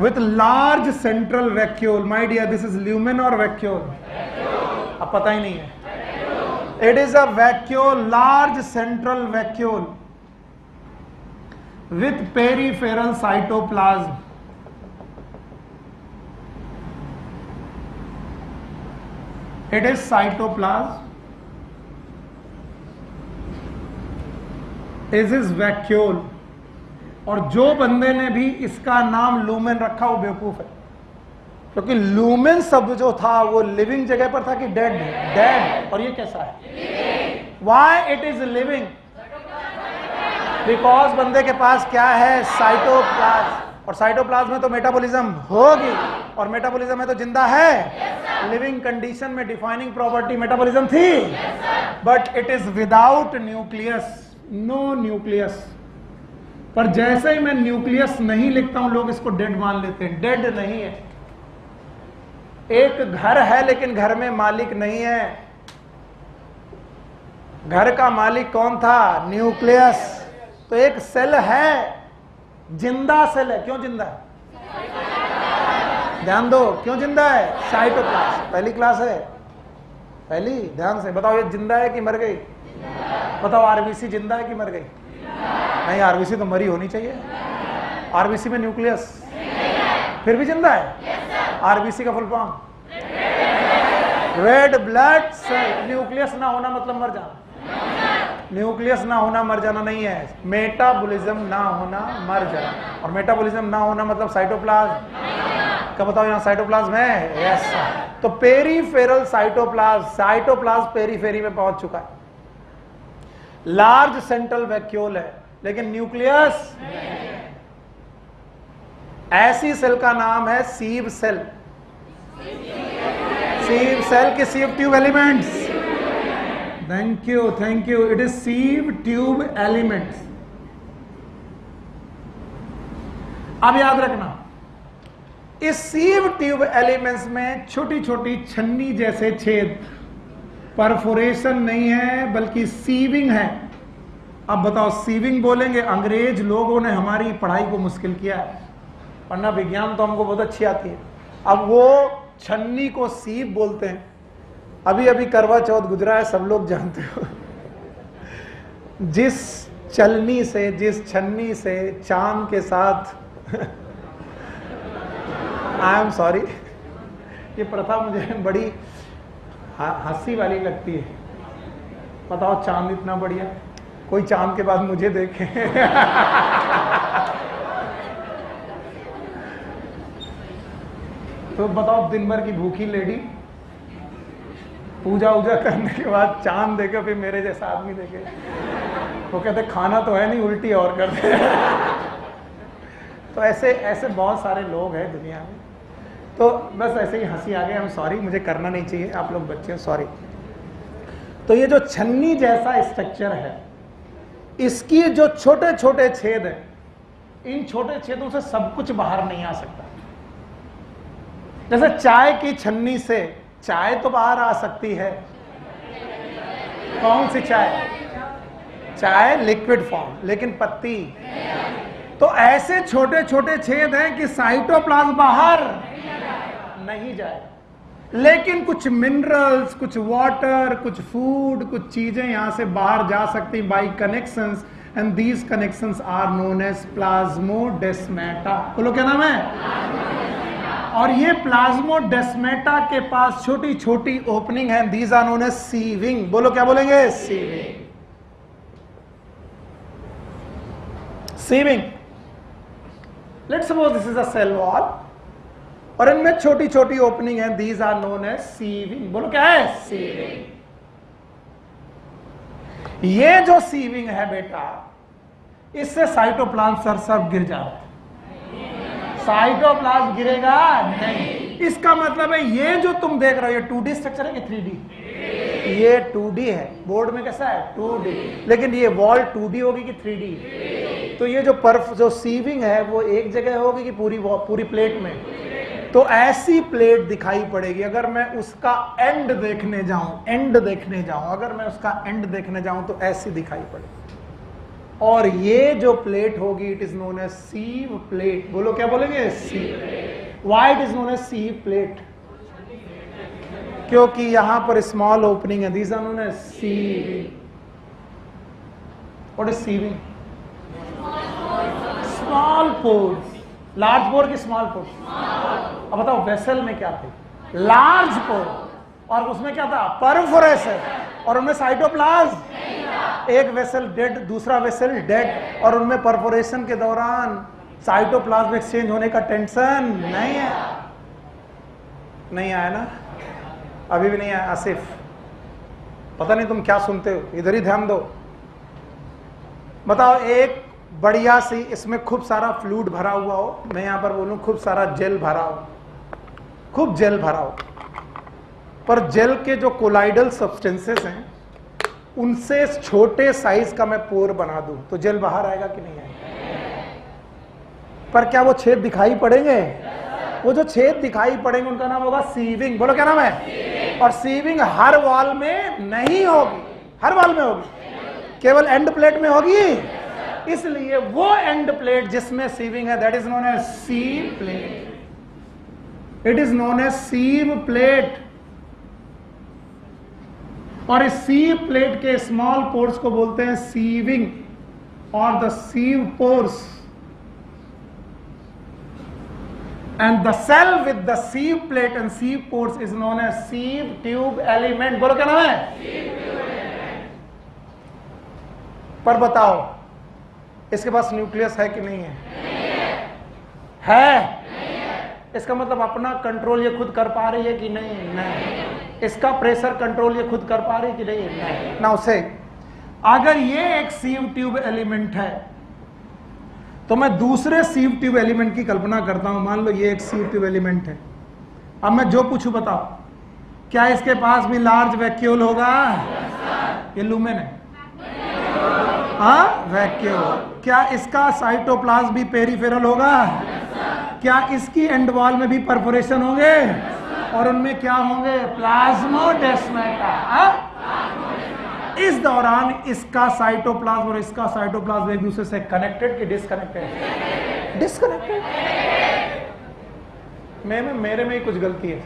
[SPEAKER 1] with large central vacuole. My dear, this is lumen or vacuole? अब पता ही नहीं है। It is a vacuole, large central vacuole with peripheral cytoplasm. It is cytoplasm. It is vacuole. और जो बंदे ने भी इसका नाम लूमेन रखा वो बेवकूफ है, क्योंकि लूमेन शब्द जो था वो लिविंग जगह पर था कि डेड? डेड। और ये कैसा है? Why it is living? Because बंदे के पास क्या है? साइटोप्लाज्म। और साइटोप्लाज्म में तो मेटाबॉलिज्म होगी, और मेटाबॉलिज्म में तो जिंदा है। लिविंग कंडीशन में डिफाइनिंग प्रॉपर्टी मेटाबॉलिज्म थी, but it is without nucleus, no nucleus. पर जैसे ही मैं न्यूक्लियस नहीं लिखता हूं, लोग इसको डेड मान लेते हैं। डेड नहीं है। एक घर है लेकिन घर में मालिक नहीं है। घर का मालिक कौन था? न्यूक्लियस। तो एक सेल है, जिंदा सेल है। क्यों जिंदा है? ध्यान दो, क्यों जिंदा है? साइटोप्लाज्म। पहली क्लास है, पहली, ध्यान से बताओ, ये जिंदा है कि मर गई? बताओ, आरबीसी जिंदा है कि मर गई? नहीं, आरबीसी तो मरी होनी चाहिए। आरबीसी में न्यूक्लियस फिर भी जिंदा है। आरबीसी का full form red blood cell. Nucleus ना होना मतलब मर जाना। न्यूक्लियस ना होना मर जाना नहीं है, मेटाबॉलिज्म ना होना मर जाना। और मेटाबॉलिज्म ना होना मतलब साइटोप्लाज्म का, बताओ यहाँ साइटोप्लाज्म है? यस। तो पेरीफेरल साइटोप्लाज्म, साइटोप्लाज्म पेरीफेरी में पहुंच चुका है। लार्ज सेंट्रल वैक्यूल है लेकिन न्यूक्लियस। ऐसी सेल का नाम है सीव सेल। सीव सेल के सीव tube elements. Thank you, thank you. It is सीव tube elements. अब याद रखना, इस सीव ट्यूब एलिमेंट्स में छोटी छोटी छन्नी जैसे छेद, परफोरेशन नहीं है बल्कि सीविंग है। अब बताओ, सीविंग बोलेंगे, अंग्रेज लोगों ने हमारी पढ़ाई को मुश्किल किया है, वरना विज्ञान तो हमको बहुत अच्छी आती है। अब वो छन्नी को सीव बोलते हैं। अभी अभी करवा चौथ गुजरा है, सब लोग जानते हो। जिस चलनी से, जिस छन्नी से चांद के साथ आई एम सॉरी, ये प्रथा मुझे बड़ी हंसी वाली लगती है। बताओ, चांद इतना बढ़िया, कोई चांद के बाद मुझे देखे। तो बताओ, दिन भर की भूखी लेडी पूजा वूजा करने के बाद चांद देखे, फिर मेरे जैसा आदमी देखे, वो कहते खाना तो है नहीं, उल्टी और करते। तो ऐसे ऐसे बहुत सारे लोग हैं दुनिया में। तो बस ऐसे ही हंसी आ गई, हम सॉरी, मुझे करना नहीं चाहिए, आप लोग बच्चे सॉरी। तो ये जो छन्नी जैसा स्ट्रक्चर है, इसकी जो छोटे छोटे छेद हैं, इन छोटे छेदों से सब कुछ बाहर नहीं आ सकता। जैसे चाय की छन्नी से चाय तो बाहर आ सकती है। कौन सी चाय? चाय लिक्विड फॉर्म, लेकिन पत्ती। तो ऐसे छोटे छोटे छेद हैं कि साइटोप्लाज्म बाहर नहीं जाए, लेकिन कुछ मिनरल्स, कुछ वाटर, कुछ फूड, कुछ चीजें यहां से बाहर जा सकती by connections, and these connections are known as plasmodesmata. बोलो क्या नाम है? और ये प्लाज्मोडेस्माटा के पास छोटी छोटी ओपनिंग है, these are known as sieving. बोलो क्या बोलेंगे? Sieving. Sieving, let's suppose this is a cell wall, और इनमें छोटी छोटी ओपनिंग है, these are known as sieving. बोलो क्या है? सीविंग। ये जो सीविंग है बेटा, इससे साइटोप्लाज्म सरसब गिर जाता है। साइटोप्लाज्म गिरेगा नहीं। इसका मतलब है ये जो तुम देख रहे हो, ये 2D स्ट्रक्चर है कि 3D? ये 2D है। बोर्ड में कैसा है? 2D। लेकिन ये वॉल 2D होगी कि 3D? तो ये जो सीविंग है वो एक जगह होगी कि पूरी प्लेट में? तो ऐसी प्लेट दिखाई पड़ेगी। अगर मैं उसका एंड देखने जाऊं, अगर मैं उसका एंड देखने जाऊं तो ऐसी दिखाई पड़ेगी। और ये जो प्लेट होगी, it is known as sieve plate. बोलो क्या बोलेंगे? Sieve. Why it is known as sieve plate? क्योंकि यहां पर स्मॉल ओपनिंग है, these are known as sieving. What is sieving? Small pores. Large pore की स्मॉल पोर? अब बताओ वेसल में क्या थे? लार्ज पोर, और उसमें क्या था? परफोरेशन, और उनमें साइटोप्लाज्म। एक वेसल डेड, दूसरा वेसल डेड, और उनमें परफोरेशन के दौरान साइटोप्लाज्म एक्सचेंज होने का टेंशन नहीं है। नहीं आया ना? अभी भी नहीं आया आसिफ? पता नहीं तुम क्या सुनते हो, इधर ही ध्यान दो। बताओ, एक बढ़िया सी इसमें खूब सारा फ्लूइड भरा हुआ हो, मैं यहां पर बोलूं खूब सारा जेल भरा हो, खूब जेल भरा हो, पर जेल के जो कोलाइडल सब्सटेंसेस हैं उनसे छोटे साइज का मैं पोर बना दूं तो जेल बाहर आएगा कि नहीं आएगा? पर क्या वो छेद दिखाई पड़ेंगे? वो जो छेद दिखाई पड़ेंगे उनका नाम होगा सीविंग। बोलो क्या नाम है? और सीविंग हर वॉल में नहीं होगी, हर वॉल में होगी, केवल एंड प्लेट में होगी। इसलिए वो एंड प्लेट जिसमें सीविंग है, that is known as sieve plate. It is known as sieve plate. और इस सीव प्लेट के स्मॉल पोर्स को बोलते हैं सीविंग और the sieve pores. And the cell with the sieve plate and sieve pores is known as sieve tube element. बोलो क्या नाम है? पर बताओ, इसके पास न्यूक्लियस है कि नहीं है? है। इसका मतलब अपना कंट्रोल ये खुद कर पा रही है कि नहीं? नहीं। इसका प्रेशर कंट्रोल ये खुद कर पा रही है कि नहीं? नहीं। ना उसे, अगर ये एक सीव ट्यूब एलिमेंट है तो मैं दूसरे सीव ट्यूब एलिमेंट की कल्पना करता हूं। मान लो ये एक सीव ट्यूब एलिमेंट है। अब मैं जो पूछूं बताओ, क्या इसके पास भी लार्ज वैक्यूल होगा? ये लुमेन है, हाँ वैक्यूल। क्या इसका साइटोप्लाज्म भी पेरिफेरल होगा? क्या इसकी एंड वॉल में भी परफोरेशन होंगे? और उनमें क्या होंगे? प्लाज्मोडेस्माटा। इस दौरान इसका साइटोप्लाज्म और इसका साइटोप्लाज्म एक दूसरे से कनेक्टेड कि डिस्कनेक्टेड? डिस्कनेक्टेड। मेरे में ही कुछ गलती है।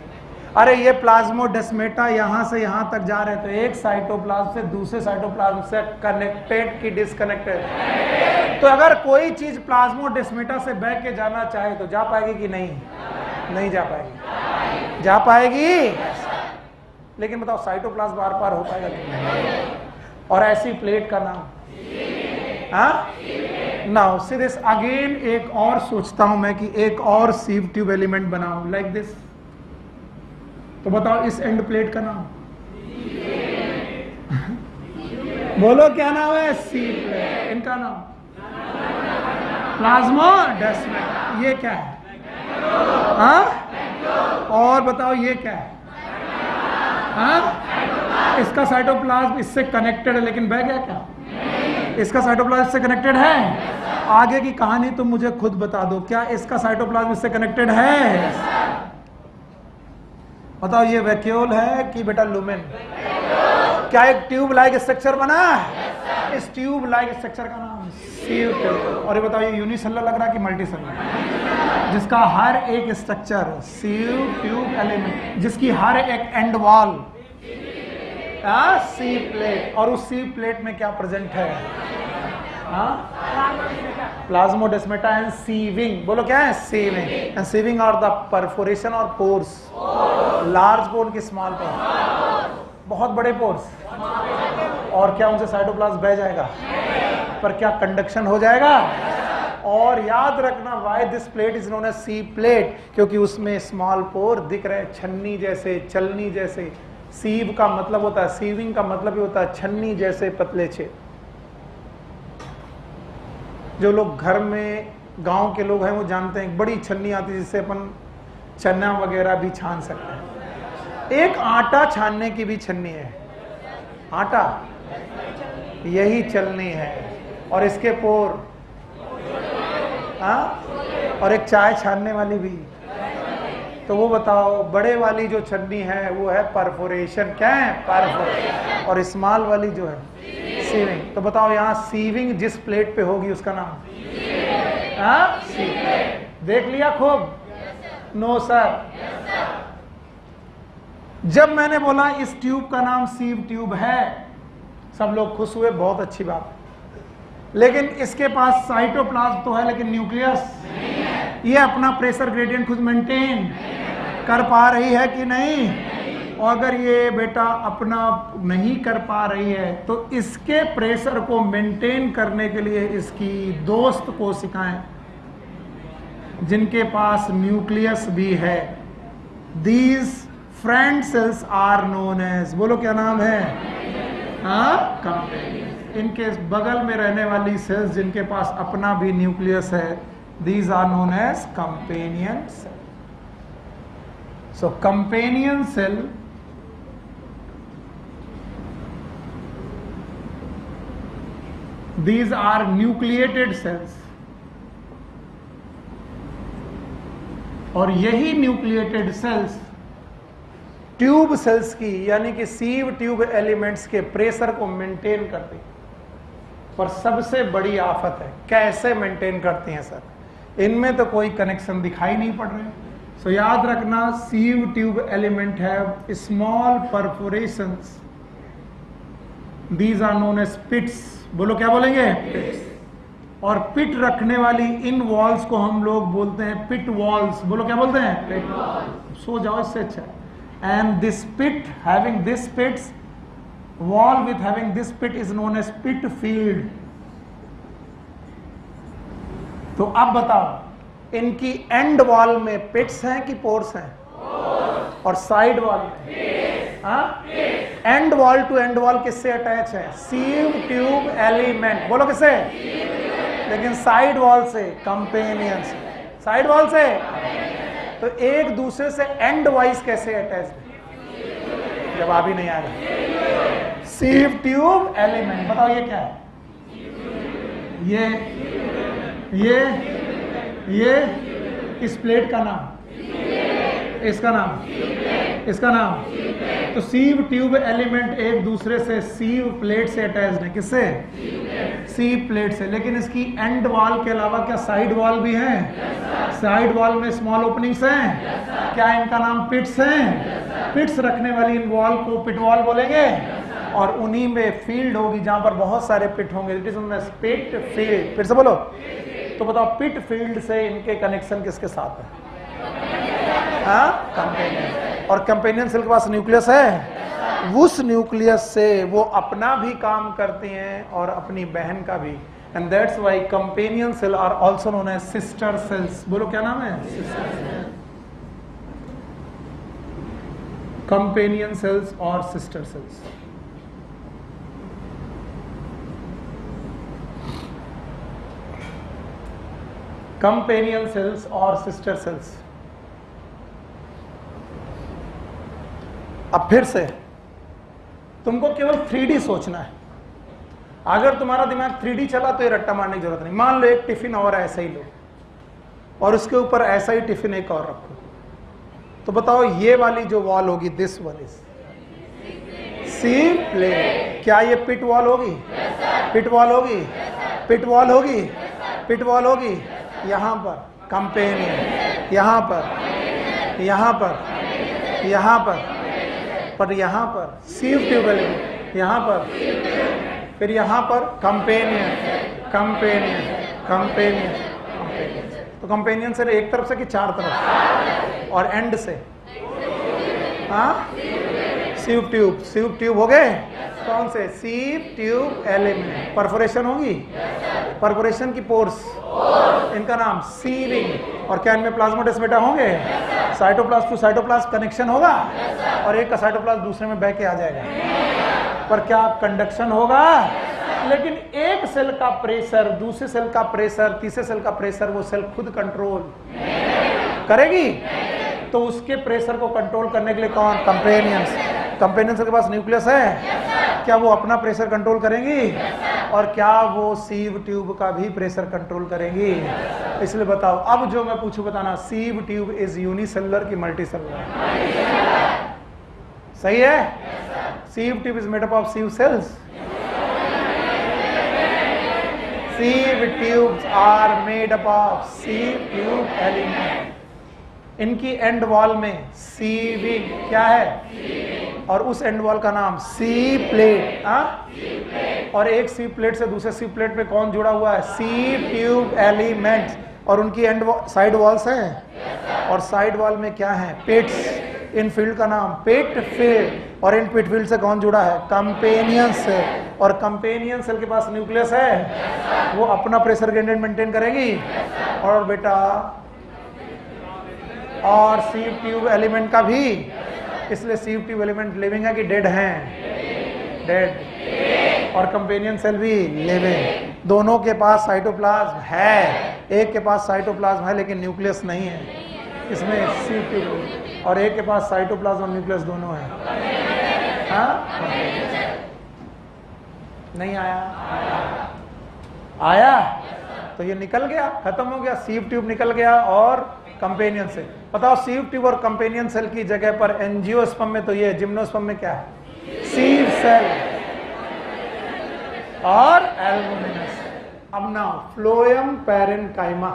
[SPEAKER 1] अरे ये प्लाज्मोडेस्माटा यहां से यहां तक जा रहे थे, एक साइटोप्लाज्म से दूसरे साइटोप्लाज्म से कनेक्टेड कि डिस्कनेक्टेड? तो अगर कोई चीज प्लाज्मोडेस्माटा से बह के जाना चाहे तो जा पाएगी कि नहीं? नहीं जा पाएगी। जा पाएगी, लेकिन बताओ साइटोप्लाज्म बार पार हो पाएगा कि नहीं? और ऐसी प्लेट का नाम? Now see this again. एक और सोचता हूं मैं कि एक और सीव ट्यूब एलिमेंट बनाऊं लाइक दिस। तो बताओ इस एंड प्लेट का नाम? बोलो क्या नाम है? सी प्लेट। इनका नाम प्लाज्मोडेस्माटा। ये क्या है? हाँ, और बताओ ये क्या है? हाँ, इसका साइटोप्लाज्म इससे कनेक्टेड है, लेकिन बह गया क्या? इसका साइटोप्लाज्म इससे कनेक्टेड है? आगे की कहानी तुम मुझे खुद बता दो, क्या इसका साइटोप्लाज्म इससे कनेक्टेड है? बताओ ये वैक्यूल है कि बेटा लुमेन? क्या एक ट्यूब लाइक स्ट्रक्चर बना है? इस ट्यूब लाइक स्ट्रक्चर का नाम सीव ट्यूब। और ये बताओ ये यूनिसेलुलर लग रहा है कि मल्टीसेलुलर? जिसका हर एक स्ट्रक्चर सीव ट्यूब एलिमेंट, जिसकी हर एक एंड वॉल सी प्लेट, और उस सी प्लेट में क्या प्रेजेंट है? Plasmodesmata and sieving. बोलो क्या है? Sieving. And sieving are the perforation और पोर्स, लार्ज पोर की स्मॉल पोर, बहुत बड़े पोर्स। और क्या उनसे साइटोप्लाज्म बह जाएगा? पर क्या कंडक्शन हो जाएगा? और याद रखना why this plate is known as sieve plate, क्योंकि उसमें स्मॉल पोर दिख रहे, छन्नी जैसे, चलनी जैसे। सीव का मतलब होता है, सीविंग का मतलब ही होता है छन्नी जैसे पतले छेद। जो लोग घर में, गांव के लोग हैं वो जानते हैं, एक बड़ी छन्नी आती है जिससे अपन चना वगैरह भी छान सकते हैं। एक आटा छानने की भी छन्नी है, आटा यही चलनी है, और इसके पोर, और एक चाय छानने वाली भी। तो वो बताओ बड़े वाली जो छन्नी है वो है परफोरेशन। क्या है? परफोरेशन। और स्मॉल वाली जो है सीविंग। तो बताओ यहाँ सीविंग जिस प्लेट पे होगी उसका नाम सी प्लेट। देख लिया खूब? No sir. जब मैंने बोला इस ट्यूब का नाम सीव ट्यूब है, सब लोग खुश हुए, बहुत अच्छी बात। लेकिन इसके पास साइटोप्लाज्म तो है, लेकिन न्यूक्लियस, ये अपना प्रेशर ग्रेडियंट खुद मेंटेन कर पा रही है कि नहीं? और अगर ये बेटा अपना नहीं कर पा रही है तो इसके प्रेशर को मेंटेन करने के लिए इसकी दोस्त कोशिकाएं जिनके पास न्यूक्लियस भी है, these friend cells are known as, बोलो क्या नाम है? कंपेनियन। इनके बगल में रहने वाली सेल्स जिनके पास अपना भी न्यूक्लियस है, these are known as companion cell. So companion cell these are nucleated cells, और यही न्यूक्लिएटेड सेल्स ट्यूब सेल्स की यानी कि सीव ट्यूब एलिमेंट्स के प्रेशर को मेंटेन करती हैं। पर सबसे बड़ी आफत है कैसे मेंटेन करती हैं सर? इनमें तो कोई कनेक्शन दिखाई नहीं पड़ रहे। सो याद रखना sieve tube element have small perforations, these are known as pits. बोलो क्या बोलेंगे? पिट्स। और पिट रखने वाली इन वॉल्स को हम लोग बोलते हैं पिट वॉल्स। बोलो क्या बोलते हैं? पिट वॉल्स। सो जाओ, इससे अच्छा। And this pit having this pits, wall with having this pit is known as pit field. तो अब बताओ इनकी एंड वॉल में पिट्स हैं कि पोर्स हैं? और साइड वॉल में end wall to end wall किससे अटैच है? Sieve tube element. बोलो किससे? लेकिन साइड वॉल से, कंपेनियन से। साइड वॉल से तो एक दूसरे से एंड वाइज कैसे अटैच है? जवाब ही नहीं आ रहा। सीव ट्यूब एलिमेंट। बताओ ये क्या है? ये इस प्लेट का नाम, इसका नाम तो सीव ट्यूब एलिमेंट एक दूसरे से सीव प्लेट से अटैच्ड है। किससे? सीव प्लेट से। लेकिन इसकी एंड वॉल के अलावा क्या साइड वॉल भी है? साइड वॉल में स्मॉल ओपनिंग्स हैं। क्या इनका नाम पिट्स हैं? पिट्स रखने वाली इन वॉल को पिट वॉल बोलेंगे, और उन्हीं में फील्ड होगी जहां पर बहुत सारे पिट होंगे। It is known as pit field. फिर से बोलो। तो बताओ पिट फील्ड से इनके कनेक्शन किसके साथ है? कंपेनियन। और कंपेनियन सेल के पास न्यूक्लियस है। उस न्यूक्लियस से वो अपना भी काम करती हैं और अपनी बहन का भी। And that's why companion cell are also known as sister cells. बोलो क्या नाम है? कंपेनियन सेल्स और सिस्टर सेल्स। कंपेनियन सेल्स और सिस्टर सेल्स। अब फिर से तुमको केवल 3D सोचना है। अगर तुम्हारा दिमाग 3D चला तो ये रट्टा मारने की जरूरत नहीं। मान लो एक टिफिन और ऐसा ही लो और उसके ऊपर ऐसा ही टिफिन एक और रखो, तो बताओ ये वाली जो वॉल होगी, this one is sieve plate, क्या ये पिट वॉल होगी? पिट वॉल होगी? पिट वॉल होगी? पिट वॉल होगी? यहां पर कंपेनियन, यहां पर, यहां पर, यहां पर यहां पर सीव ट्यूब एलिमेंट, यहां पर, फिर यहां पर कंपेनियन, कंपेनियन, कंपेनियन, कंपेनियन। तो कंपेनियन से एक तरफ से कि चार तरफ? और एंड से? हाँ, सीव ट्यूब। सीव ट्यूब हो गए? कौन से? सीव ट्यूब एलिमेंट। परफोरेशन होगी? परफोरेशन की पोर्स, इनका नाम सीविंग। और क्या इनमें प्लाज्मोडेस्माटा होंगे? साइटोप्लाज्म टू साइटोप्लाज्म कनेक्शन होगा और एक का साइटोप्लाज्म दूसरे में बह के आ जाएगा। पर क्या कंडक्शन होगा? लेकिन एक सेल का प्रेशर, दूसरे सेल का प्रेशर, तीसरे सेल का प्रेशर वो सेल खुद कंट्रोल करेगी। तो उसके प्रेशर को कंट्रोल करने के लिए कौन? कंपेनियंस। कंपेनियंस के पास न्यूक्लियस है, क्या वो अपना प्रेशर कंट्रोल करेंगी? और क्या वो सीव ट्यूब का भी प्रेशर कंट्रोल करेंगी? इसलिए बताओ, अब जो मैं पूछूं बताना, सीव ट्यूब इज यूनिसेलुलर की मल्टीसेलुलर? सही है? Sieve tube is made up of sieve cells. Sieve tubes are made up of sieve tube element. इनकी एंड वॉल में सीविंग क्या है? और उस एंड वॉल का नाम सी प्लेट। और एक सी प्लेट से दूसरे सी प्लेट पे कौन जुड़ा हुआ है? सी ट्यूब एलिमेंट्स। और उनकी एंड साइड वॉल्स हैं, और साइड वॉल में क्या है? पिट्स। इन फील्ड का नाम पिट फील्ड। और इन पिट फील्ड से कौन जुड़ा है? Companion cell. और कंपेनियन सेल के पास न्यूक्लियस है, वो अपना प्रेशर ग्रेडियंट मेंटेन करेगी। और बेटा, और सीव ट्यूब एलिमेंट का भी। इसलिए सीव ट्यूब एलिमेंट लिविंग है कि डेड हैं? डेड। और कंपेनियन सेल भी लिविंग। दोनों के पास साइटोप्लाज्म है, एक के पास साइटोप्लाज्म है लेकिन न्यूक्लियस नहीं है, इसमें सीव ट्यूब। और एक के पास साइटोप्लाज्म और न्यूक्लियस दोनों है। हाँ? नहीं आया? आया? तो ये निकल गया, खत्म हो गया। सीव ट्यूब निकल गया और कंपेनियन सेल। बताओ, सीव ट्यूब और कंपेनियन सेल की जगह पर एंजियोस्पर्म में तो ये, जिम्नोस्पर्म में क्या है? सीव सेल और एल्बुमिनस। अब ना फ्लोएम पैरेन्काइमा।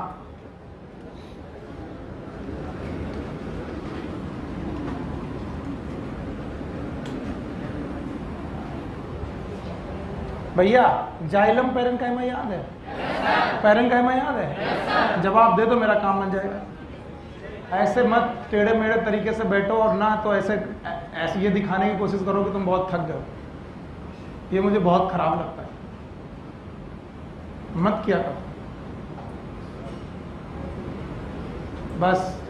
[SPEAKER 1] भैया, जाइलम पैरेन्काइमा याद है? पैरेन्काइमा याद है? जवाब दे दो, मेरा काम बन जाएगा। ऐसे मत टेढ़े मेढ़े तरीके से बैठो और ना तो ऐसे ये दिखाने की कोशिश करो कि तुम बहुत थक गए। ये मुझे बहुत खराब लगता है, मत किया करो बस।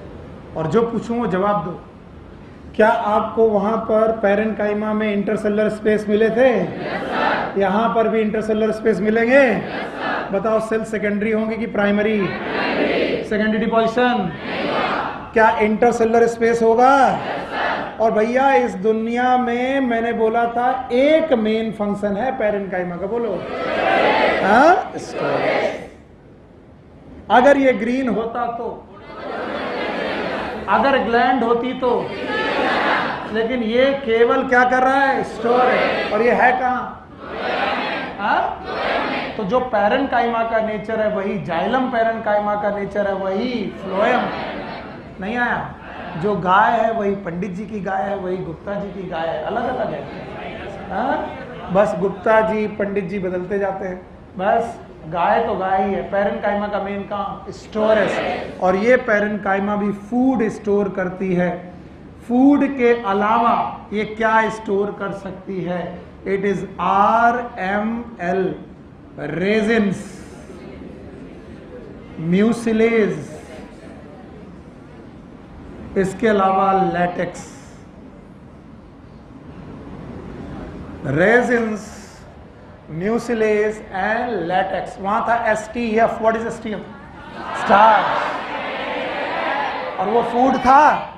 [SPEAKER 1] और जो पूछूं वो जवाब दो। क्या आपको वहां पर पैरेन्काइमा में इंटरसेलुलर स्पेस मिले थे? यहां पर भी इंटरसेलुलर स्पेस मिलेंगे? बताओ, सेल सेकेंडरी होंगे कि प्राइमरी? Secondary deposition. क्या इंटरसेलुलर स्पेस होगा? और भैया, इस दुनिया में मैंने बोला था एक मेन फंक्शन है पैरेन्काइमा का, बोलो। हाँ, स्टोरेज। अगर ये ग्रीन होता तो, अगर ग्लैंड होती तो, लेकिन ये केवल क्या कर रहा है? स्टोरेज। और ये है कहाँ? तो जो पैरेन्काइमा का नेचर है वही जाइलम पैरेन्काइमा का नेचर है, वही फ्लोएम। नहीं आया? जो गाय है वही पंडित जी की गाय है, वही गुप्ता जी की गाय है, अलग अलग है। बस गुप्ता जी पंडित जी बदलते जाते हैं, बस गाय तो गाय ही है। पैरेन्काइमा का मेन काम स्टोरेज। और ये पैरेन्काइमा भी फूड स्टोर करती है। फूड के अलावा ये क्या स्टोर कर सकती है? It is RML, resins, mucilage, इसके अलावा latex. Resins, mucilage and latex. वहां था STF। What is STF? Starch. और वो फूड था,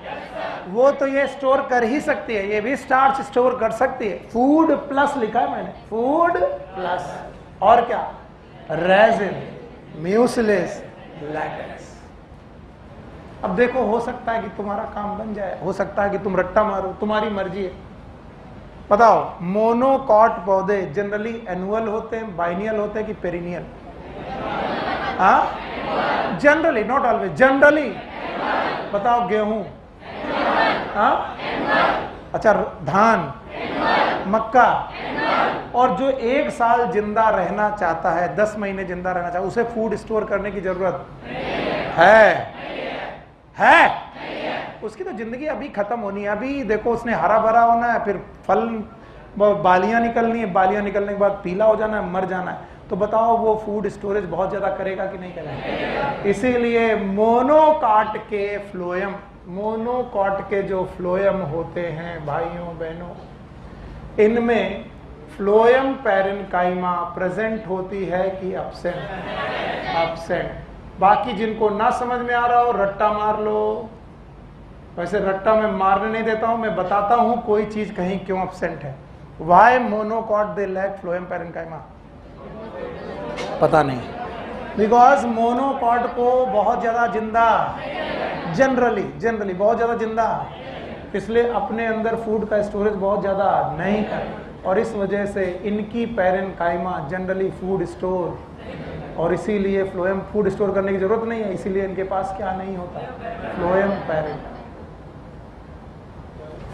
[SPEAKER 1] वो तो ये स्टोर कर ही सकती है, ये भी स्टार्च स्टोर कर सकती है। फूड प्लस लिखा है मैंने, फूड प्लस, और क्या, रेजिन, म्यूसिलेस, लैटेक्स। अब देखो, हो सकता है कि तुम्हारा काम बन जाए, हो सकता है कि तुम रट्टा मारो, तुम्हारी मर्जी है। बताओ, मोनोकॉट पौधे जनरली एनुअल होते हैं, बाइनियल होते हैं कि पेरिनियल? हाँ, जनरली, नॉट ऑलवेज, जनरली। बताओ, गेहूं, हाँ, अच्छा, धान, मक्का। और जो 1 साल जिंदा रहना चाहता है, 10 महीने जिंदा रहना चाहता है, उसे फूड स्टोर करने की जरूरत है? उसकी तो जिंदगी अभी खत्म होनी है। अभी देखो, उसने हरा भरा होना है, फिर फल, बालियां निकलनी है, बालियां निकलने के बाद पीला हो जाना है, मर जाना है। तो बताओ, वो फूड स्टोरेज बहुत ज्यादा करेगा कि नहीं करेगा? इसीलिए मोनोकॉट के फ्लोएम, मोनोकॉट के जो फ्लोएम होते हैं भाइयों बहनों, इनमें फ्लोएम पैरेन्काइमा प्रेजेंट होती है कि एब्सेंट? एब्सेंट। बाकी जिनको ना समझ में आ रहा हो, रट्टा मार लो। वैसे रट्टा मैं मारने नहीं देता हूं, मैं बताता हूं कोई चीज कहीं क्यों एब्सेंट है। Why monocot they lack phloem parenchyma? पता नहीं, बिकॉज मोनोकॉट को बहुत ज्यादा जिंदा, जनरली बहुत ज्यादा जिंदा, इसलिए अपने अंदर फूड का स्टोरेज बहुत ज्यादा नहीं कर, और इस वजह से इनकी पैरेन्काइमा जनरली फूड स्टोर, और इसीलिए फ्लोएम फूड स्टोर करने की जरूरत नहीं है, इसीलिए इनके पास क्या नहीं होता? Phloem parenchyma.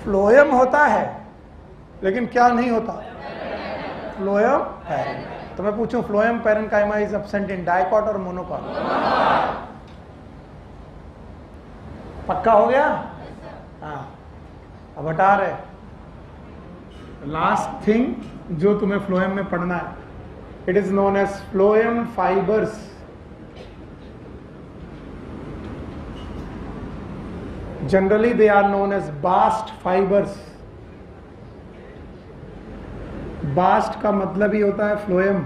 [SPEAKER 1] फ्लोएम होता है लेकिन क्या नहीं होता? Phloem parenchyma. तो मैं पूछूं, phloem parenchyma is absent in dicot और मोनोकॉट? पक्का हो गया? हाँ, अब हटा रहे। लास्ट थिंग जो तुम्हें फ्लोएम में पढ़ना है, it is known as phloem fibres. Generally they are known as bast fibres. Bast का मतलब ही होता है फ्लोएम।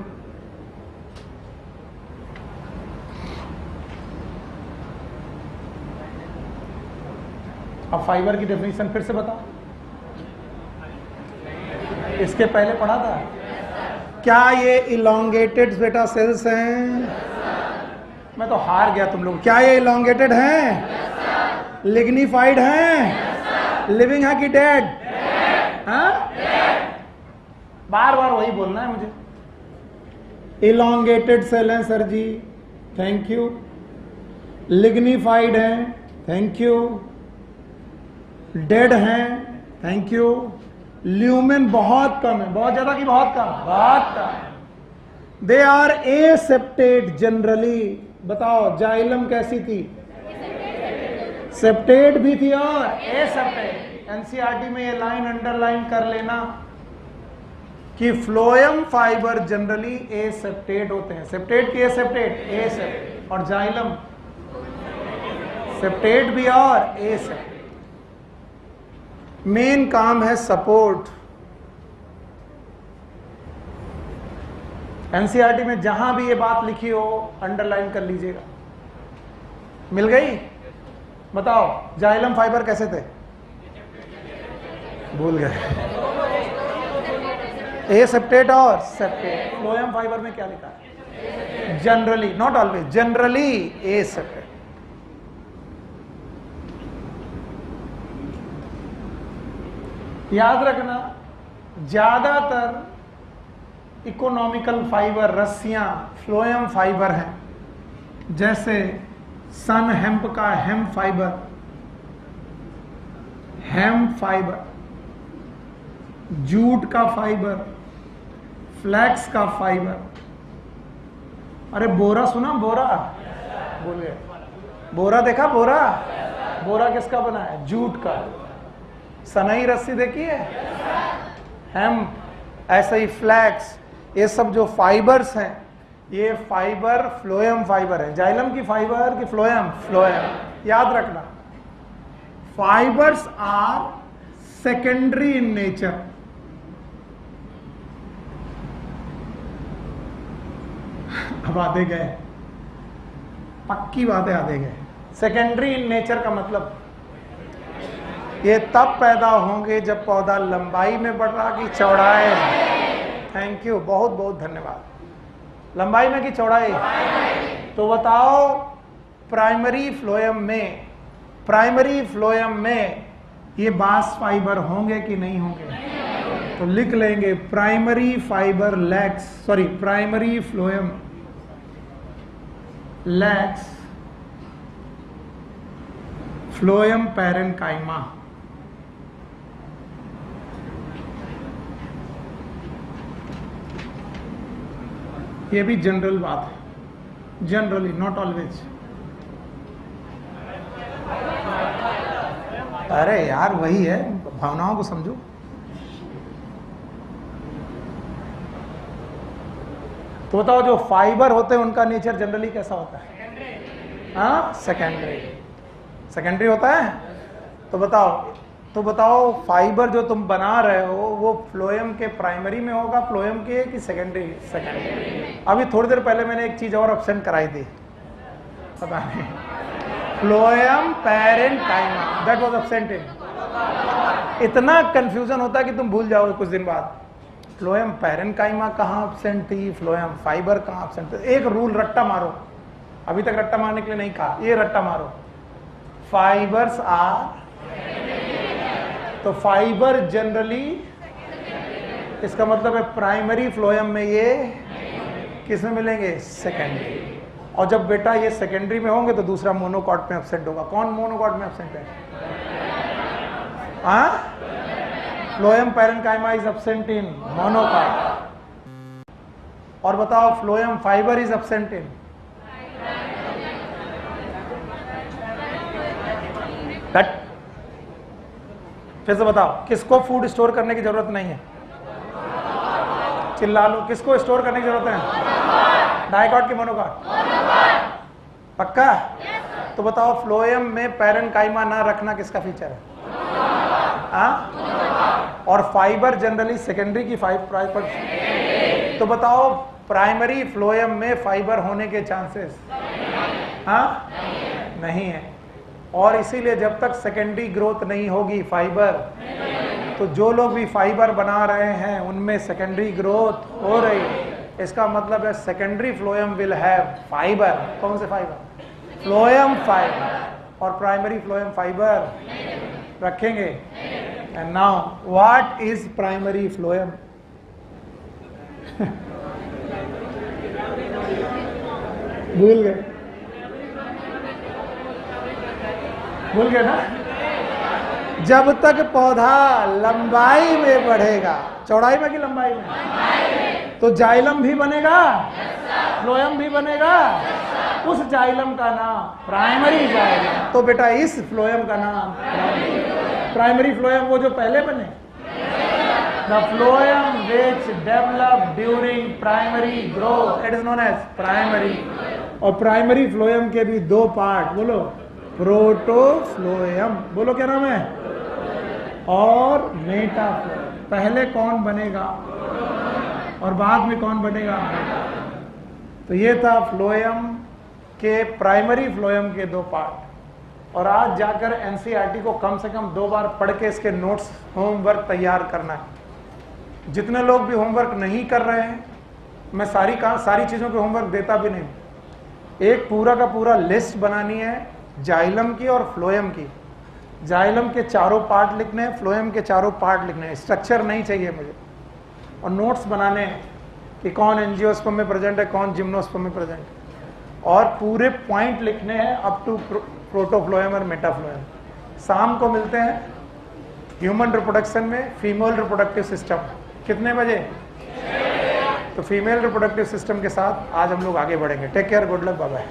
[SPEAKER 1] अब फाइबर की डेफिनेशन फिर से बताओ, इसके पहले पढ़ा था। क्या ये इलोंगेटेड बेटा सेल्स हैं? मैं तो हार गया तुम लोग। क्या ये इलोंगेटेड हैं? लिग्निफाइड हैं? लिविंग है कि डेड? हाँ, बार बार वही बोलना है मुझे। इलोंगेटेड सेल हैं sir ji, thank you. Lignified हैं, थैंक यू। डेड हैं, थैंक यू। ल्यूमेन बहुत कम है, बहुत ज्यादा की बहुत कम? बहुत कम। They are aseptate generally. बताओ, जाइलम कैसी थी? सेप्टेड भी थी और एसेप्टेड। एनसीईआरटी में ये लाइन अंडरलाइन कर लेना कि फ्लोएम फाइबर जनरली एसेप्टेड होते हैं। सेप्टेड की एसेप्टेड? एसेप्टेड। और जाइलम सेप्टेड भी और एसेप्टेड। मेन काम है सपोर्ट। एनसीईआरटी में जहां भी ये बात लिखी हो अंडरलाइन कर लीजिएगा। मिल गई? बताओ, जाइलम फाइबर कैसे थे? भूल गए। एसेप्टेड और सेप्टेड। फ्लोएम फाइबर में क्या लिखा है? Generally, not always, generally एसेप्टेड। याद रखना, ज्यादातर इकोनॉमिकल फाइबर, रस्सियां फ्लोएम फाइबर हैं। जैसे सन हेम्प का hemp fibre, hemp fibre, jute का फाइबर, फ्लैक्स का फाइबर। अरे बोरा सुना? बोरा बोल गए। बोरा देखा? बोरा, बोरा किसका बना है? जूट का। सनई रस्सी देखी है? हेम्प, ऐसे ही फ्लैक्स, ये सब जो फाइबर्स हैं, ये फाइबर फ्लोएम फाइबर है। जाइलम की फाइबर की फ्लोएम? फ्लोएम। याद रखना, fibres are secondary in nature. अब आते गए। पक्की बात है, याद है। सेकेंडरी इन नेचर का मतलब ये तब पैदा होंगे जब पौधा लंबाई में बढ़ रहा कि चौड़ाई। थैंक यू, बहुत बहुत धन्यवाद। लंबाई में कि चौड़ाई? तो बताओ प्राइमरी फ्लोएम में ये बास फाइबर होंगे कि नहीं होंगे? तो लिख लेंगे primary phloem lakhs phloem parenchyma. ये भी जनरल बात है, जनरली, नॉट ऑलवेज। अरे यार वही है, भावनाओं को समझो। तो बताओ जो फाइबर होते हैं उनका नेचर जनरली कैसा होता है? हाँ, सेकेंडरी होता है। तो बताओ फाइबर जो तुम बना रहे हो वो फ्लोएम के प्राइमरी में होगा, फ्लोएम के कि सेकेंडरी? अभी थोड़ी देर पहले मैंने एक चीज और ऑप्शन कराई थी, पता नहीं, phloem parenchyma, that was absent in. इतना कंफ्यूजन होता है कि तुम भूल जाओगे कुछ दिन बाद। फ्लोएम पैरेन्काइमा कहाँ एब्सेंट थी, फ्लोएम फाइबर कहाँ एब्सेंट थी। एक रूल रट्टा मारो, अभी तक रट्टा मारने के लिए नहीं कहा, ये रट्टा मारो, फाइबर्स आर, तो फाइबर जनरली, इसका मतलब है प्राइमरी फ्लोएम में ये किस में मिलेंगे? सेकेंडरी। और जब बेटा ये सेकेंडरी में होंगे तो दूसरा मोनोकॉट में एब्सेंट होगा। कौन मोनोकॉट में एब्सेंट है? हाँ, phloem parenchyma is absent in monocot. और बताओ phloem fibre is absent in that. फिर से बताओ, किसको फूड स्टोर करने की जरूरत नहीं है? चिल्ला लो, किसको स्टोर करने की जरूरत है? डाइकॉट की मोनोकॉट? पक्का? तो बताओ फ्लोएम में पैरेन्काइमा ना रखना किसका फीचर है? हाँ? और फाइबर जनरली सेकेंडरी की फाइबर। तो बताओ प्राइमरी फ्लोएम में फाइबर होने के चांसेस हाँ नहीं है। और इसीलिए जब तक सेकेंडरी ग्रोथ नहीं होगी फाइबर, तो जो लोग भी फाइबर बना रहे हैं उनमें सेकेंडरी ग्रोथ हो रही है। इसका मतलब है secondary phloem will have fibre. कौन से फाइबर? Phloem fibre. और प्राइमरी फ्लोएम फाइबर रखेंगे। And now what is primary phloem? भूल गए? भूल गए ना? जब तक पौधा लंबाई में बढ़ेगा, चौड़ाई में कि लंबाई में, तो जाइलम भी बनेगा, फ्लोएम भी बनेगा। उस जाइलम का नाम प्राइमरी जाइलम। तो बेटा इस फ्लोएम का नाम प्राइमरी फ्लोएम, वो जो पहले बने, the phloem which develop during primary growth, it is known as primary. और प्राइमरी फ्लोएम के भी दो पार्ट, बोलो, प्रोटोफ्लोएम, बोलो क्या नाम है, और मेटाफ्लोएम। पहले कौन बनेगा और बाद में कौन बनेगा? तो ये था फ्लोएम के, प्राइमरी फ्लोएम के दो पार्ट। और आज जाकर एनसीईआरटी को कम से कम 2 बार पढ़ के इसके नोट्स, होमवर्क तैयार करना है। जितने लोग भी होमवर्क नहीं कर रहे हैं, मैं सारी चीज़ों के होमवर्क देता भी नहीं। एक पूरा का पूरा लिस्ट बनानी है जाइलम की और फ्लोएम की। जाइलम के चारों पार्ट लिखने हैं, फ्लोएम के चारों पार्ट लिखने हैं। स्ट्रक्चर नहीं चाहिए मुझे। और नोट्स बनाने हैं कि कौन एंजियोस्पर्म में प्रेजेंट है, कौन जिम्नोस्पर्म में प्रेजेंट है। और पूरे पॉइंट लिखने हैं अप टू प्रोटोफ्लोएम और मेटाफ्लोएम। शाम को मिलते हैं ह्यूमन रिप्रोडक्शन में, फीमेल रिप्रोडक्टिव सिस्टम। कितने बजे? तो फीमेल रिप्रोडक्टिव सिस्टम के साथ आज हम लोग आगे बढ़ेंगे। Take care, good luck, bye bye.